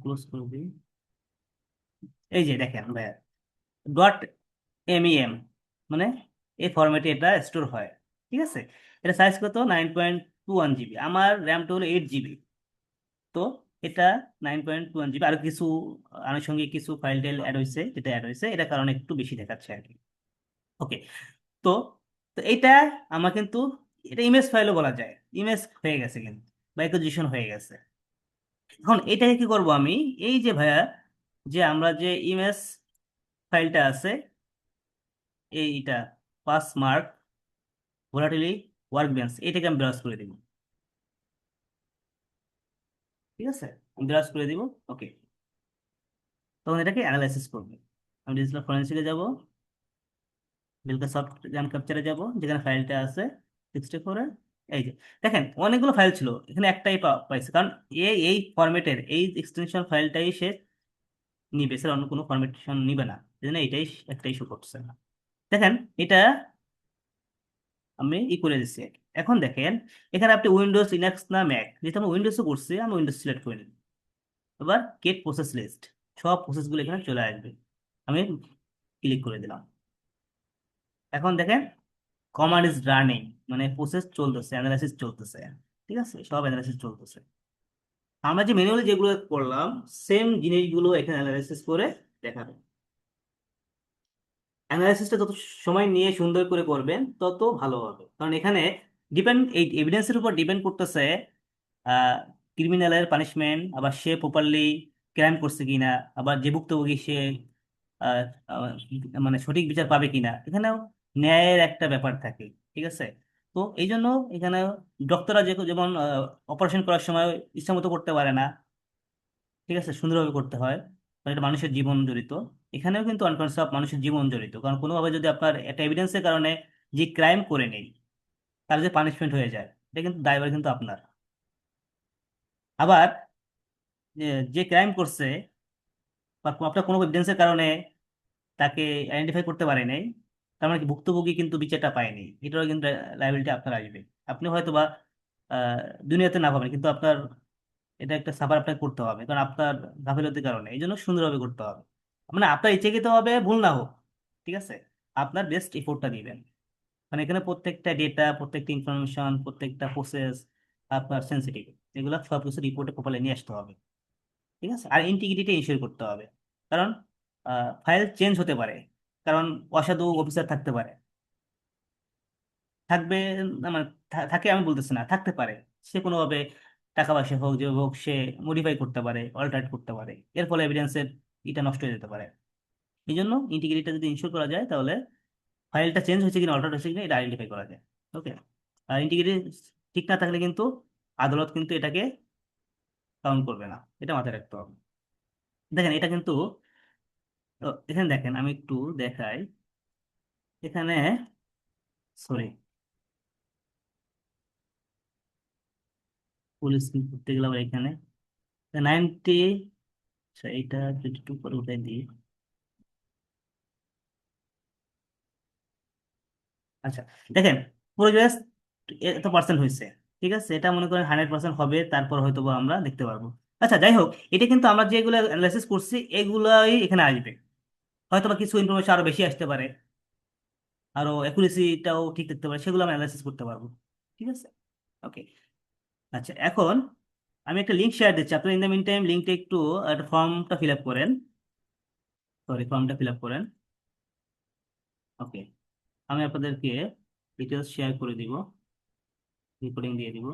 ক্লোজ করে দিই। এই যে দেখেন ভাইয়া, ডট এম মানে এই ফরম্যাটে এটা স্টোর হয়। ঠিক আছে, এটা সাইজ কত? 9.21 জিবি, আমার র্যামটা হলো 8 জিবি। তো এটা 9.21 জিবি, আর কিছু আনুষঙ্গিক কিছু ফাইল টাইল অ্যাড হয়েছে, যেটা অ্যাড হয়েছে এটার কারণে একটু বেশি দেখাচ্ছে আর কি। ওকে, তো তো এইটা আমার কিন্তু, এটা ইমেজ ফাইলও বলা যায়, ইমেজ হয়ে গেছে কিন্তু, বা অ্যাকুজিশন হয়ে গেছে। এখন এটাকে কি করব আমি, এই যে ভাইয়া, যে আমরা যে ইমেজ ফাইলটা আছে, এইটা পাস মার্ক ভোলাটিলি ওয়ার্কবেঞ্চ, এটাকে আমি ব্রাউজ করে দিব। ঠিক আছে, আমি ব্রাউজ করে দিব। ওকে, তখন এটাকে অ্যানালাইসিস করবে। আমি ডিজিটাল ফরেন্সিকে যাব, বিলকা সফট র্যাম ক্যাপচারে যাব, যেখানে ফাইলটা আছে 64 এর। এই যে দেখেন অনেকগুলো ফাইল ছিল, এখানে একটাই পাইছে, কারণ এই ফরম্যাটের এই এক্সটেনশন ফাইলটাই সে নিবে, স্যার অন্য কোনো ফরম্যাটেশন নিবে না, এই জন্য এটাই একটাই শো করছে। দেখেন এটা আমি করে দিচ্ছি। এখন দেখেন এখানে আপনি উইন্ডোজ, লিনাক্স না ম্যাক, যেহেতু আমি উইন্ডোজে করছি আমি উইন্ডোজ সিলেক্ট করে নিই। এবার গেট প্রসেস লিস্ট, সব প্রসেসগুলো এখানে চলে আসবে। আমি ক্লিক করে দিলাম। এখন দেখেন কমান্ড ইজ রানিং, মানে প্রসেস চলতেছে, অ্যানালাইসিস চলতেছে। ঠিক আছে, সব অ্যানালাইসিস চলতেছে। আমরা যে ম্যানুয়ালি যেগুলো করলাম সেম জিনিসগুলো এখানে অ্যানালাইসিস করে দেখাবে। অ্যানালাইসিসটা যত সময় নিয়ে সুন্দর করে করবেন তত ভালো হবে, কারণ এখানে এই এভিডেন্সের উপর ডিপেন্ড করতেছে ক্রিমিনালের পানিশমেন্ট, আবার সে প্রপারলি ক্রাইম করছে কিনা, আবার যে ভুক্তভোগী সে আহ, আহ, মানে সঠিক বিচার পাবে কিনা, এখানেও ন্যায়ের একটা ব্যাপার থাকে। ঠিক আছে, তো এই জন্য এখানে ডক্টররা যেমন অপারেশন করার সময় ইচ্ছামতো করতে পারে না, ঠিক আছে, সুন্দরভাবে করতে হয়, কারণ এটা মানুষের জীবন জড়িত। এখানেও কিন্তু আনকনসিয়াস অফ মানুষের জীবন জড়িত, কারণ কোনোভাবে যদি আপনার একটা এভিডেন্সের কারণে যে ক্রাইম করে নেই তার যে পানিশমেন্ট হয়ে যায়, এটা কিন্তু দায়ভার কিন্তু আপনার। আবার যে যে ক্রাইম করছে বা আপনার কোনো এভিডেন্সের কারণে তাকে আইডেন্টিফাই করতে পারে নাই, তার মানে কি ভুক্তভোগী কিন্তু বিচারটা পায়নি, এটারও কিন্তু লাইবিলিটি আপনার আসবে। আপনি হয়তো বা আহ, দুনিয়াতে না পাবেন, কিন্তু আপনার এটা একটা সাফার আপনাকে করতে হবে, কারণ আপনার গাফিলতির কারণে। এই জন্য সুন্দরভাবে করতে হবে, মানে আপনার ইচ্ছাকৃত হবে ভুল না হোক, ঠিক আছে, আপনার বেস্ট এফোর্টটা দিবেন। মানে এখানে প্রত্যেকটা ডেটা, প্রত্যেকটা ইনফরমেশন, প্রত্যেকটা প্রসেস আপনার সেন্সিটিভ, এগুলো সব কিছু রিপোর্টে প্রপারলি নিয়ে আসতে হবে। ঠিক আছে, আর ইন্টিগ্রিটি ইনশিওর করতে হবে, কারণ ফাইল চেঞ্জ হতে পারে, কারণ অসাধু অফিসার থাকতে পারে, থাকবে না, মানে থাকে আমি বলতেছি না, থাকতে পারে। সে কোনোভাবে টাকা পয়সা হোক যে হোক সে মডিফাই করতে পারে, অল্টারেট করতে পারে, এর ফলে এভিডেন্সের এটা নষ্ট হয়ে যেতে পারে। এই জন্য ইন্টিগ্রিটিটা যদি ইনশিওর করা যায় তাহলে ফাইলটা চেঞ্জ হয়েছে কিনা, অল্টারেট হয়েছে কিনা এটা আইডেন্টিফাই করা যায়। ওকে, আর ইন্টিগ্রিটি ঠিক না থাকলে কিন্তু আদালত কিন্তু এটাকে কাউন্ট করবে না, এটা মাথায় রাখতে হবে। দেখেন এটা কিন্তু এখানে দেখেন আমি একটু দেখাই। এখানে সরি, ফুল স্ক্রিন করতে গেলাম এখানে 90, আচ্ছা এটা 22 করে উঠাই দিই। আচ্ছা দেখেন, প্রোগ্রেস এত পার্সেন্ট হয়েছে, ঠিক আছে, এটা মনে করেন 100% হবে, তারপর হয়তো বা আমরা দেখতে পারবো। আচ্ছা যাই হোক, এটা কিন্তু আমরা যেগুলো অ্যানালাইসিস করছি এগুলাই এখানে আসবে, হয়তো বা কিছু ইনফরমেশন আরো বেশি আসতে পারে, আরো অ্যাকুরেসিটাও ঠিক থাকতে পারে, সেগুলো আমরা অ্যানালাইসিস করতে পারবো। ঠিক আছে, ওকে। আচ্ছা এখন আমি একটা লিঙ্ক শেয়ার দিচ্ছি, আপনি ইন দ্য মিন টাইম লিঙ্কটা একটু একটা ফর্মটা ফিল আপ করেন, সরি ফর্মটা ফিল আপ করেন। ওকে, আমি আপনাদেরকে ডিটেলস শেয়ার করে দিব, রিপোর্টিং দিয়ে দিব।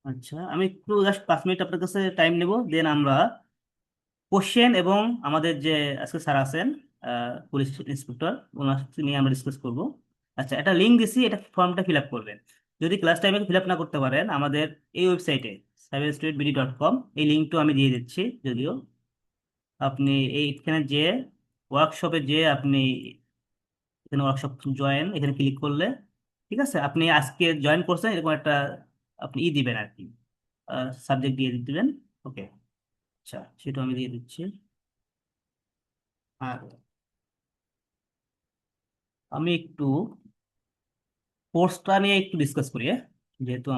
আচ্ছা আমি একটু জাস্ট 5 মিনিট আপনার কাছে টাইম নেব, দেন আমরা কোশ্চেন এবং আমাদের যে আজকে স্যার আছেন পুলিশ ইন্সপেক্টর, ওনার সাথে নিয়ে আমরা ডিসকাস করব। আচ্ছা একটা লিঙ্ক দিছি, এটা ফর্মটা ফিল আপ করবেন। যদি ক্লাস টাইমে ফিল আপ না করতে পারেন, আমাদের এই ওয়েবসাইটে cyberstudentbd.com, এই লিঙ্কটা আমি দিয়ে দিচ্ছি। যদিও আপনি এইখানে যে ওয়ার্কশপে যে আপনি এখানে ওয়ার্কশপ জয়েন, এখানে ক্লিক করলে, ঠিক আছে, আপনি আজকে জয়েন করছেন এরকম একটা আপনি দিবেন আর কি, সাবজেক্ট দিয়ে দিবেন। ওকে, আচ্ছা সেটা আমি দিয়ে দিচ্ছি। আর আমি একটু কোর্সটা নিয়ে একটু ডিসকাস করি, হ্যাঁ? যেহেতু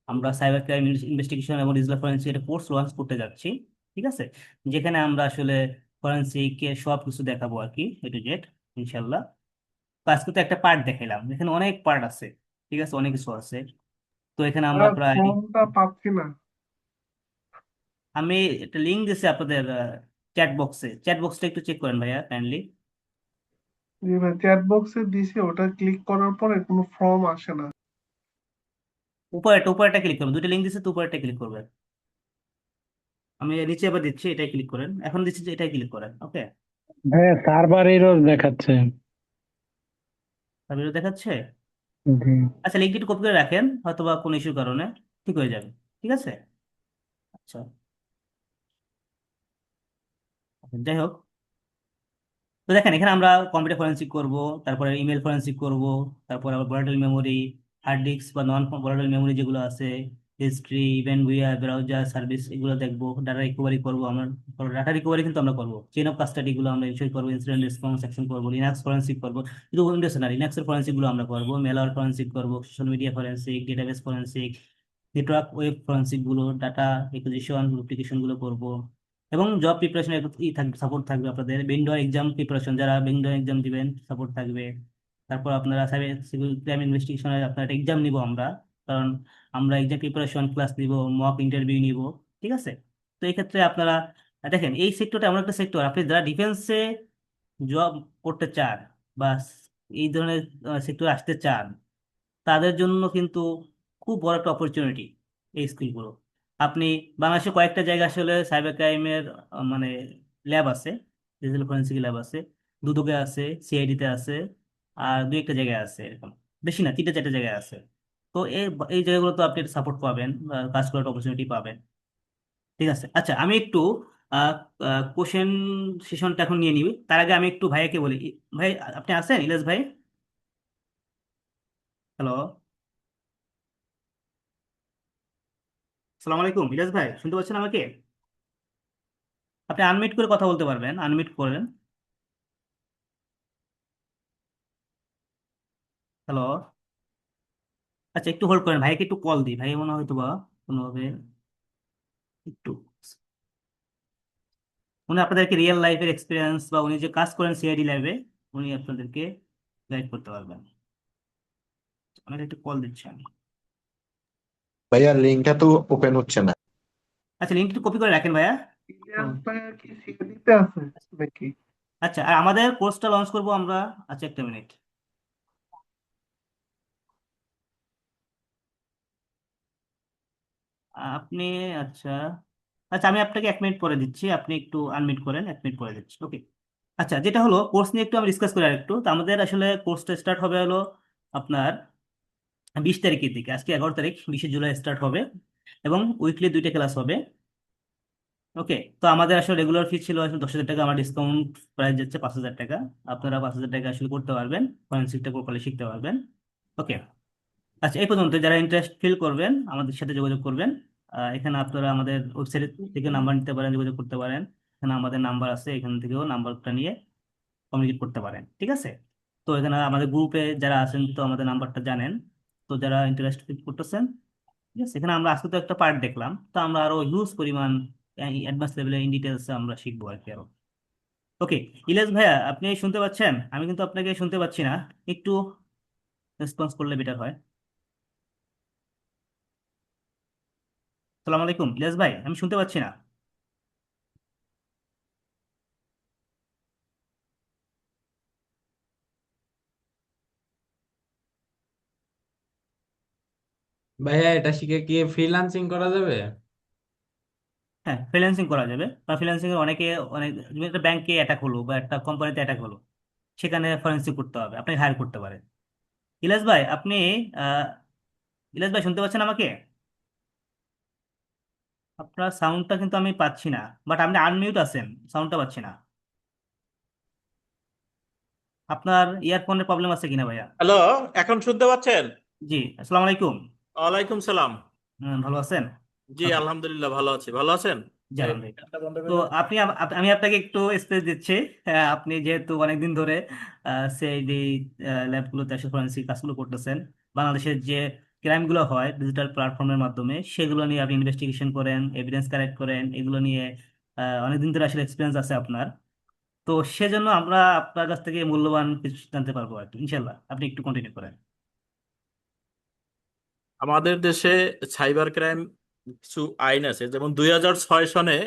আমরা সাইবার ক্রাইম ইনভেস্টিগেশন এবং ডিজিটাল ফরেন্সিক একটা কোর্স লঞ্চ করতে যাচ্ছি, ঠিক আছে, যেখানে আমরা আসলে ফরেন্সিক সব কিছু দেখাবো আর কি, এ টু জেড, ইনশাল্লাহ। তো আজকে তো একটা পার্ট দেখাইলাম, এখানে অনেক পার্ট আছে, ঠিক আছে, অনেক কিছু আছে। তো এখানে আমরা প্রায়, ফর্মটা পাচ্ছি না। আমি একটা লিঙ্ক দিচ্ছি আপনাদের চ্যাট বক্সটা একটু চেক করেন ভাইয়া কাইন্ডলি। জি ভাই, চ্যাট বক্সে দিছি, ওটা ক্লিক করার পরে কোনো ফর্ম আসে না। উপরেটা ক্লিক করবেন, দুইটা লিঙ্ক দিচ্ছে তো উপরেটা ক্লিক করবেন। আমি নিচে আবার দিচ্ছি, এটাই ক্লিক করেন, এখন দিচ্ছি যে এটাই ক্লিক করেন। ওকে, হ্যাঁ, সার্ভার এরর দেখাচ্ছে। তারপরে দেখাচ্ছে। জি। আচ্ছা লিঙ্কটি একটু কপি করে রাখেন, হয়তো বা কোনো ইস্যুর কারণে ঠিক হয়ে যাবে। ঠিক আছে, আচ্ছা যাই হোক, তো দেখেন এখানে আমরা কম্পিউটার ফরেন্সিক করব, তারপরে ইমেল ফরেন্সিক করব, তারপরে আবার ভোলাটাইল মেমোরি, হার্ড ডিস্ক বা নন ভোলাটাইল মেমোরি যেগুলো আছে, হিস্ট্রি, ইভেন্ট, ব্রাউজার সার্ভিস, এগুলো দেখবো। ডাটা রিকভারি করবো আমরা। ডাটা রিকভারি কিন্তু আমরা করবো, চেইন অফ কাস্টাডি গুলো আমরা ইনশোর করবো, ইনসিডেন্ট রেসপন্স সেকশন করবো, লিনাক্স ফরেন্সিক করবো। শুধু উইন্ডোজ না, লিনাক্সের ফরেন্সিক গুলো আমরা করবো, মেলার ফরেন্সিক করবো, social media forensic, database forensic, network web forensic গুলো, ডাটা একুজিশন ডুপ্লিকেশন গুলো করবো। এবং জব প্রিপারেশন থাকবে, সাপোর্ট থাকবে আপনাদের। ভেন্ডর এক্সাম প্রিপারেশন, যারা ভেন্ডর এক্সাম দিবেন সাপোর্ট থাকবে। তারপর আপনারা সাইবার সিকিউরিটি ক্রাইম ইনভেস্টিগেশনের আপনার এক্সাম নিব আমরা, কারণ আমরা এক্সাম প্রিপারেশন ক্লাস নিব, মক ইন্টারভিউ নিব। ঠিক আছে? তো এই ক্ষেত্রে আপনারা দেখেন, এই সেক্টরটা এমন একটা সেক্টর, আপনি যারা ডিফেন্সে জব করতে চান বা এই ধরনের সেক্টরে আসতে চান, তাদের জন্য কিন্তু খুব বড় একটা অপরচুনিটি এই স্কিলগুলো। আপনি বাংলাদেশে কয়েকটা জায়গা আসলে সাইবার ক্রাইমের মানে ল্যাব আছে, ডিজিটাল ফরেন্সিক ল্যাব আছে, দুদকে আছে, সিআইডিতে আছে, আর দুই একটা জায়গায় আছে এরকম। বেশি না, তিনটা চারটে জায়গায় আছে। তো এই এই জায়গাগুলো তো আপনি সাপোর্ট পাবেন, কাজ করার অপরচুনিটি পাবেন। ঠিক আছে, আচ্ছা আমি একটু কোশ্চেন সেশনটা এখন নিয়ে নিবি। তার আগে আমি একটু ভাইয়াকে বলি। ভাই, আপনি আছেন? ইলিয়াস ভাই, হ্যালো, সালাম আলাইকুম। ইলিয়াস ভাই, শুনতে পাচ্ছেন আমাকে? আপনি আনমিউট করে কথা বলতে পারবেন, আনমিউট করেন। হ্যালো, আচ্ছা একটু হোল্ড করেন, ভাইকে একটু কল দিই, ভাই মনে হয় হয়তো বা কোনোভাবে একটু, উনি আপনাদেরকে রিয়েল লাইফের এক্সপিরিয়েন্স বা উনি যে কাজ করেন সিআইডি ল্যাবে, উনি আপনাদেরকে গাইড করতে পারবেন। আমাকে একটু কল দিচ্ছি আমি। ভাইয়া লিঙ্কটা তো ওপেন হচ্ছে না। আচ্ছা, লিঙ্কটা কপি করে রাখেন ভাইয়া। ও, ইলিয়াস ভাইয়া কি সিএডিতে আছে নাকি? আচ্ছা, আর আমাদের কোর্সটা লঞ্চ করবো আমরা। আচ্ছা, একটা মিনিট। আপনি, আচ্ছা, আচ্ছা আমি আপনাকে 1 মিনিট পরে দিচ্ছি, আপনি একটু আনমিট করেন, 1 মিনিট পরে দিচ্ছি, ওকে। আচ্ছা, যেটা হলো কোর্স নিয়ে একটু আমি ডিসকাস করি আর একটু। তো আমাদের আসলে কোর্সটা স্টার্ট হবে হলো আপনার 20 তারিখের দিকে। আজকে 11 তারিখ, 20শে জুলাই স্টার্ট হবে, এবং উইকলি 2টা ক্লাস হবে। ওকে, তো আমাদের আসলে রেগুলার ফি ছিল আসলে 10,000 টাকা, আমার ডিসকাউন্ট প্রাইস যাচ্ছে 5,000 টাকা। আপনারা 5,000 টাকা আসলে করতে পারবেন, ফরেন্সিকটা প্রপারলি শিখতে পারবেন। ওকে, আচ্ছা এই পর্যন্ত। যারা ইন্টারেস্ট ফিল করবেন আমাদের সাথে যোগাযোগ করবেন। এখানে আপনারা আমাদের ওয়েবসাইট থেকে নাম্বার নিতে পারেন, যোগাযোগ করতে পারেন। এখানে আমাদের নাম্বার আছে, এখান থেকেও নাম্বারটা নিয়ে কমিউনিকেট করতে পারেন। ঠিক আছে? তো এখানে আমাদের গ্রুপে যারা আছেন তো আমাদের নাম্বারটা জানেন। তো যারা ইন্টারেস্ট ফিল করতেছেন, ঠিক আছে, এখানে আমরা আজকে তো একটা পার্ট দেখলাম, তো আমরা আরো হিউজ পরিমাণ অ্যাডভান্স লেভেলে ইন ডিটেলস আমরা শিখবো আর কি আরো। ওকে, ইলিয়াস ভাইয়া, আপনি শুনতে পাচ্ছেন? আমি কিন্তু আপনাকে শুনতে পাচ্ছি না, একটু রেসপন্স করলে বেটার হয়। সালাম আলাইকুম ইলিয়াস ভাই, আমি শুনতে পাচ্ছি না। ভাইয়া এটা শিখে কি ফ্রিল্যান্সিং করা যাবে? হ্যাঁ, ফ্রিল্যান্সিং করা যাবে। বা ফ্রিল্যান্সিং এর অনেকে অনেক, তুমি একটা ব্যাংকে অ্যাটাক হলো বা একটা কোম্পানিতে অ্যাটাক হলো, সেখানে ফরেন্সিক করতে হবে, আপনি হায়ার করতে পারেন। ইলিয়াস ভাই, আপনি আহ ইলিয়াস ভাই শুনতে পাচ্ছেন আমাকে? আপনার সাউন্ডটা কিন্তু আমি পাচ্ছি না, বাট আপনি আনমিউট আছেন, সাউন্ডটা পাচ্ছি না। আপনার ইয়ারফোনের প্রবলেম আছে কিনা ভাইয়া? হ্যালো, এখন শুনতে পাচ্ছেন? জি, আসসালামু আলাইকুম। ওয়ালাইকুম সালাম। ভালো আছেন? জি আলহামদুলিল্লাহ ভালো আছি, ভালো আছেন? জি আলহামদুলিল্লাহ। তো আপনি আমি আপনাকে একটু স্পেস দিচ্ছি। আপনি যেহেতু অনেকদিন ধরে সিআইডি ল্যাবগুলোতে আসলে ফরেন্সিক কাজগুলো করতেছেন, বাংলাদেশের যে ক্রাইম গুলো হয় ডিজিটাল প্ল্যাটফর্মের মাধ্যমে, সেগুলো নিয়ে আপনি ইনভেস্টিগেশন করেন, এভিডেন্স কালেক্ট করেন, এগুলো নিয়ে অনেকদিন ধরে আসলে এক্সপিরিয়েন্স আছে আপনার। তো সেজন্য আমরা আপনার কাছ থেকে মূল্যবান কিছু জানতে পারবো আর কি, ইনশাল্লাহ আপনি একটু কন্টিনিউ করেন। আমাদের দেশে সাইবার ক্রাইম কিছু আইন আছে, যেমন 2006 সনে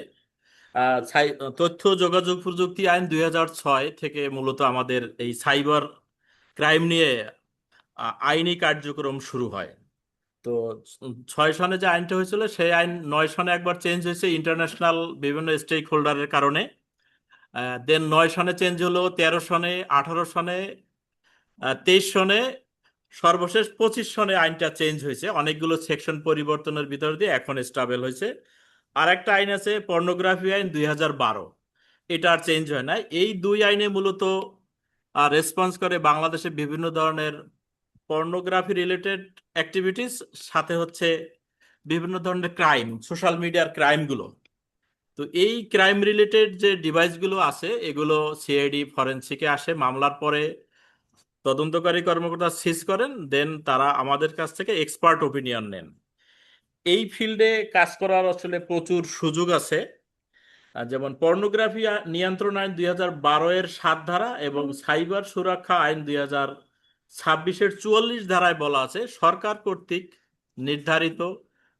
তথ্য যোগাযোগ প্রযুক্তি আইন 2006 থেকে মূলত আমাদের এই সাইবার ক্রাইম নিয়ে আইনি কার্যক্রম শুরু হয়। তো 6 সনে যে আইনটা হয়েছিল সেই আইন 9 সনে একবার চেঞ্জ হয়েছে ইন্টারন্যাশনাল বিভিন্ন স্টেক হোল্ডারের কারণে। দেন 9 সনে চেঞ্জ হলো, 13 সনে, 18 সনে, 23 সনে, সর্বশেষ 25 সনে আইনটা চেঞ্জ হয়েছে। অনেকগুলো সেকশন পরিবর্তনের ভিতর দিয়ে এখন স্টাবেল হয়েছে। আর একটা আইন আছে পর্নোগ্রাফি আইন 2012, এটা আর চেঞ্জ হয় না। এই দুই আইনে মূলত রেসপন্স করে বাংলাদেশে বিভিন্ন ধরনের পর্নোগ্রাফি রিলেটেড অ্যাক্টিভিটিস, সাথে হচ্ছে বিভিন্ন ধরনের ক্রাইম, সোশ্যাল মিডিয়ার ক্রাইমগুলো। তো এই ক্রাইম রিলেটেড যে ডিভাইসগুলো আছে এগুলো সিআইডি ফরেনসিকে আসে, মামলার পরে তদন্তকারী কর্মকর্তা সিজ করেন, দেন তারা আমাদের কাছ থেকে এক্সপার্ট ওপিনিয়ন নেন। এই ফিল্ডে কাজ করার আসলে প্রচুর সুযোগ আছে। যেমন পর্নোগ্রাফি নিয়ন্ত্রণ আইন 2012 এর 7 ধারা এবং সাইবার সুরক্ষা আইন 2026-এর 44 ধারায় বলা আছে সরকার কর্তৃক নির্ধারিত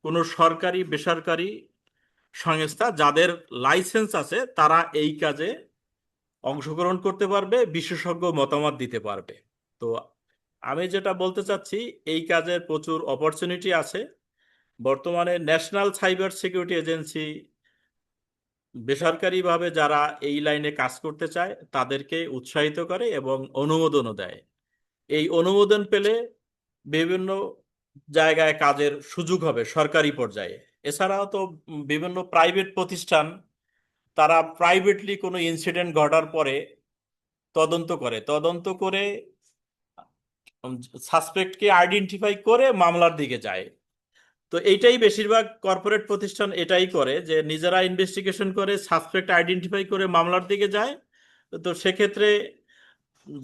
কোনো সরকারি বেসরকারি সংস্থা যাদের লাইসেন্স আছে তারা এই কাজে অংশগ্রহণ করতে পারবে, বিশেষজ্ঞ মতামত দিতে পারবে। তো আমি যেটা বলতে চাচ্ছি, এই কাজের প্রচুর অপরচুনিটি আছে। বর্তমানে ন্যাশনাল সাইবার সিকিউরিটি এজেন্সি বেসরকারিভাবে যারা এই লাইনে কাজ করতে চায় তাদেরকে উৎসাহিত করে এবং অনুমোদনও দেয়। এই অনুমোদন পেলে বিভিন্ন জায়গায় কাজের সুযোগ হবে সরকারি পর্যায়ে। এছাড়াও তো বিভিন্ন প্রাইভেট প্রতিষ্ঠান তারা প্রাইভেটলি কোনো ইনসিডেন্ট ঘটার পরে তদন্ত করে সাসপেক্টকে আইডেন্টিফাই করে মামলার দিকে যায়। তো এইটাই বেশিরভাগ কর্পোরেট প্রতিষ্ঠান এটাই করে, যে নিজেরা ইনভেস্টিগেশন করে সাসপেক্ট আইডেন্টিফাই করে মামলার দিকে যায়। তো সেক্ষেত্রে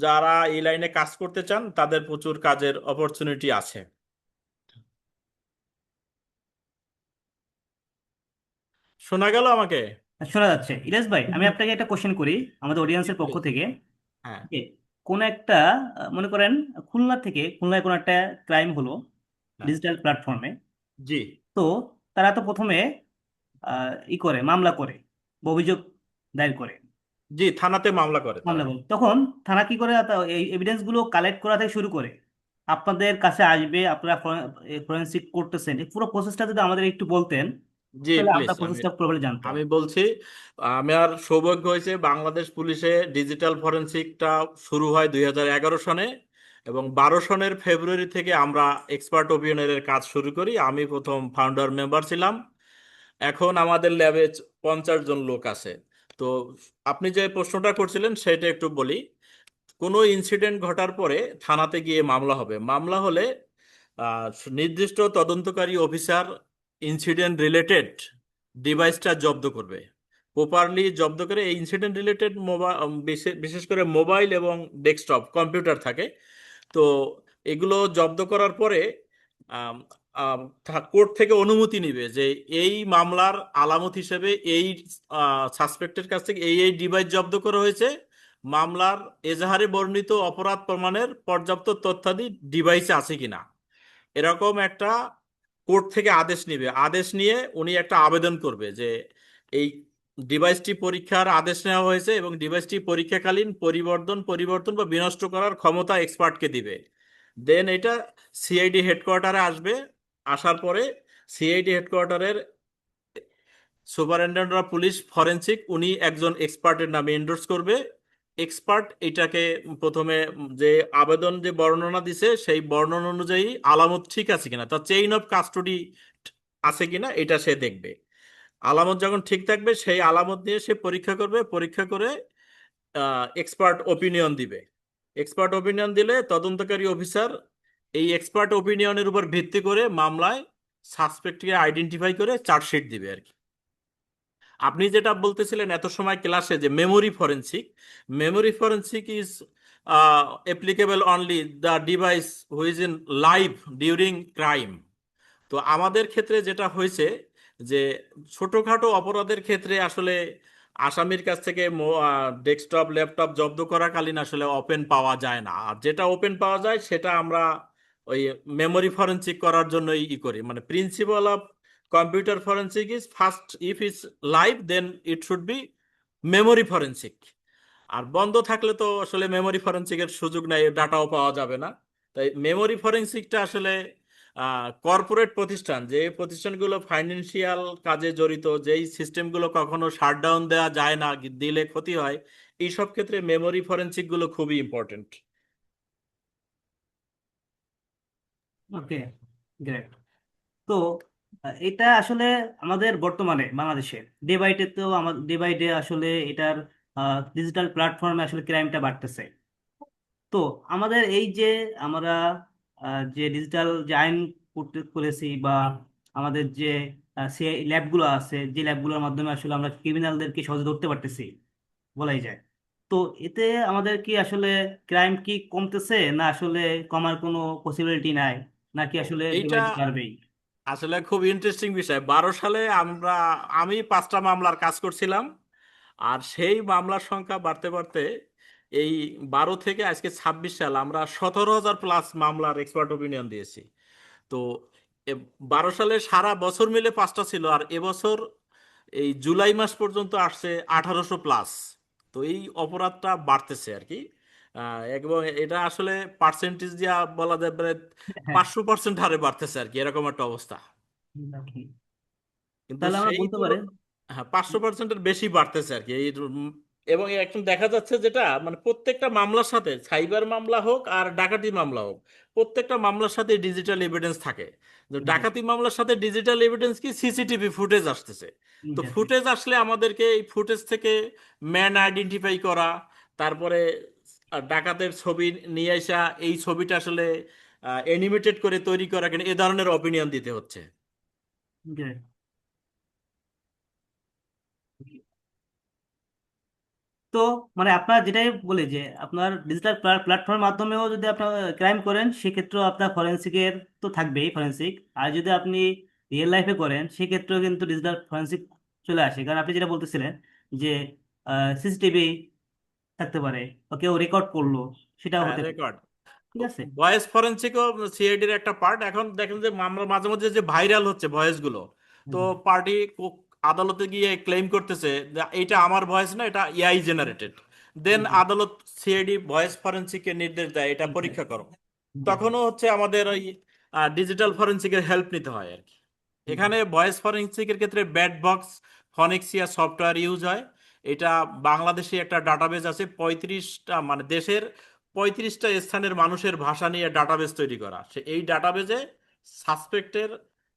যারা এই লাইনে কাজ করতে চান তাদের প্রচুর কাজের অপরচুনিটি আছে। শোনা গেল আমাকে? শোনা যাচ্ছে। ইলিয়াস ভাই, আমি আপনাকে একটা কোশ্চেন করি আমাদের অডিয়েন্সের পক্ষ থেকে। হ্যাঁ, যে কোন একটা মনে করেন খুলনায় কোন একটা ক্রাইম হলো হ্যাঁ, ডিজিটাল প্ল্যাটফর্মে। জি, তো তারা তো প্রথমে মামলা করে বা অভিযোগ দায়ের করে। জি, থানাতে মামলা করে তারা। তখন থানা কি করে এই এভিডেন্স গুলো কালেক্ট করা থেকে শুরু করে আপনাদের কাছে আসবে, আপনারা ফরেনসিক করতেছেন, এই পুরো প্রসেসটা যদি আমাদের একটু বলতেন জি, তাহলে প্লিজ, আমরা প্রসেসটা পুরোপুরি জানতাম। আমি বলছি। আমার সৌভাগ্য হয়েছে বাংলাদেশ পুলিশে ডিজিটাল ফরেনসিকটা শুরু হয় 2011 সনে, এবং 12 সনের ফেব্রুয়ারি থেকে আমরা এক্সপার্ট ওপিনিয়নের কাজ শুরু করি। আমি প্রথম ফাউন্ডার মেম্বার ছিলাম। এখন আমাদের ল্যাবে 50 জন লোক আছে। তো আপনি যে প্রশ্নটা করছিলেন সেটা একটু বলি। কোনো ইনসিডেন্ট ঘটার পরে থানাতে গিয়ে মামলা হবে। মামলা হলে আহ, নির্দিষ্ট তদন্তকারী অফিসার ইনসিডেন্ট রিলেটেড ডিভাইসটা জব্দ করবে, প্রপারলি জব্দ করে। এই ইনসিডেন্ট রিলেটেড মোবাইল, বিশেষ করে মোবাইল এবং ডেস্কটপ কম্পিউটার থাকে। তো এগুলো জব্দ করার পরে কোর্ট থেকে অনুমতি নিবে যে এই মামলার আলামত হিসেবে এই সাসপেক্টের কাছ থেকে এই ডিভাইস জব্দ করা হয়েছে, মামলার এজাহারে বর্ণিত অপরাধ প্রমাণের পর্যাপ্ত তথ্যাদি ডিভাইসে আছে কিনা, এরকম একটা কোর্ট থেকে আদেশ নিবে। আদেশ নিয়ে উনি একটা আবেদন করবে যে এই ডিভাইসটি পরীক্ষার আদেশ নেওয়া হয়েছে এবং ডিভাইসটি পরীক্ষাকালীন পরিবর্তন বা বিনষ্ট করার ক্ষমতা এক্সপার্টকে দিবে। দেন এটা সিআইডি হেডকোয়ার্টারে আসবে। আসার পরে সিআইডি হেডকোয়ার্টারের সুপারিনটেন্ডেন্ট অফ পুলিশ ফরেনসিক উনি একজন এক্সপার্টের নামে এন্ডোর্স করবে। এক্সপার্ট এটাকে প্রথমে যে আবেদন যে বর্ণনা দিছে সেই বর্ণনা অনুযায়ী আলামত ঠিক আছে কিনা, তার চেইন অফ কাস্টডি আছে কিনা এটা সে দেখবে। আলামত যখন ঠিক থাকবে সেই আলামত নিয়ে সে পরীক্ষা করবে, পরীক্ষা করে এক্সপার্ট ওপিনিয়ন দিবে। এক্সপার্ট ওপিনিয়ন দিলে তদন্তকারী অফিসার এই এক্সপার্ট ওপিনিয়নের উপর ভিত্তি করে মামলায় সাসপেক্টকে আইডেন্টিফাই করে চার্জশিট দিবে আর কি। আপনি যেটা বলতেছিলেন এত সময় ক্লাসে যে memory forensic is applicable only the device whose in live during crime. তো আমাদের ক্ষেত্রে যেটা হয়েছে যে ছোটখাটো অপরাধের ক্ষেত্রে আসলে আসামির কাছ থেকে ডেস্কটপ ল্যাপটপ জব্দ করাকালীন আসলে ওপেন পাওয়া যায় না, আর যেটা ওপেন পাওয়া যায় সেটা আমরা ওই মেমোরি ফরেনসিক করার জন্য করি। মানে principal of computer forensic is first if is live then it should be memory forensic. আর বন্ধ থাকলে তো আসলে মেমোরি ফরেনসিকের সুযোগ নাই, ডাটাও পাওয়া যাবে না। তাই মেমোরি ফরেনসিকটা আসলে কর্পোরেট প্রতিষ্ঠান, যে প্রতিষ্ঠানগুলো ফাইন্যান্সিয়াল কাজে জড়িত, যেই সিস্টেমগুলো কখনো শাটডাউন দেওয়া যায় না, দিলে ক্ষতি হয়, এইসব ক্ষেত্রে মেমোরি ফরেনসিক গুলো খুবই ইম্পর্টেন্ট। ওকে, গ্রেট। তো এটা আসলে আমাদের বর্তমানে বাংলাদেশে ডে বাই ডে আসলে এটার ডিজিটাল প্ল্যাটফর্মে আসলে ক্রাইমটা বাড়তেছে। তো আমাদের এই যে আমরা যে ডিজিটাল যে আইন করেছি বা আমাদের যে সিআই ল্যাবগুলো আছে, যে ল্যাবগুলোর মাধ্যমে আসলে আমরা ক্রিমিনালদেরকে সহজে ধরতে পারতেছি বলাই যায়। তো এতে আমাদের কি আসলে ক্রাইম কি কমতেছে, না আসলে কমার কোনো পসিবিলিটি নাই, নাকি আসলে এইটা ডিভাইড বাড়বেই? আসলে খুব ইন্টারেস্টিং বিষয়। 12 সালে আমি 5টা মামলার কাজ করছিলাম, আর সেই মামলার সংখ্যা বাড়তে বাড়তে এই 12 থেকে আজকে 26 সাল আমরা 17,000 প্লাস মামলার এক্সপার্ট ওপিনিয়ন দিয়েছি। তো এ 12 সালে সারা বছর মিলে 5টা ছিল, আর এবছর এই জুলাই মাস পর্যন্ত আসছে 1800 প্লাস। তো এই অপরাধটা বাড়তেছে আর কি। এবং এটা আসলে পার্সেন্টেজ দিয়া বলা যায় প্রায় হ্যাঁ। 500% হারে বাড়তেছে আর কি, এরকম একটা অবস্থা। Okay. কিন্তু তাহলে আমরা সেই বলতে পারি, হ্যাঁ, 500%-এর বেশি বাড়তেছে আর কি এবং এখন দেখা যাচ্ছে যেটা মানে প্রত্যেকটা মামলার সাথে, সাইবার মামলা হোক আর ডাকাতি মামলা হোক, প্রত্যেকটা মামলার সাথে ডিজিটাল এভিডেন্স থাকে। তো ডাকাতি মামলার সাথে ডিজিটাল এভিডেন্স কি, সিসিটিভি ফুটেজ আসতেছে। তো ফুটেজ আসলে আমাদেরকে এই ফুটেজ থেকে ম্যান আইডেন্টিফাই করা, তারপরে ডাকাতের ছবি নিয়ে আসা, এই ছবিটা আসলে অ্যানিমেটেড করে তৈরি করা, কিনা এ ধরনের অপিনিয়ন দিতে হচ্ছে। তো মানে আপনার যেটাই বলে যে আপনার ডিজিটাল প্ল্যাটফর্মের মাধ্যমেও যদি আপনার ক্রাইম করেন, সেক্ষেত্রেও আপনার ফরেন্সিকের তো থাকবেই ফরেন্সিক। আর যদি আপনি রিয়েল লাইফে করেন, সেক্ষেত্রেও কিন্তু ডিজিটাল ফরেন্সিক চলে আসে। কারণ আপনি যেটা বলতেছিলেন যে সিসিটিভি থাকতে পারে, বা কেউ রেকর্ড করলো, সেটাও হ্যাঁ, হতে পারে। রেকর্ড। ঠিক আছে। ভয়েস ফরেনসিকও সিআইডির একটা পার্ট। এখন দেখেন যে মামলা মাঝে মাঝে যে ভাইরাল হচ্ছে ভয়েস গুলো, তো হুম, পার্টি আদালতে গিয়ে ক্লেম করতেছে যে এটা আমার ভয়েস না, এটা এআই জেনারেটেড। দেন হুম, আদালত সিআইডি ভয়েস ফরেনসিকের নির্দেশ দেয় এটা হুম, পরীক্ষা করো। হুম, তখনও হচ্ছে আমাদের ওই ডিজিটাল ফরেনসিকের হেল্প নিতে হয় আর কি। হুম, এখানে ভয়েস ফরেনসিকের ক্ষেত্রে ব্যাট বক্স ফনিক্সিয়া সফটওয়্যার ইউজ হয়। এটা বাংলাদেশে একটা ডাটাবেজ আছে 35টা, মানে দেশের 35টা স্থানের মানুষের ভাষা নিয়ে ডাটাবেজ তৈরি করা। এই ডাটাবেজে সাসপেক্টের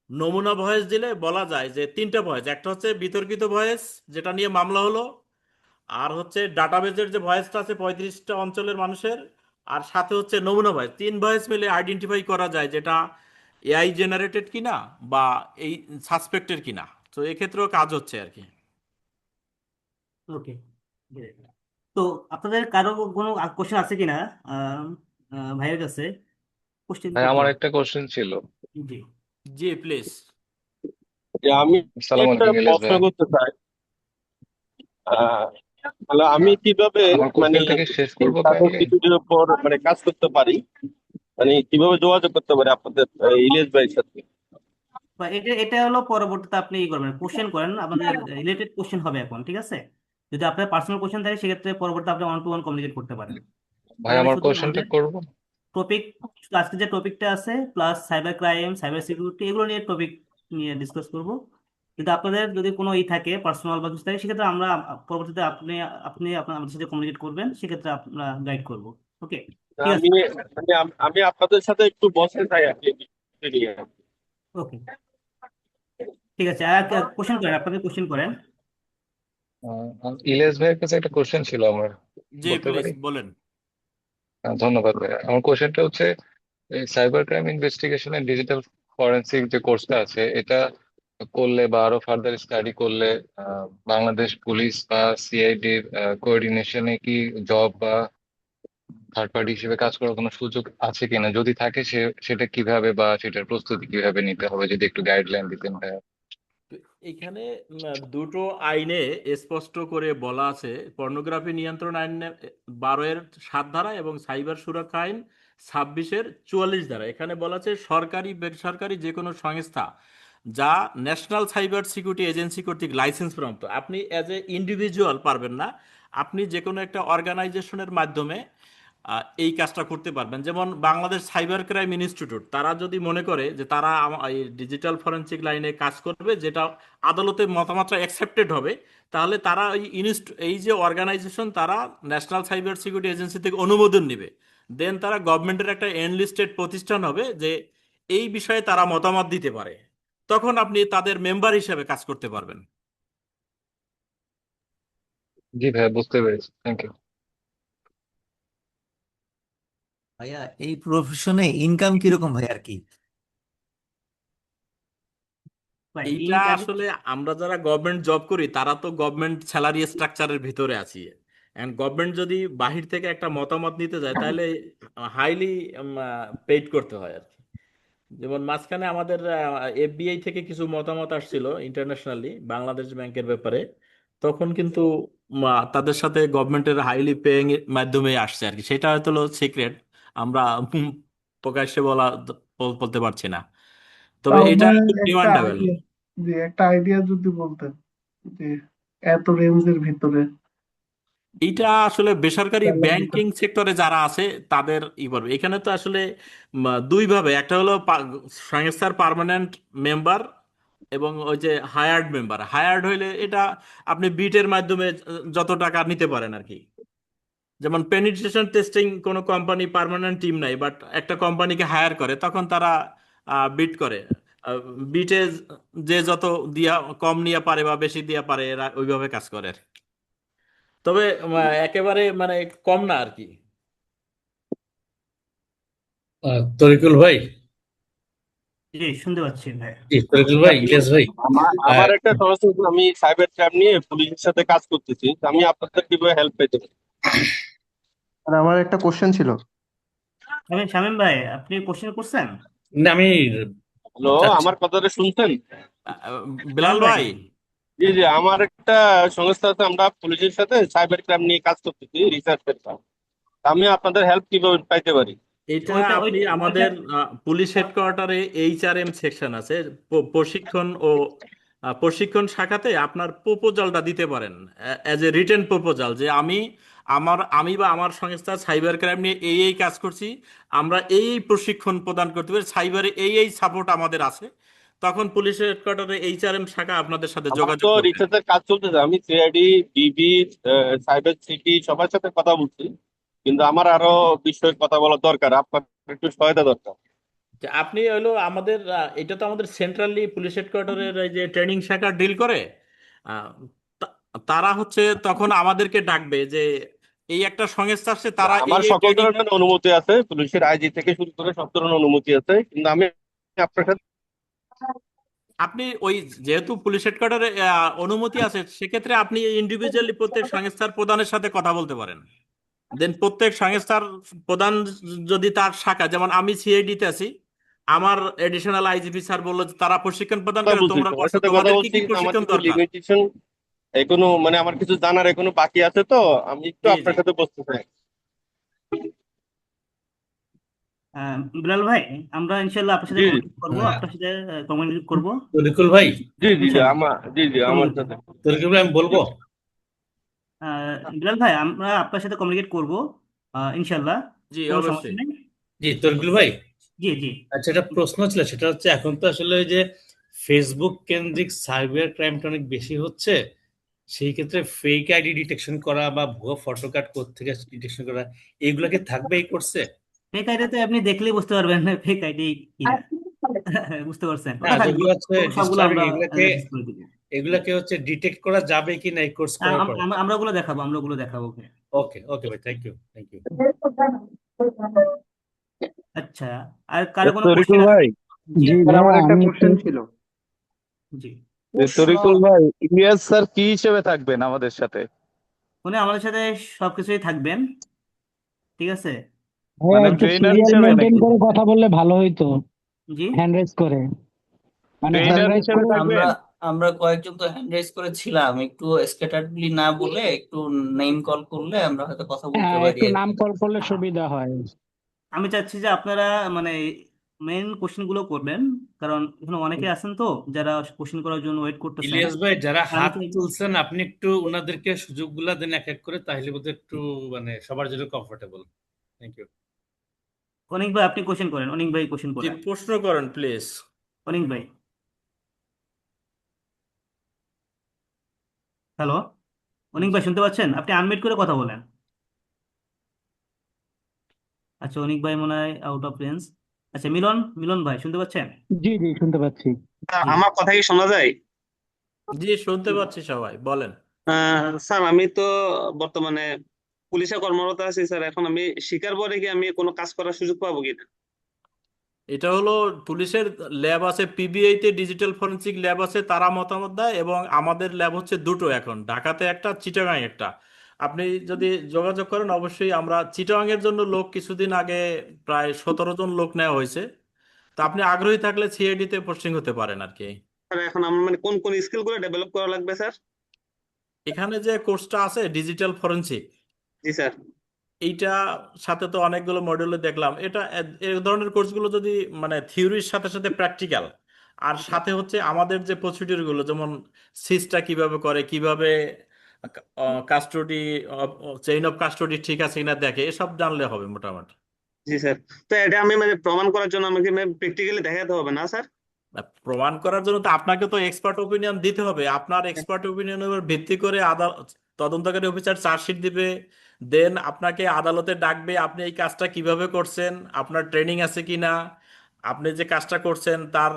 নমুনা ভয়েস দিলে বলা যায় যে 3টা ভয়েস, একটা হচ্ছে বিতর্কিত ভয়েস যেটা নিয়ে মামলা হলো, আর হচ্ছে ডাটাবেজের যে ভয়েসটা আছে 35টা অঞ্চলের মানুষের, আর সাথে হচ্ছে নমুনা ভয়েস, 3 ভয়েস মিলে আইডেন্টিফাই করা যায় যেটা এআই জেনারেটেড কিনা বা এই সাসপেক্টের কিনা। তো এক্ষেত্রেও কাজ হচ্ছে আর কি। ওকে। তো আপনাদের কারো কোনো কোশ্চেন আছে কিনা আহ, ভাইয়ের কাছে? কোশ্চেন ভাই করতে আমার পারেন। একটা কোশ্চেন ছিল। জি। জি প্লিজ। যে আমি সালাম একটা আলাইকুম ইলিয়াস প্রশ্ন ভাই। করতে চাই। তাহলে আমি কিভাবে আমার মানে কোশ্চেনটা কি শেষ করবো সাইবার কাইন্ডলি? সিকিউরিটির উপর মানে কাজ করতে পারি, মানে কিভাবে যোগাযোগ করতে পারি আপনাদের ইলিয়াস ভাইয়ের সাথে? বা এটা এটা হলো পরবর্তীতে আপনি ই করবেন, কোশ্চেন করেন, আমাদের রিলেটেড কোশ্চেন হবে এখন। ঠিক আছে। যদি আপনার পার্সোনাল কোশ্চেন থাকে, সেক্ষেত্রে পরবর্তীতে আপনি ওয়ান টু ওয়ান কমিউনিকেট করতে পারেন। ভাই এখন আমি আমার শুধু কোশ্চেনটা আমাদের করবো। টপিক, আজকে যে টপিকটা আছে plus cyber crime, cyber security, এগুলো নিয়ে টপিক নিয়ে ডিসকাস করব। কিন্তু আপনাদের যদি কোনো ই থাকে পার্সোনাল বা কিছু থাকে, সেক্ষেত্রে আমরা পরবর্তীতে আপনি আপনি আপনার আমাদের সাথে কমিউনিকেট করবেন, সেক্ষেত্রে আমরা গাইড করব। ওকে। ঠিক আছে। আমি মানে আমি আপনাদের সাথে একটু বসে চাই আর কি এই নিয়ে। ওকে। ঠিক আছে। আর কোশ্চেন করেন, আপনাদের কোশ্চেন করেন। ইলিয়াস ভাইয়ের কাছে একটা কোশ্চেন ছিল আমার, জি বলতে প্লিজ পারি? বলেন। ধন্যবাদ ভাই। আমার কোশ্চেনটা হচ্ছে এই সাইবার ক্রাইম ইনভেস্টিগেশনের ডিজিটাল ফরেন্সিক যে কোর্সটা আছে, এটা করলে বা আরো ফার্দার স্টাডি করলে বাংলাদেশ পুলিশ বা সিআইডির কোঅর্ডিনেশনে কি জব বা থার্ড পার্টি হিসেবে কাজ করার কোনো সুযোগ আছে কিনা, যদি থাকে সেটা কিভাবে বা সেটার প্রস্তুতি কিভাবে নিতে হবে, যদি একটু গাইডলাইন দিতেন ভাই। তো এখানে দুটো আইনে স্পষ্ট করে বলা আছে, পর্নোগ্রাফি নিয়ন্ত্রণ আইন 12-এর 7 ধারা এবং সাইবার সুরক্ষা আইন 26-এর 44 ধারা। এখানে বলা আছে সরকারি বেসরকারি যে কোনো সংস্থা যা ন্যাশনাল সাইবার সিকিউরিটি এজেন্সি কর্তৃক লাইসেন্স প্রাপ্ত, আপনি অ্যাজ এ ইন্ডিভিজুয়াল পারবেন না, আপনি যে কোনো একটা অর্গানাইজেশনের মাধ্যমে এই কাজটা করতে পারবেন। যেমন বাংলাদেশ সাইবার ক্রাইম ইনস্টিটিউট, তারা যদি মনে করে যে তারা এই ডিজিটাল ফরেনসিক লাইনে কাজ করবে, যেটা আদালতের মতামতটা অ্যাকসেপ্টেড হবে, তাহলে তারা এই যে অর্গানাইজেশন, তারা ন্যাশনাল সাইবার সিকিউরিটি এজেন্সি থেকে অনুমোদন নেবে। দেন তারা গভর্নমেন্টের একটা এনলিস্টেড প্রতিষ্ঠান হবে যে এই বিষয়ে তারা মতামত দিতে পারে। তখন আপনি তাদের মেম্বার হিসেবে কাজ করতে পারবেন। জি ভাই, বুঝতে পেরেছি, থ্যাংক ইউ। ভাইয়া এই প্রফেশনে ইনকাম কিরকম ভাই আর কি? ভাই এইটা আসলে আমরা যারা গভর্নমেন্ট জব করি তারা তো গভর্নমেন্ট স্যালারি স্ট্রাকচারের ভিতরে আছি, এন্ড গভর্নমেন্ট যদি বাহির থেকে একটা মতামত নিতে যায় তাহলে হাইলি পেইড করতে হয় আর কি। যেমন মাঝখানে আমাদের এফবিআই থেকে কিছু মতামত আসছিল ইন্টারন্যাশনালি বাংলাদেশ ব্যাংকের ব্যাপারে, তখন কিন্তু তাদের সাথে গভর্নমেন্টের হাইলি পেইং এর মাধ্যমে আসছে আর কি। সেটা হয়তো সিক্রেট, আমরা প্রকাশ্যে বলতে পারছি না, তবে তাও এটা ভাই খুব একটা ডিমান্ডেবল। আইডিয়া, যে একটা আইডিয়া যদি বলতেন যে এত রেঞ্জের ভিতরে এইটা আসলে বেসরকারি স্যালারিটা। ব্যাংকিং সেক্টরে যারা আছে তাদের করবে। এখানে তো আসলে দুই ভাবে, একটা হলো সংস্থার পার্মানেন্ট মেম্বার এবং ওই যে হায়ার্ড মেম্বার। হায়ার্ড হইলে এটা আপনি বিটের মাধ্যমে যত টাকা নিতে পারেন আর কি। যেমন পেনিট্রেশন টেস্টিং কোনো কোম্পানি পার্মানেন্ট টিম নাই, বাট একটা কোম্পানিকে হায়ার করে তখন তারা বিট করে। বিটে যে যত দিয়া কম নিয়ে পারে বা বেশি দিয়া পারে এরা ওইভাবে কাজ করে আর কি। তবে একেবারে মানে কম না আর কি। তরিকুল ভাই, জি শুনতে পাচ্ছি ভাই। জি তরিকুল ভাই, ইলিয়াস ভাই, আমার একটা সমস্যা হচ্ছে, আমি সাইবার ক্রাইম নিয়ে পুলিশের সাথে কাজ করতেছি, তো আমি আপনাদের কিভাবে হেল্প পেতে পারি? আর আমার একটা কোশ্চেন ছিল। শামীম শামীম ভাই, আপনি কোশ্চেন করছেন? না আমি হ্যালো, চাচ্ছি। আমার কথাটা শুনছেন? বিলাল শামীম ভাই, ভাই, জি জি, আমার একটা সংস্থা আছে, আমরা পুলিশের সাথে সাইবার ক্রাইম নিয়ে কাজ করতেছি, রিসার্চ পেপার। আমি আপনাদের হেল্প কিভাবে পাইতে পারি? এটা ওইটা আপনি ওইটা আমাদের পুলিশ হেডকোয়ার্টারে এইচআরএম সেকশন আছে, প্রশিক্ষণ ও প্রশিক্ষণ শাখাতে আপনার প্রপোজালটা দিতে পারেন অ্যাজ এ রিটেন প্রপোজাল, যে আমি বা আমার সংস্থা সাইবার ক্রাইম নিয়ে এই কাজ করছি, আমরা এই প্রশিক্ষণ প্রদান করতে পারি, সাইবারে এই সাপোর্ট আমাদের আছে। তখন পুলিশ হেডকোয়ার্টারে এইচআরএম শাখা আপনাদের সাথে আমার যোগাযোগ তো করবে। রিসার্চের কাজ চলতেছে, আমি সিআইডি, ডিবি, সাইবার সিটি সবার সাথে কথা বলছি, কিন্তু আমার আরো বিষয়ে কথা বলা দরকার, আপনার একটু সহায়তা দরকার। যে আপনি হলো আমাদের এটা তো আমাদের সেন্ট্রালি পুলিশ হেডকোয়ার্টারের এই যে ট্রেনিং শাখা ডিল করে। আহ, তারা হচ্ছে তখন আমাদেরকে ডাকবে যে এই একটা সংস্থা আসছে, তারা আমার এই সকল ট্রেনিং। ধরনের অনুমতি আছে, পুলিশের আইজি থেকে শুরু করে সব ধরনের অনুমতি আছে, কিন্তু আমি আপনার সাথে আপনি ওই যেহেতু পুলিশ হেডকোয়ার্টারে অনুমতি আছে, সেক্ষেত্রে আপনি ইন্ডিভিজুয়ালি প্রত্যেক সংস্থার প্রধানের সাথে কথা বলতে পারেন। দেন প্রত্যেক সংস্থার প্রধান যদি তার শাখা, যেমন আমি সিআইডি তে আছি, আমার এডিশনাল আইজিপি স্যার বললো যে তারা প্রশিক্ষণ প্রদান কথা করে, বলছি, তোমরা সবার করছো, সাথে কথা তোমাদের কি বলছি, কি কিন্তু আমার প্রশিক্ষণ কিছু দরকার। লিমিটেশন এখনো, মানে আমার কিছু জানার এখনো বাকি আছে, তো আমি একটু জি জি আপনার সাথে বসতে চাই। বিলাল ভাই, আমরা ইনশাল্লাহ আপনার সাথে জি কমিউনিকেট করবো, আপনার সাথে কমিউনিকেট করবো তরিকুল ভাই, জি জি জি, ইনশাল্লাহ। আমার সাথে। তরিকুল ভাই আমি বলবো। বিলাল ভাই, আমরা আপনার সাথে কমিউনিকেট করবো ইনশাল্লাহ, জি কোনো সমস্যা অবশ্যই। নেই। জি তরিকুল ভাই, জি জি আচ্ছা একটা প্রশ্ন ছিল, সেটা হচ্ছে এখন তো আসলে ওই যে ফেসবুক কেন্দ্রিক সাইবার ক্রাইমটা অনেক বেশি হচ্ছে, সেই ক্ষেত্রে ফেক আইডি ডিটেকশন করা বা ভুয়া ফটো কার্ড কোড থেকে ডিটেকশন করা, এইগুলা কি থাকবে এই কোর্সে? ফেক আইডিতে আপনি দেখলেই বুঝতে পারবেন ফেক আইডি কিনা। বুঝতে পারছেন, না ওটা থাকবে, যেগুলো হচ্ছে সবগুলো ডিস্টার্বিং, আমরা এগুলাকে অ্যানালাইসিস করে দিব। এগুলাকে হচ্ছে ডিটেক্ট করা যাবে কি না এই কোর্স করার পরে? আমরা ওগুলো দেখাবো, আমরা ওগুলো দেখাবো। ওকে ওকে ভাই, থ্যাংক ইউ থ্যাংক ইউ। আচ্ছা, আর কারো কোনো তরিকুল কোশ্চেন আছে? ভাই, জি জি স্যার ভাইয়া, আমার একটা আমি কোশ্চেন একটু ছিল। জি। তরিকুল ভাই, ইলিয়াস স্যার কি হিসেবে থাকবেন আমাদের সাথে? উনি আমাদের সাথে সবকিছুই থাকবেন, ঠিক আছে। হ্যাঁ, মানে একটু ট্রেনার সিরিয়াল হিসেবে মেনটেন নাকি? করে কথা বললে ভালো হইতো, জি হ্যান্ড রাইজ করে, মানে হ্যান্ড ট্রেনার রাইজ হিসেবে করে। থাকবেন? আমরা কয়েকজন তো হ্যান্ড রাইজ করেছিলাম, একটু স্ক্যাটারলি না বলে একটু নেম কল করলে আমরা হয়তো কথা বলতে হ্যাঁ, পারি একটু আর নাম কি। কল করলে সুবিধা হয়। আমি চাচ্ছি যে আপনারা মানে মেইন কোশ্চেন গুলো করবেন, কারণ এখানে অনেকে আছেন তো যারা কোশ্চেন করার জন্য ওয়েট করতেছেন। ইলিয়াস ভাই, যারা আমি হাত চাই, তুলছেন আপনি একটু ওনাদেরকে সুযোগগুলা দেন এক এক করে, তাহলে বোধহয় একটু মানে সবার জন্য কমফোর্টেবল। Thank you. অনিক ভাই আপনি কোশ্চেন করেন, অনিক ভাই কোশ্চেন জি করেন, প্রশ্ন করেন প্লিজ। অনিক ভাই। হ্যালো, অনিক ভাই শুনতে পাচ্ছেন? আপনি আনমিউট করে কথা বলেন। আচ্ছা, অনিক ভাই মনে হয় আউট অফ রেঞ্জ। আচ্ছা, মিলন, মিলন ভাই শুনতে পাচ্ছেন? জি জি, শুনতে পাচ্ছি। জি আমার কথা কি শোনা যায়? জি শুনতে পাচ্ছি, সবাই বলেন। স্যার, আমি তো বর্তমানে পুলিশে কর্মরত আছি স্যার, এখন আমি শিকার পরে কি আমি কোনো কাজ করার সুযোগ পাবো কিনা? এটা হলো পুলিশের ল্যাব আছে, পিবিআই তে ডিজিটাল ফরেনসিক ল্যাব আছে, তারা মতামত দেয়, এবং আমাদের ল্যাব হচ্ছে দুটো এখন, ঢাকাতে একটা, চিটাগাং একটা। আপনি যদি যোগাযোগ করেন অবশ্যই, আমরা চিটাগাং এর জন্য লোক কিছুদিন আগে প্রায় 17 জন লোক নেওয়া হয়েছে। তো আপনি আগ্রহী থাকলে সিআইডি তে পোস্টিং হতে পারেন আর কি। স্যার এখন আমার মানে কোন কোন স্কিল গুলো ডেভেলপ করা লাগবে স্যার? এখানে যে কোর্সটা আছে ডিজিটাল ফরেনসিক, জি স্যার। এইটা সাথে তো অনেকগুলো মডিউলে দেখলাম, এটা এই ধরনের কোর্সগুলো যদি মানে থিওরির সাথে সাথে প্র্যাকটিক্যাল, আর সাথে হচ্ছে আমাদের যে প্রসিডিউর গুলো, যেমন সিসটা কিভাবে করে, কিভাবে কাস্টডি, চেইন অফ কাস্টডি ঠিক আছে কিনা দেখে, এসব জানলে হবে মোটামুটি। জি স্যার। তো এটা আমি মানে প্রমাণ করার জন্য আমাকে প্র্যাকটিক্যালি দেখাতে হবে না স্যার? প্রমাণ করার জন্য তো আপনাকে তো এক্সপার্ট ওপিনিয়ন দিতে হবে, আপনার এক্সপার্ট ওপিনিয়নের উপর ভিত্তি করে আদালত, তদন্তকারী অফিসার চার্জশিট দিবে, দেন আপনাকে আদালতে ডাকবে, আপনি এই কাজটা কিভাবে করছেন, আপনার ট্রেনিং আছে কিনা, আপনি যে কাজটা করছেন তার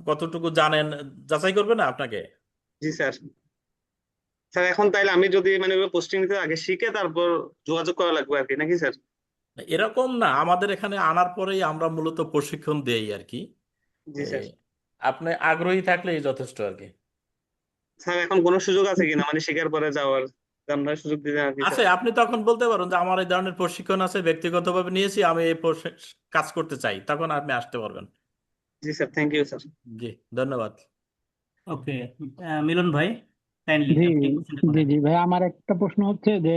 কতটুকু জানেন, যাচাই করবে না আপনাকে। জি স্যার। স্যার এখন তাইলে আমি যদি মানে পোস্টিং নিতে আগে শিখে তারপর যোগাযোগ করা লাগবে আর কি, নাকি স্যার? এরকম না, আমাদের এখানে আনার পরেই আমরা মূলত প্রশিক্ষণ দেই আর কি। জি স্যার। আপনি আগ্রহী থাকলেই যথেষ্ট আর কি। স্যার এখন কোনো সুযোগ আছে কিনা মানে শেখার পরে যাওয়ার, আমরা সুযোগ দিবেন আর কি আছে, স্যার? আপনি তখন বলতে পারেন যে আমার এই ধরনের প্রশিক্ষণ আছে, ব্যক্তিগতভাবে নিয়েছি, আমি এই কাজ করতে চাই, তখন আপনি আসতে পারবেন। জি স্যার, থ্যাংক ইউ স্যার। জি, ধন্যবাদ। ওকে, মিলন ভাই, কাইন্ডলি জি আপনি কোশ্চেনটা জি করেন। জি ভাই, আমার একটা প্রশ্ন হচ্ছে যে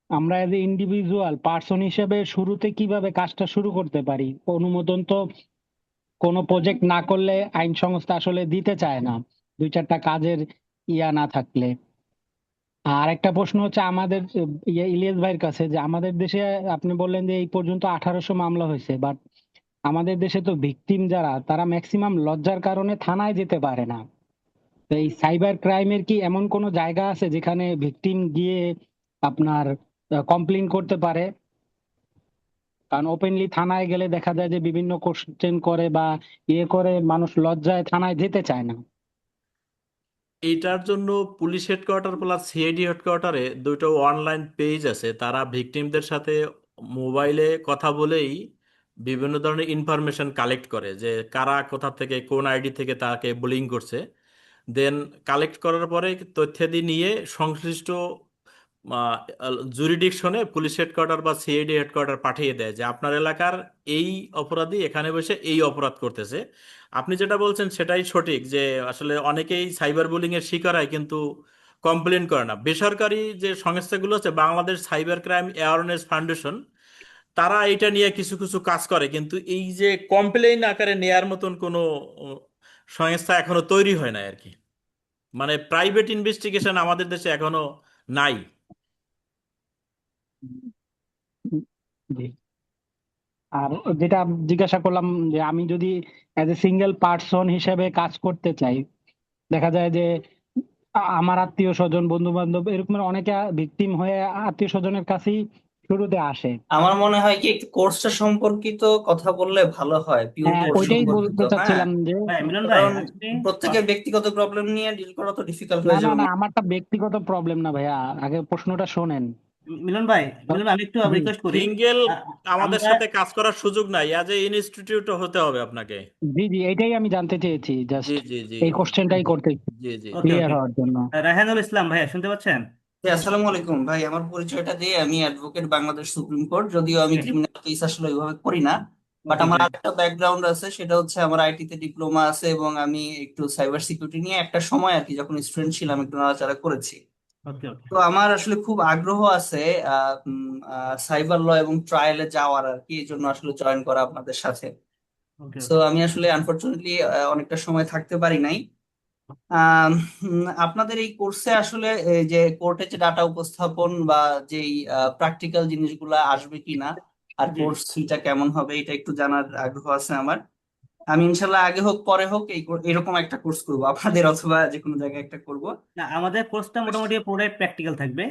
আমরা এজ এ ইন্ডিভিজুয়াল পার্সন হিসেবে শুরুতে কিভাবে কাজটা শুরু করতে পারি? অনুমোদন তো কোনো প্রজেক্ট না করলে আইন সংস্থা আসলে দিতে চায় না, দুই চারটা কাজের ইয়া না থাকলে। আর একটা প্রশ্ন হচ্ছে আমাদের ইলিয়াস ভাইয়ের কাছে, যে আমাদের দেশে আপনি বললেন যে এই পর্যন্ত 1800 মামলা হয়েছে, বাট আমাদের দেশে তো ভিকটিম যারা তারা ম্যাক্সিমাম লজ্জার কারণে থানায় যেতে পারে না। তো এই সাইবার ক্রাইমের কি এমন কোনো জায়গা আছে যেখানে ভিকটিম গিয়ে আপনার কমপ্লেইন করতে পারে? কারণ ওপেনলি থানায় গেলে দেখা যায় যে বিভিন্ন কোশ্চেন করে বা ইয়ে করে, মানুষ লজ্জায় থানায় যেতে চায় না। এইটার জন্য পুলিশ হেডকোয়ার্টার প্লাস সিআইডি হেডকোয়ার্টারে দুটো অনলাইন পেজ আছে, তারা ভিকটিমদের সাথে মোবাইলে কথা বলেই বিভিন্ন ধরনের ইনফরমেশন কালেক্ট করে, যে কারা কোথা থেকে কোন আইডি থেকে তাকে বুলিং করছে। দেন কালেক্ট করার পরে তথ্যাদি নিয়ে সংশ্লিষ্ট জুরিডিকশনে পুলিশ হেডকোয়ার্টার বা সিআইডি হেডকোয়ার্টার পাঠিয়ে দেয় যে আপনার এলাকার এই অপরাধী এখানে বসে এই অপরাধ করতেছে। আপনি যেটা বলছেন সেটাই সঠিক, যে আসলে অনেকেই সাইবার বুলিং এর শিকার হয় কিন্তু কমপ্লেন করে না। বেসরকারি যে সংস্থাগুলো আছে, Bangladesh cyber crime awareness foundation, তারা এটা নিয়ে কিছু কিছু কাজ করে, কিন্তু এই যে কমপ্লেইন আকারে নেয়ার মতন কোনো উম, সংস্থা এখনো তৈরি হয় না আর কি। মানে প্রাইভেট ইনভেস্টিগেশন আমাদের দেশে এখনো নাই। জি। আর যেটা জিজ্ঞাসা করলাম, যে আমি যদি অ্যাজ এ সিঙ্গেল পার্সন হিসেবে কাজ করতে চাই, দেখা যায় যে আমার আত্মীয় স্বজন বন্ধু বান্ধব এরকম অনেকে ভিকটিম হয়ে আত্মীয় স্বজনের কাছেই শুরুতে আসে। আমার মনে হয় কি একটু কোর্সটা সম্পর্কিত কথা বললে ভালো হয়, পিওর হ্যাঁ, কোর্স ওইটাই সম্পর্কিত। বলতে হ্যাঁ, চাচ্ছিলাম যে ভাই মিলন ভাই, কারণ আপনি প্রত্যেকের ব্যক্তিগত প্রবলেম নিয়ে ডিল করা তো ডিফিকাল্ট না হয়ে না যাবে। না, আমারটা ব্যক্তিগত প্রবলেম না ভাইয়া, আগে প্রশ্নটা শোনেন। মিলন ভাই, মিলন ভাই, আমি একটু জি রিকোয়েস্ট করি। সিঙ্গেল আমাদের আমরা সাথে কাজ করার সুযোগ নাই, অ্যাজ এ ইনস্টিটিউট হতে হবে আপনাকে। জি জি, এইটাই আমি জানতে চেয়েছি, জি জাস্ট জি জি এই কোশ্চেনটাই করতে, জি জি। ওকে ক্লিয়ার ওকে, হওয়ার জন্য। রায়হানুল ইসলাম ভাইয়া শুনতে পাচ্ছেন? জি, আসসালামু আলাইকুম ভাই, আমার পরিচয়টা দিয়ে, আমি অ্যাডভোকেট বাংলাদেশ সুপ্রিম কোর্ট, যদিও আমি ওকে ক্রিমিনাল কেস আসলে ওইভাবে করি না, বাট ওকে আমার গ্রেট। আরেকটা ব্যাকগ্রাউন্ড আছে, সেটা হচ্ছে আমার আইটি তে ডিপ্লোমা আছে, এবং আমি একটু সাইবার সিকিউরিটি নিয়ে একটা সময় আর কি, যখন স্টুডেন্ট ছিলাম, একটু নাড়াচাড়া করেছি। ওকে ওকে তো আমার আসলে খুব আগ্রহ আছে সাইবার ল এবং ট্রায়ালে যাওয়ার আর কি, এই জন্য আসলে জয়েন করা আপনাদের সাথে। ওকে তো আমি আসলে আনফরচুনেটলি অনেকটা সময় থাকতে পারি নাই। আপনাদের এই কোর্সে আসলে এই যে কোর্টে যে ডাটা উপস্থাপন বা যেই প্র্যাকটিক্যাল জিনিসগুলো আসবে কিনা, আর জি। কোর্স ফিটা কেমন হবে, এটা একটু জানার আগ্রহ আছে আমার। আমি ইনশাল্লাহ আগে হোক পরে হোক এরকম একটা কোর্স করব আপনাদের, অথবা যে কোনো জায়গায় একটা করব। না, আমাদের কোর্সটা মোটামুটি পুরোটাই প্র্যাকটিক্যাল থাকবে।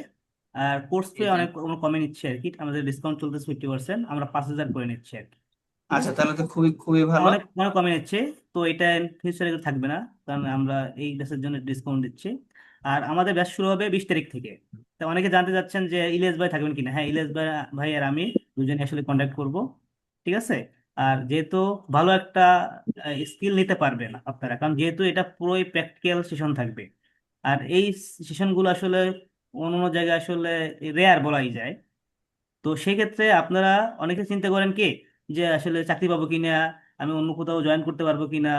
আর কোর্স ফি জি জি। অনেক কমে নিচ্ছে আর কি, আমাদের ডিসকাউন্ট চলতেছে 50%, আমরা 5000 করে নিচ্ছি আর কি। ঠিক আচ্ছা, আছে, তাহলে তো খুবই খুবই ভালো। অনেক অনেক কমে নিচ্ছে। তো এটা ফিউচারে থাকবে না, কারণ আমরা এই ব্যাচের জন্য ডিসকাউন্ট দিচ্ছি। আর আমাদের ব্যাচ শুরু হবে 20 তারিখ থেকে। তো অনেকে জানতে চাচ্ছেন যে ইলিয়াস ভাই থাকবেন কিনা। হ্যাঁ, ইলিয়াস ভাই, ভাই আর আমি দুজনে আসলে কন্ট্যাক্ট করব। ঠিক আছে, আর যেহেতু ভালো একটা স্কিল নিতে পারবেন আপনারা, কারণ যেহেতু এটা পুরোই প্র্যাকটিক্যাল সেশন থাকবে। আর এই সেশনগুলো আসলে অন্য অন্য জায়গায় আসলে রেয়ার বলাই যায়। তো সেক্ষেত্রে আপনারা অনেকে চিন্তা করেন কি যে আসলে চাকরি পাবো কিনা, আমি অন্য কোথাও জয়েন করতে পারবো কিনা,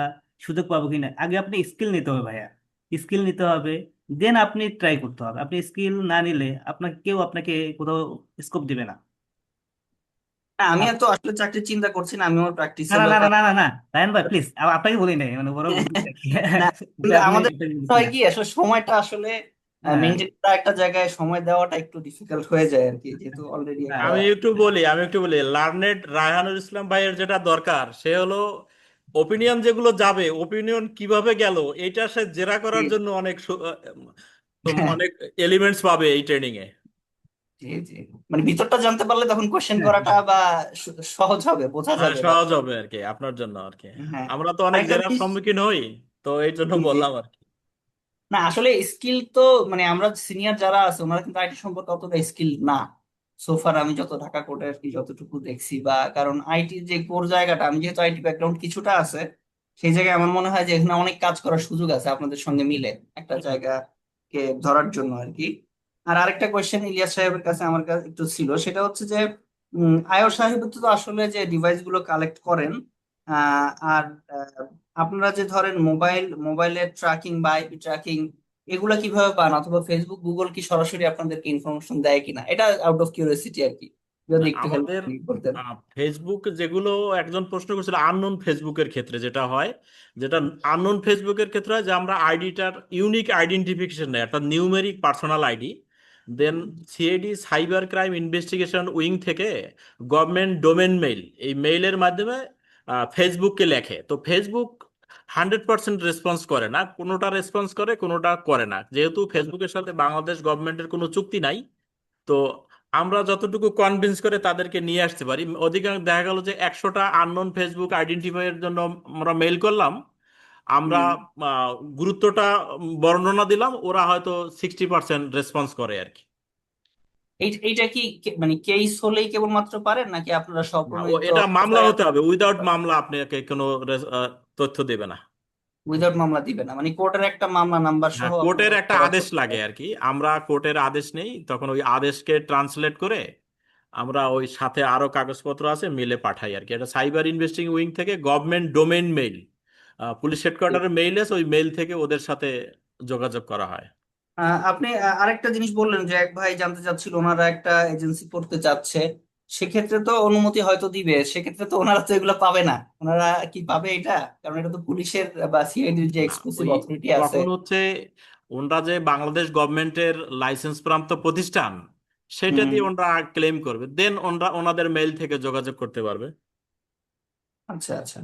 সুযোগ পাবো কিনা। আগে আপনি স্কিল নিতে হবে ভাইয়া, স্কিল নিতে হবে, দেন আপনি ট্রাই করতে হবে। আপনি স্কিল না নিলে আপনাকে কেউ আপনাকে কোথাও স্কোপ দিবে না। না, আমি আপ- এত আসলে চাকরির চিন্তা করছি না, আমি আমার না না প্র্যাকটিসেবল না না কাজ। না না না, রায়ন ভাই প্লিজ, আপনাকে বলি নাই, মানে ওভারঅল বলতেছি আর কি। না, যে কিন্তু আপনি আমাদের এটা বলছি হয় না। কি আসলে সময়টা আসলে হ্যাঁ মেনটেন করা, একটা জায়গায় সময় দেওয়াটা একটু ডিফিকাল্ট হয়ে যায় আর কি, যেহেতু অলরেডি হ্যাঁ একটা। আমি একটু বলি লার্নেড রায়হানুল ইসলাম ভাইয়ের যেটা দরকার সে হলো ওপিনিয়ন যেগুলো যাবে, ওপিনিয়ন কিভাবে গেল এটা সে জেরা জি করার জন্য অনেক এলিমেন্টস পাবে এই ট্রেনিং এ। জি জি, মানে ভিতরটা জানতে পারলে তখন কোশ্চেন হ্যাঁ করাটা বা সহজ হবে, বোঝা হ্যাঁ যাবে বা। সহজ হবে আর কি আপনার জন্য আর কি। হ্যাঁ, আমরা তো অনেক আরেকটা জেরার জিনিস। সম্মুখীন হই, তো এই জন্য জি জি, বললাম আর কি। না আসলে স্কিল তো মানে আমরা সিনিয়র যারা আছে ওনারা কিন্তু আইটি সম্পর্কে অতটা স্কিল না, সোফার আমি যত ঢাকা কোর্টে আর কি যতটুকু দেখছি, বা কারণ আইটি যে কোর জায়গাটা, আমি যেহেতু আইটি ব্যাকগ্রাউন্ড কিছুটা আছে, সেই জায়গায় আমার মনে হয় যে এখানে অনেক কাজ করার সুযোগ আছে আপনাদের সঙ্গে মিলে একটা জায়গাকে ধরার জন্য আর কি। আর আরেকটা কোয়েশ্চেন ইলিয়াস সাহেবের কাছে আমার কাছে একটু ছিল, সেটা হচ্ছে যে আয়র সাহেব তো আসলে যে ডিভাইস গুলো কালেক্ট করেন, আর আপনারা যে ধরেন মোবাইলের ট্র্যাকিং বা আইপি ট্র্যাকিং, এগুলা কিভাবে পান? অথবা ফেসবুক গুগল কি সরাসরি আপনাদেরকে ইনফরমেশন দেয় কিনা? এটা আউট অফ কিউরিওসিটি আর কি, না যদি একটু হেল্প আমাদের করতেন। ফেসবুক যেগুলো একজন প্রশ্ন করেছিল আননোন ফেসবুকের ক্ষেত্রে যেটা হয়, যেটা আননোন ফেসবুকের ক্ষেত্রে হয় যে আমরা আইডিটার ইউনিক আইডেন্টিফিকেশন নেই, একটা numeric personal ID, then CID cyber crime investigation wing থেকে গভর্নমেন্ট ডোমেন মেইল, এই মেইলের মাধ্যমে ফেসবুককে লেখে। তো ফেসবুক 100% রেসপন্স করে না, কোনোটা রেসপন্স করে কোনোটা করে না, যেহেতু ফেসবুকের সাথে বাংলাদেশ গভর্নমেন্টের কোনো চুক্তি নাই। তো আমরা যতটুকু কনভিন্স করে তাদেরকে নিয়ে আসতে পারি, অধিকাংশ দেখা গেল যে 100টা আননোন ফেসবুক আইডেন্টিফাইয়ের জন্য আমরা মেইল করলাম, আমরা হুম, গুরুত্বটা বর্ণনা দিলাম, ওরা হয়তো 60% রেসপন্স করে আর কি। এইটা কি মানে কেস হলেই কেবলমাত্র পারেন, নাকি আপনারা না, ও স্বপ্রণোদিত এটা মামলা এফআইআর? হতে হবে, উইদাউট মামলা আপনাকে কোনো তথ্য দেবে না। উইদাউট মামলা দিবে না, মানে কোর্টের একটা মামলা নাম্বার সহ হ্যাঁ, আপনারা কোর্টের একটা জবাব আদেশ করতে লাগে পারেন। আর কি, আমরা কোর্টের আদেশ নেই, তখন ওই আদেশকে ট্রান্সলেট করে আমরা ওই সাথে আরো কাগজপত্র আছে মিলে পাঠাই আর কি। এটা সাইবার ইনভেস্টিং উইং থেকে গভর্নমেন্ট ডোমেইন মেইল, পুলিশ হেডকোয়ার্টারের মেইল আছে, ওই মেইল থেকে ওদের সাথে যোগাযোগ করা হয়। আপনি আরেকটা জিনিস বললেন যে এক ভাই জানতে চাচ্ছিল ওনারা একটা এজেন্সি করতে চাচ্ছে, সেক্ষেত্রে তো অনুমতি হয়তো দিবে, সেক্ষেত্রে তো ওনারা তো এগুলো পাবে না, ওনারা কি পাবে এটা? কারণ এটা তো পুলিশের বা সিআইডির যে না, এক্সক্লুসিভ ওই অথরিটি আছে। তখন হচ্ছে ওনরা যে বাংলাদেশ গভর্নমেন্টের লাইসেন্স প্রাপ্ত প্রতিষ্ঠান সেটা হুম, দিয়ে ওনরা ক্লেম করবে, দেন ওনরা ওনাদের মেইল থেকে যোগাযোগ করতে পারবে। আচ্ছা আচ্ছা,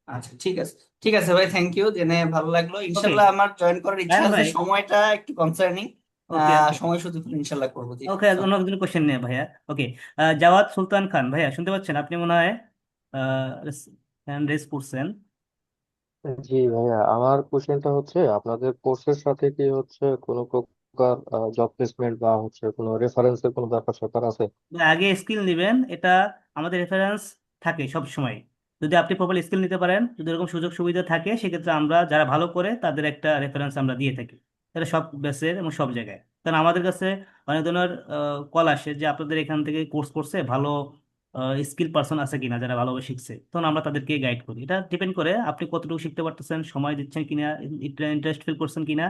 আচ্ছা ঠিক আছে। ঠিক আছে ভাই, থ্যাংক ইউ, জেনে ভালো লাগলো। ওকে ইনশাল্লাহ আমার জয়েন করার ইচ্ছা রায়ন আছে, ভাই। সময়টা একটু কনসার্নিং, ওকে ওকে সময় সুযোগ হলে ইনশাল্লাহ করবো। জি, ওকে, অন্য একজন কোশ্চেন নিয়ে ভাইয়া। ওকে, জাওয়াদ সুলতান খান ভাইয়া, শুনতে পাচ্ছেন? আপনি মনে হয় হ্যান্ড রেজ করছেন। জি ভাইয়া, আমার কোশ্চেনটা হচ্ছে আপনাদের কোর্সের সাথে কি হচ্ছে কোনো প্রকার জব প্লেসমেন্ট বা হচ্ছে কোনো রেফারেন্সের কোনো ব্যাপার স্যাপার আছে? আগে স্কিল নেবেন, এটা আমাদের রেফারেন্স থাকে সব সময়। যদি আপনি প্রপারলি স্কিল নিতে পারেন, যদি এরকম সুযোগ সুবিধা থাকে, সেক্ষেত্রে আমরা যারা ভালো করে তাদের একটা রেফারেন্স আমরা দিয়ে থাকি। এটা সব ব্যাচের এবং সব জায়গায়। কারণ আমাদের কাছে অনেক ধরনের কল আসে যে আপনাদের এখান থেকে কোর্স করছে, ভালো স্কিল পার্সন আছে কিনা যারা ভালোভাবে শিখছে, তখন আমরা তাদেরকে গাইড করি। এটা ডিপেন্ড করে আপনি কতটুকু শিখতে পারতেছেন, সময় দিচ্ছেন কিনা, ইন্টারেস্ট ফিল করছেন কিনা,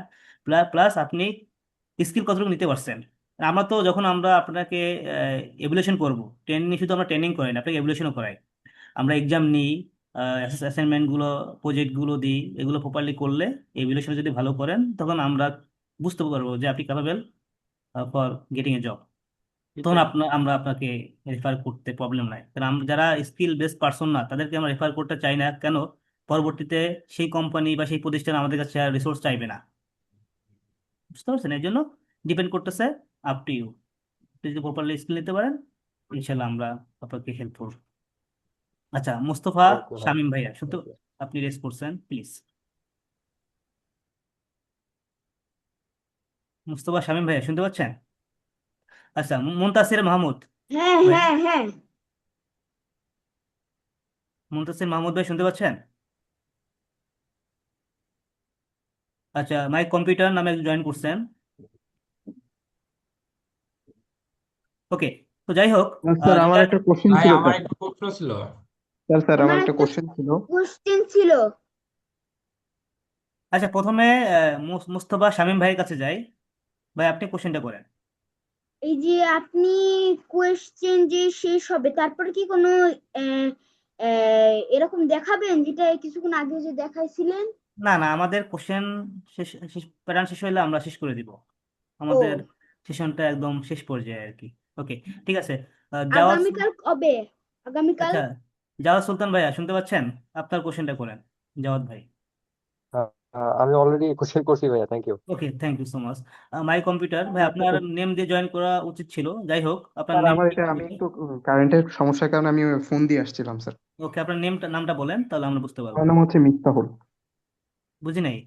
প্লাস আপনি স্কিল কতটুকু নিতে পারছেন। আমরা তো যখন আমরা আপনাকে এভুলেশন করব, ট্রেনিং শুধু আমরা ট্রেনিং করাই না, আপনাকে এভুলেশনও করাই। আমরা এক্সাম নিই, অ্যাসাইনমেন্ট গুলো, প্রজেক্ট গুলো দিই, এগুলো প্রপারলি করলে, এভুলেশন যদি ভালো করেন, তখন আমরা বুঝতে পারবো যে আপনি capable for getting a job. তখন আমরা আপনাকে রেফার করতে প্রবলেম নাই। কারণ আমরা যারা স্কিল বেসড পারসন না, তাদেরকে আমরা রেফার করতে চাই না। কেন? পরবর্তীতে সেই কোম্পানি বা সেই প্রতিষ্ঠান আমাদের কাছে রিসোর্স চাইবে না। বুঝতে পারছেন? এর জন্য ডিপেন্ড করতেছে আপ টু ইউ। যদি প্রপারলি স্কিল নিতে পারেন, ইনশাল্লাহ আমরা আপনাকে হেল্প করব। আচ্ছা, মুস্তফা ওকে ভাই, শামীম ভাইয়া, শুনতে ওকে। আপনি রেস করছেন প্লিজ। মুস্তফা শামীম ভাইয়া, শুনতে পাচ্ছেন? আচ্ছা, মুনতাসির মাহমুদ হ্যাঁ ভাইয়া। হ্যাঁ হ্যাঁ। মুনতাসির মাহমুদ ভাই শুনতে পাচ্ছেন? আচ্ছা, মাই কম্পিউটার নামে একজন জয়েন করছেন। ওকে, তো যাই হোক, স্যার আমার যেটা একটা কোশ্চেন ভাই ছিল আমার স্যার। একটা প্রশ্ন ছিল। স্যার আমার আমার একটা একটা কোশ্চেন ছিল। কোশ্চেন ছিল। আচ্ছা, প্রথমে মুস্তফা শামীম ভাইয়ের কাছে যাই। ভাই, আপনি কোশ্চেনটা করেন। এই যে আপনি কোশ্চেন যে শেষ হবে তারপরে কি কোনো আহ, এরকম দেখাবেন যেটা কিছুক্ষণ আগে যে দেখাইছিলেন? না না, আমাদের কোশ্চেন শেষ শেষ প্যাটার্ন শেষ হইলে আমরা শেষ করে দিব। ও, আমাদের সেশনটা একদম শেষ পর্যায়ে আর কি। ওকে, ঠিক আছে। জাওয়াদ আগামীকাল কবে? আগামীকাল? আচ্ছা, জাওয়াদ সুলতান ভাইয়া শুনতে পাচ্ছেন? আপনার কোশ্চেনটা করেন, জাওয়াদ ভাই। আমি অলরেডি কোশ্চেন করছি ভাইয়া, thank you. Okay, thank you so much. My computer ভাই, আচ্ছা আপনার স্যার। নেম দিয়ে জয়েন করা উচিত ছিল। যাই হোক, আপনার স্যার নেম আমার কি এটা আমি বলবেন? একটু কারেন্টের সমস্যার কারণে আমি ফোন দিয়ে আসছিলাম স্যার। ওকে, আপনার নামটা বলেন, তাহলে আমরা বুঝতে পারবো। আমার নাম হচ্ছে মিফতাহুল। বুঝি নাই।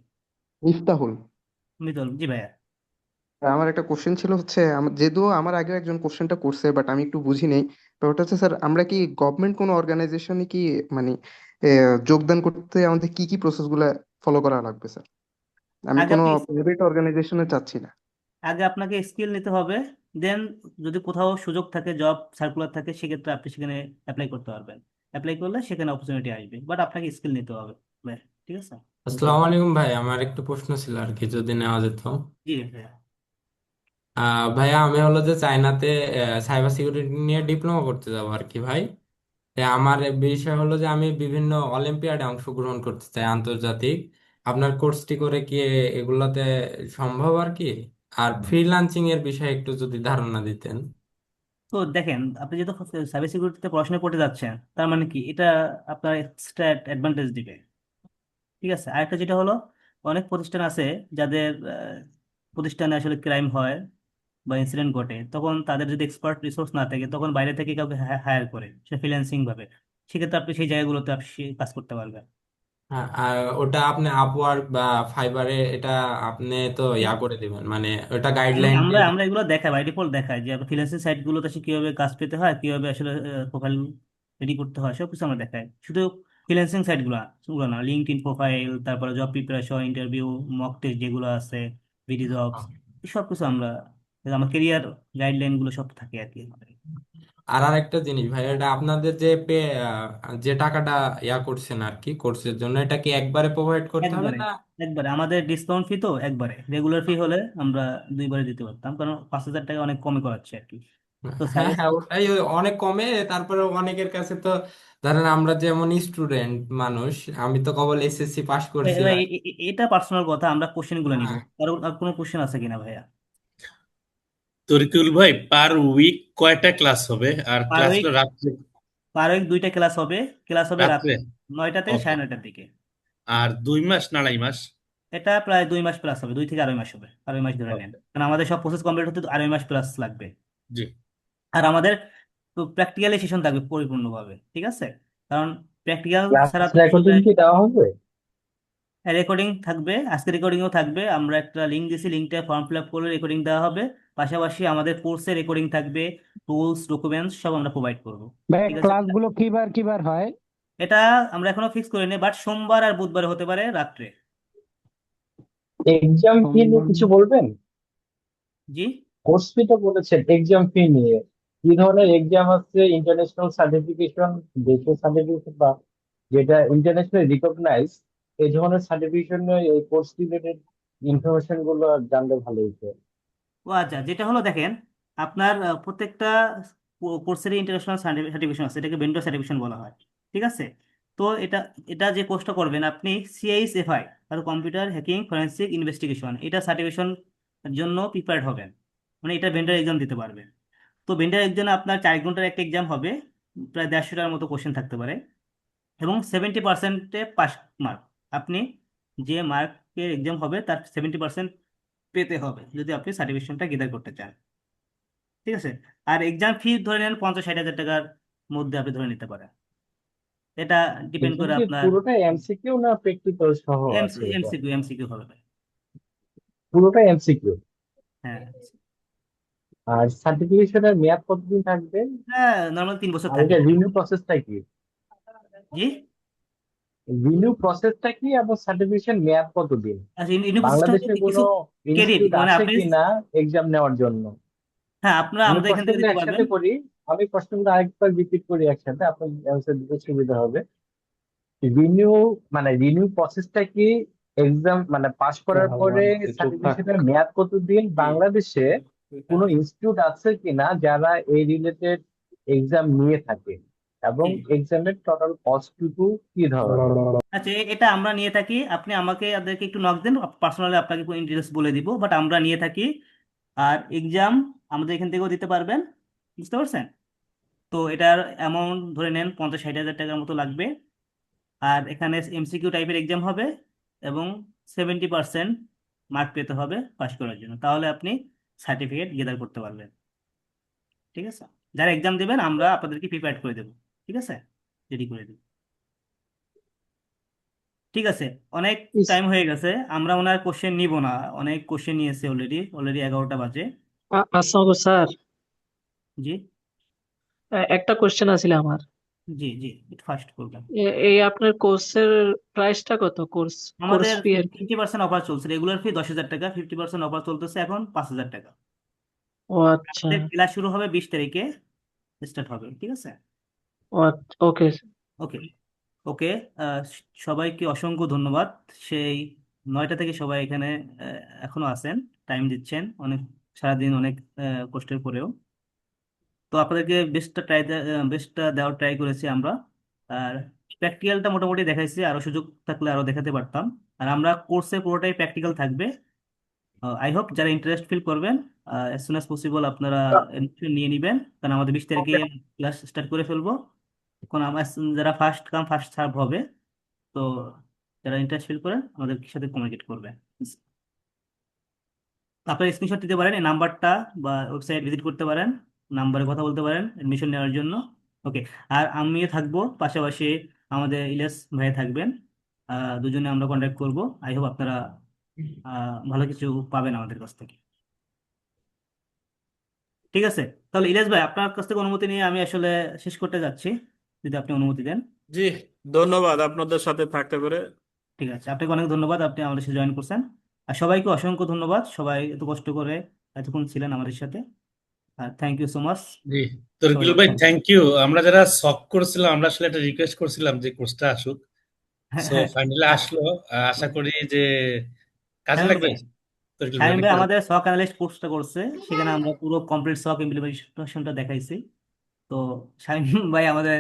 মিফতাহুল। মিতুল, জি ভাইয়া। আমার একটা কোশ্চেন ছিল হচ্ছে যেহেতু আমার আগে একজন কোশ্চেনটা করছে বাট আমি একটু বুঝি নেই। ব্যাপারটা হচ্ছে স্যার আমরা কি গভর্নমেন্ট কোনো অর্গানাইজেশনে কি মানে যোগদান করতে আমাদের কি কি প্রসেস গুলা ফলো করা লাগবে স্যার? আমি আগে কোনো আপনি প্রাইভেট অর্গানাইজেশনে চাচ্ছি না। আগে আপনাকে স্কিল নিতে হবে, দেন যদি কোথাও সুযোগ থাকে, জব সার্কুলার থাকে, সেক্ষেত্রে আপনি সেখানে অ্যাপ্লাই করতে পারবেন। অ্যাপ্লাই করলে সেখানে অপরচুনিটি আসবে, বাট আপনাকে স্কিল নিতে হবে ভাই, ঠিক আছে? আসসালামু আলাইকুম ভাই, আমার একটু প্রশ্ন ছিল আর কি, যদি নেওয়া যেত। জি ভাইয়া। ভাইয়া আমি হলো যে চায়নাতে সাইবার সিকিউরিটি নিয়ে ডিপ্লোমা করতে যাবো আর কি ভাই। আমার বিষয় হলো যে আমি বিভিন্ন অলিম্পিয়াডে অংশগ্রহণ করতে চাই আন্তর্জাতিক। আপনার কোর্সটি করে কি এগুলাতে সম্ভব আর কি? আর ফ্রিল্যান্সিং এর বিষয়ে একটু যদি ধারণা দিতেন। তো দেখেন, আপনি যেহেতু সাইবার সিকিউরিটিতে পড়াশোনা করতে যাচ্ছেন, তার মানে কি এটা আপনার এক্সট্রা অ্যাডভান্টেজ দিবে। ঠিক আছে, আরেকটা যেটা হলো, অনেক প্রতিষ্ঠান আছে যাদের প্রতিষ্ঠানে আসলে ক্রাইম হয় বা ইনসিডেন্ট ঘটে, তখন তাদের যদি এক্সপার্ট রিসোর্স না থাকে, তখন বাইরে থেকে কাউকে হায়ার করে, সে ফ্রিল্যান্সিং ভাবে। সেক্ষেত্রে আপনি সেই জায়গাগুলোতে আপনি কাজ করতে পারবেন। আর ওটা আপনি আপওয়ার্ক বা ফাইবারে এটা আপনি তো ইয়া করে দিবেন, মানে ওটা গাইডলাইন। আমরা আমরা এগুলো দেখাই, বাই ডিফল্ট দেখাই যে ফ্রিল্যান্সিং সাইট গুলোতে আসলে কিভাবে কাজ পেতে হয়, কিভাবে আসলে প্রোফাইল রেডি করতে হয়, সব কিছু আমরা দেখাই। শুধু ফ্রিল্যান্সিং সাইট গুলো না, লিঙ্কডইন প্রোফাইল, তারপরে job preparation, interview, mock test যেগুলো আছে, বিডি জবস, সব কিছু আমরা, আমার কেরিয়ার গাইডলাইন গুলো সব থাকে আর কি। আর আরেকটা জিনিস ভাই, এটা আপনাদের যে যে টাকাটা ইয়া করছেন আর কি কোর্সের জন্য, এটা কি একবারে প্রোভাইড করতে হবে একবারে না? একবারে আমাদের ডিসকাউন্ট ফি তো একবারে, রেগুলার ফি হলে আমরা দুইবারে দিতে পারতাম, কারণ 5,000 টাকা অনেক কমে করাচ্ছে আর কি। তো হ্যাঁ সার্ভিস, হ্যাঁ, ওটাই অনেক কমে। তারপরে অনেকের কাছে তো ধরেন আমরা যেমন স্টুডেন্ট মানুষ, আমি তো কেবল এসএসসি পাস করছি ভাই। এটা পার্সোনাল কথা, আমরা কোশ্চেন গুলো নিব। হ্যাঁ। কারণ আর কোনো কোশ্চেন আছে কিনা ভাইয়া? তরিকুল ভাই, পার উইক কয়টা ক্লাস হবে? আর পার উইক ক্লাসগুলো রাত্রে? পার উইক 2টা ক্লাস হবে। ক্লাস হবে রাত রাত্রে? 9টা থেকে ওকে। 9:30টার দিকে। আর 2 মাস না 2.5 মাস? এটা প্রায় 2 মাস প্লাস হবে, 2 থেকে আড়াই মাস হবে, আড়াই মাস ধরে নেন, ওকে। কারণ আমাদের সব প্রসেস কমপ্লিট হতে তো আড়াই মাস প্লাস লাগবে। জি। আর আমাদের প্র্যাকটিক্যালি সেশন থাকবে পরিপূর্ণভাবে, ঠিক আছে? কারণ প্র্যাকটিক্যাল ছাড়া ক্লাস তো আসলে, রেকর্ডিং কি দেওয়া হবে? রেকর্ডিং থাকবে, আজকে রেকর্ডিংও থাকবে। আমরা একটা লিঙ্ক দিয়েছি, লিঙ্কটা ফর্ম ফিল আপ করলে রেকর্ডিং দেওয়া হবে। পাশাপাশি আমাদের কোর্সে রেকর্ডিং থাকবে, টুলস, ডকুমেন্টস সব আমরা প্রোভাইড করব। ভাই ঠিক আছে, ক্লাসগুলো কিবার কিবার হয়? এটা আমরা এখনো ফিক্স করিনি, বাট সোমবার আর বুধবার হতে পারে রাত্রে। এক্সাম ফি নিয়ে সোমবার। কিছু বলবেন? জি। কোর্স ফি তো বলেছেন, এক্সাম ফি নিয়ে কি ধরনের এক্সাম আছে? ইন্টারন্যাশনাল সার্টিফিকেশন, দেশের সার্টিফিকেশন, বা যেটা ইন্টারন্যাশনাল রিকগনাইজ, এই ধরনের সার্টিফিকেশন এই কোর্স রিলেটেড ইনফরমেশন গুলো জানলে ভালো হতো। ও আচ্ছা, যেটা হলো দেখেন, আপনার প্রত্যেকটা কোর্সেরই ইন্টারন্যাশনাল সার্টিফিকেশন আছে, এটাকে ভেন্ডর সার্টিফিকেশন বলা হয়। ঠিক আছে, তো এটা এটা যে কোর্সটা করবেন আপনি, সিআইএসএফআই আর কম্পিউটার হ্যাকিং ফরেন্সিক ইনভেস্টিগেশন, এটা সার্টিফিকেশন জন্য প্রিপেয়ার্ড হবেন, মানে এটা ভেন্ডর এক্সাম দিতে পারবেন। তো ভেন্ডর এক্সামে আপনার 4 ঘন্টার একটা এক্সাম হবে, প্রায় 150টার মতো কোশ্চেন থাকতে পারে, এবং 70%-এ পাস মার্ক। আপনি যে মার্কের এক্সাম হবে তার 70% পেতে হবে যদি আপনি সার্টিফিকেশনটা গেদার করতে চান। ঠিক আছে, আর এক্সাম ফি ধরে নেন 50-60 হাজার টাকার মধ্যে আপনি ধরে নিতে পারেন। এটা ডিপেন্ড এক্সাম করে কি আপনার। পুরোটাই এমসিকিউ না প্র্যাকটিক্যাল সহ আছে এটা? এমসিকিউ এমসিকিউ হবে ভাই। পুরোটাই এমসিকিউ। হ্যাঁ, আর সার্টিফিকেশনের মেয়াদ কতদিন থাকবে? হ্যাঁ, নর্মাল 3 বছর আর থাকে। এটা রিনিউ প্রসেসটা কি? জি। রিনিউ প্রসেসটা কি এবং সার্টিফিকেশন মেয়াদ কতদিন? আচ্ছা, ইউনিভার্সিটি বাংলাদেশে কিছু কোনো ক্রেডিট ইনস্টিটিউট মানে আছে আপনি, কিনা এক্সাম নেওয়ার জন্য? হ্যাঁ আপনারা আমি আমাদের এখান থেকে প্রশ্নগুলো দিতে পারবেন। একসাথে করি, আমি প্রশ্নগুলো আরেকবার রিপিট করি একসাথে, আপনার অ্যান্সার দিতে সুবিধা হবে। রিনিউ মানে রিনিউ প্রসেসটা কি? এক্সাম মানে পাশ করার পরে সার্টিফিকেশনের মেয়াদ কতদিন? বাংলাদেশে কোনো ইনস্টিটিউট আছে কিনা যারা এই রিলেটেড এক্সাম নিয়ে থাকে, এবং জি। এক্সামের টোটাল কস্টটুকু কি ধরনের? আচ্ছা, এটা আমরা নিয়ে থাকি, আপনি আমাদেরকে একটু নক দেন, পার্সোনালি আপনাকে ডিটেলস বলে দিব, বাট আমরা নিয়ে থাকি। আর এক্সাম আমাদের এখান থেকেও দিতে পারবেন, বুঝতে পারছেন? তো এটার অ্যামাউন্ট ধরে নেন 50-60 হাজার টাকার মতো লাগবে। আর এখানে এমসিকিউ টাইপের এক্সাম হবে এবং 70% মার্ক পেতে হবে পাস করার জন্য, তাহলে আপনি সার্টিফিকেট গেদার করতে পারবেন। ঠিক আছে, যারা এক্সাম দেবেন আমরা আপনাদেরকে প্রিপেয়ার করে দেবো, ঠিক আছে, রেডি করে দেবো। ঠিক আছে, অনেক টাইম হয়ে গেছে, আমরা ওনার কোশ্চেন নিব না, অনেক কোশ্চেন নিয়েছে অলরেডি, 11টা বাজে। আসসালামু স্যার, জি একটা কোশ্চেন আছিল আমার। জি জি, ফার্স্ট করবেন। এই আপনার কোর্সের প্রাইসটা কত? কোর্স আমাদের ফি আর কি? 50% অফার চলছে, রেগুলার ফি 10,000 টাকা, 50% অফার চলতেছে এখন 5,000 টাকা। ও আচ্ছা, আমাদের ক্লাস শুরু হবে 20 তারিখে, স্টার্ট হবে, ঠিক আছে। ওকে। ওকে ওকে, সবাইকে অসংখ্য ধন্যবাদ। সেই 9টা থেকে সবাই এখানে এখনো আছেন, টাইম দিচ্ছেন অনেক, সারাদিন অনেক কষ্টের পরেও। তো আপনাদেরকে বেস্টটা দেওয়ার ট্রাই করেছি আমরা। আর প্র্যাকটিক্যালটা মোটামুটি দেখাইছি, আরো সুযোগ থাকলে আরো দেখাতে পারতাম। আর আমরা কোর্সে পুরোটাই প্র্যাকটিক্যাল থাকবে। আই হোপ যারা ইন্টারেস্ট ফিল করবেন অ্যাজ সুন অ্যাজ পসিবল আপনারা admission নিয়ে নেবেন, কারণ আমাদের 20 তারিখে ক্লাস স্টার্ট করে ফেলবো। এখন আমার যারা ফার্স্ট কাম ফার্স্ট সার্ভ হবে, তো যারা ইন্টারেস্ট ফিল করেন আমাদের সাথে কমিউনিকেট করবেন। আপনার স্ক্রিনশট দিতে পারেন এই নাম্বারটা, বা ওয়েবসাইট ভিজিট করতে পারেন, নাম্বারে কথা বলতে পারেন এডমিশন নেওয়ার জন্য। ওকে, আর আমিও থাকবো পাশাপাশি, আমাদের ইলিয়াস ভাই থাকবেন, দুজনে আমরা কন্ট্যাক্ট করব। আই হোপ আপনারা ভালো কিছু পাবেন আমাদের কাছ থেকে। ঠিক আছে, তাহলে ইলিয়াস ভাই আপনার কাছ থেকে অনুমতি নিয়ে আমি আসলে শেষ করতে যাচ্ছি, যদি আপনি অনুমতি দেন। জি, ধন্যবাদ আপনাদের সাথে থাকতে পেরে। ঠিক আছে, আপনাকে অনেক ধন্যবাদ, আপনি আমাদের সাথে জয়েন করছেন। আর সবাইকে অসংখ্য ধন্যবাদ, সবাই এত কষ্ট করে এতক্ষণ ছিলেন আমাদের সাথে। Thank you so much. জি, সবাই তরকিল ভালো ভাই থাকবেন। Thank you. আমরা যারা শখ করছিলাম, আমরা আসলে একটা রিকোয়েস্ট করছিলাম যে কোর্সটা আসুক, হ্যাঁ সো হ্যাঁ। ফাইনালি আসলো। আশা করি যে কাজে শামীম লাগবে। ভাই, তরকিল ভাই শামীম অনেক ভাই আমাদের সক অ্যানালিস্ট কোর্সটা করছে, সেখানে আমরা পুরো কমপ্লিট সক ইমপ্লিমেন্টেশনটা দেখাইছি। তো শামীম ভাই আমাদের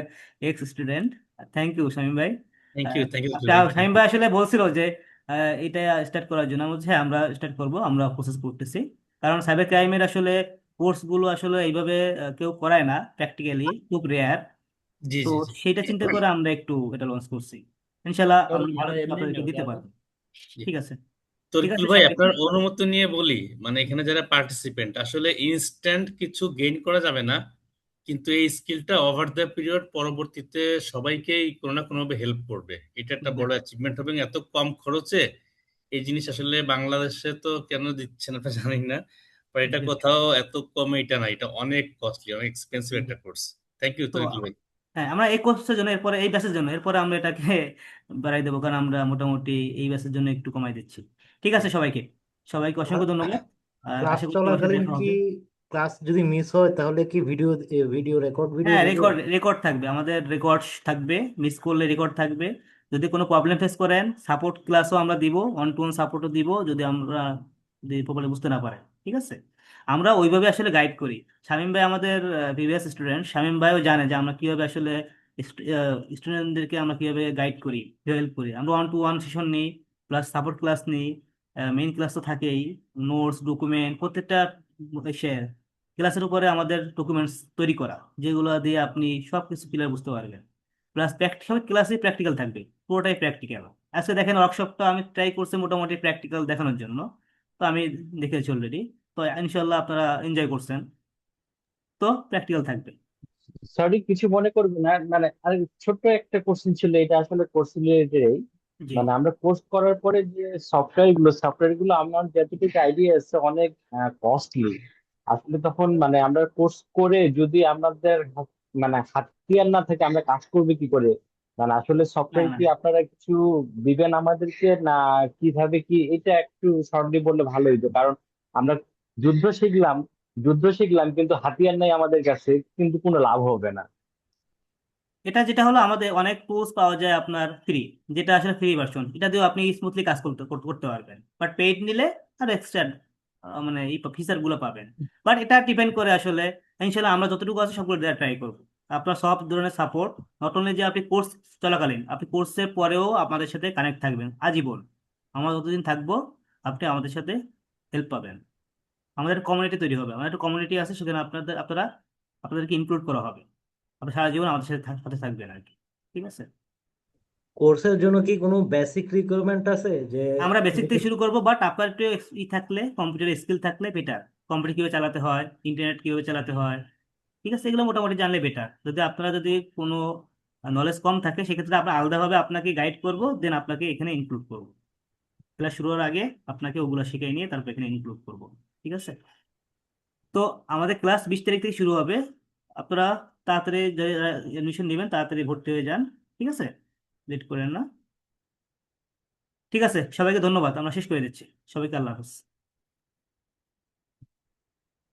ex student. Thank you Shamim ভাই। থ্যাংক ইউ তরকিল ভাই, থ্যাংক শামীম ইউ। ভাই আসলে বলছিল যে এটা স্টার্ট করার জন্য, আমি বলছি হ্যাঁ আমরা স্টার্ট করব, আমরা প্রসেস করতেছি। কারণ সাইবার ক্রাইমের আসলে কোর্সগুলো আসলে এইভাবে কেউ করায় না, প্র্যাকটিক্যালি খুব রেয়ার। জি তো জি জি সেইটা চিন্তা করে আমরা একটু এটা লঞ্চ করছি, ইনশাল্লাহ আমরা ভালো কিছু আপনাদেরকে দিতে পারবো। জি। ঠিক আছে। ঠিক তরকিল আছে ভাই, সবাইকে। আপনার অনুমতি নিয়ে বলি, মানে এখানে যারা পার্টিসিপেন্ট আসলে ইনস্ট্যান্ট কিছু গেইন করা যাবে না, কিন্তু এই স্কিলটা ওভার দ্য পিরিয়ড পরবর্তীতে সবাইকেই কোনো না কোনোভাবে হেল্প করবে। এটা একটা বড় অ্যাচিভমেন্ট হবে, এবং এত কম খরচে এই জিনিস আসলে বাংলাদেশে তো কেন দিচ্ছে না তা জানি না, বাট এটা কোথাও এত কমে এটা না, এটা অনেক কস্টলি, অনেক এক্সপেন্সিভ একটা কোর্স। থ্যাংক ইউ তো তরকিল ভাই। হ্যাঁ, আমরা এই কোর্সের জন্য, এরপরে এই ব্যাচের জন্য, এরপরে আমরা এটাকে বাড়াই দেবো, কারণ আমরা মোটামুটি এই ব্যাচের জন্য একটু কমাই দিচ্ছি। ঠিক আছে, সবাইকে সবাইকে অসংখ্য ধন্যবাদ। আর ক্লাস আশা করি সবার সাথে চলাকালীন দেখা কি হবে। ক্লাস যদি মিস হয় তাহলে কি ভিডিও রেকর্ড ভিডিও হ্যাঁ, দিবে? রেকর্ড রেকর্ড থাকবে, আমাদের রেকর্ড থাকবে, মিস করলে রেকর্ড থাকবে। যদি কোনো প্রবলেম ফেস করেন, সাপোর্ট ক্লাসও আমরা দিব, ওয়ান টু ওয়ান সাপোর্টও দিব, যদি প্রপারলি বুঝতে না পারেন। ঠিক আছে, আমরা ওইভাবে আসলে গাইড করি। শামীম ভাই আমাদের প্রিভিয়াস স্টুডেন্ট, শামীম ভাইও জানে যে আমরা কিভাবে আসলে স্টুডেন্টদেরকে আমরা কিভাবে গাইড করি, হেল্প করি। আমরা ওয়ান টু ওয়ান সেশন নিই, প্লাস সাপোর্ট ক্লাস নিই, মেইন ক্লাস তো থাকেই, নোটস ডকুমেন্ট প্রত্যেকটা ক্লাসের উপরে আমাদের ডকুমেন্টস তৈরি করা, যেগুলো দিয়ে আপনি সবকিছু ক্লিয়ার বুঝতে পারবেন। প্লাস প্র্যাকটিক্যাল ক্লাসে প্র্যাকটিক্যাল থাকবে, পুরোটাই প্র্যাকটিক্যাল। আজকে দেখেন ওয়ার্কশপটা আমি ট্রাই করছি মোটামুটি প্র্যাকটিক্যাল দেখানোর জন্য, তো আমি দেখেছি অলরেডি। তো ইনশাল্লাহ আপনারা এনজয় করছেন, তো প্র্যাকটিক্যাল থাকবে। সরি, কিছু মনে করবে না, মানে আর ছোট্ট একটা কোশ্চেন ছিল, এটা আসলে কোর্স রিলেটেড। জি মানে আমরা কোর্স করার পরে যে সফটওয়্যার গুলো আমার যতটুকু আইডিয়া আছে অনেক কস্টলি। আসলে তখন মানে আমরা কোর্স করে যদি আমাদের মানে হাতিয়ার না থাকে, আমরা কাজ করবে কি করে? মানে আসলে না সফটওয়্যার না কি আপনারা কিছু দিবেন আমাদেরকে, না কিভাবে কি, এটা একটু শর্টলি বললে ভালো হইতো। কারণ আমরা যুদ্ধ শিখলাম, কিন্তু হাতিয়ার নাই আমাদের কাছে, কিন্তু কোনো লাভ হবে না। এটা যেটা হলো, আমাদের অনেক টুলস পাওয়া যায় আপনার ফ্রি, যেটা আসলে ফ্রি ভার্সন, এটা দিয়েও আপনি স্মুথলি কাজ করতে করতে করতে পারবেন। বাট পেইড নিলে আর এক্সট্রা মানে এই ফিচার গুলো পাবেন। বাট এটা ডিপেন্ড করে আসলে, ইনশাল্লাহ আমরা যতটুকু আছে সবগুলো দেওয়ার ট্রাই করবো। আপনার সব ধরনের সাপোর্ট, নট অনলি যে আপনি কোর্স চলাকালীন, আপনি কোর্সের পরেও আমাদের সাথে কানেক্ট থাকবেন আজীবন। আমরা যতদিন থাকবো আপনি আমাদের সাথে হেল্প পাবেন। আমাদের কমিউনিটি তৈরি হবে, আমাদের একটা কমিউনিটি আছে, সেখানে আপনাদেরকে ইনক্লুড করা হবে। আপনি সারা জীবন আমাদের সাথে সাথে থাকবেন আর কি। ঠিক আছে, কোর্সের জন্য কি কোনো বেসিক রিকোয়ারমেন্ট আছে যে আমরা বেসিক থেকে basic- শুরু করবো, বাট আপনার একটু থাকলে, কম্পিউটার স্কিল থাকলে বেটার। কম্পিউটার কিভাবে চালাতে হয়, ইন্টারনেট কিভাবে চালাতে হয়, ঠিক আছে, এগুলো মোটামুটি জানলে বেটার। যদি কোনো নলেজ কম থাকে, সেক্ষেত্রে আমরা আলাদাভাবে আপনাকে গাইড করবো, দেন আপনাকে এখানে ইনক্লুড করবো। ক্লাস শুরুর আগে আপনাকে ওগুলো শিখিয়ে নিয়ে তারপর এখানে ইনক্লুড করবো। ঠিক আছে, তো আমাদের ক্লাস 20 তারিখ থেকে শুরু হবে। আপনারা তাড়াতাড়ি এডমিশন নেবেন, তাড়াতাড়ি ভর্তি হয়ে যান। ঠিক আছে, লেট করেন না। ঠিক আছে, সবাইকে ধন্যবাদ, আমরা শেষ করে দিচ্ছি। সবাইকে আল্লাহ হাফেজ।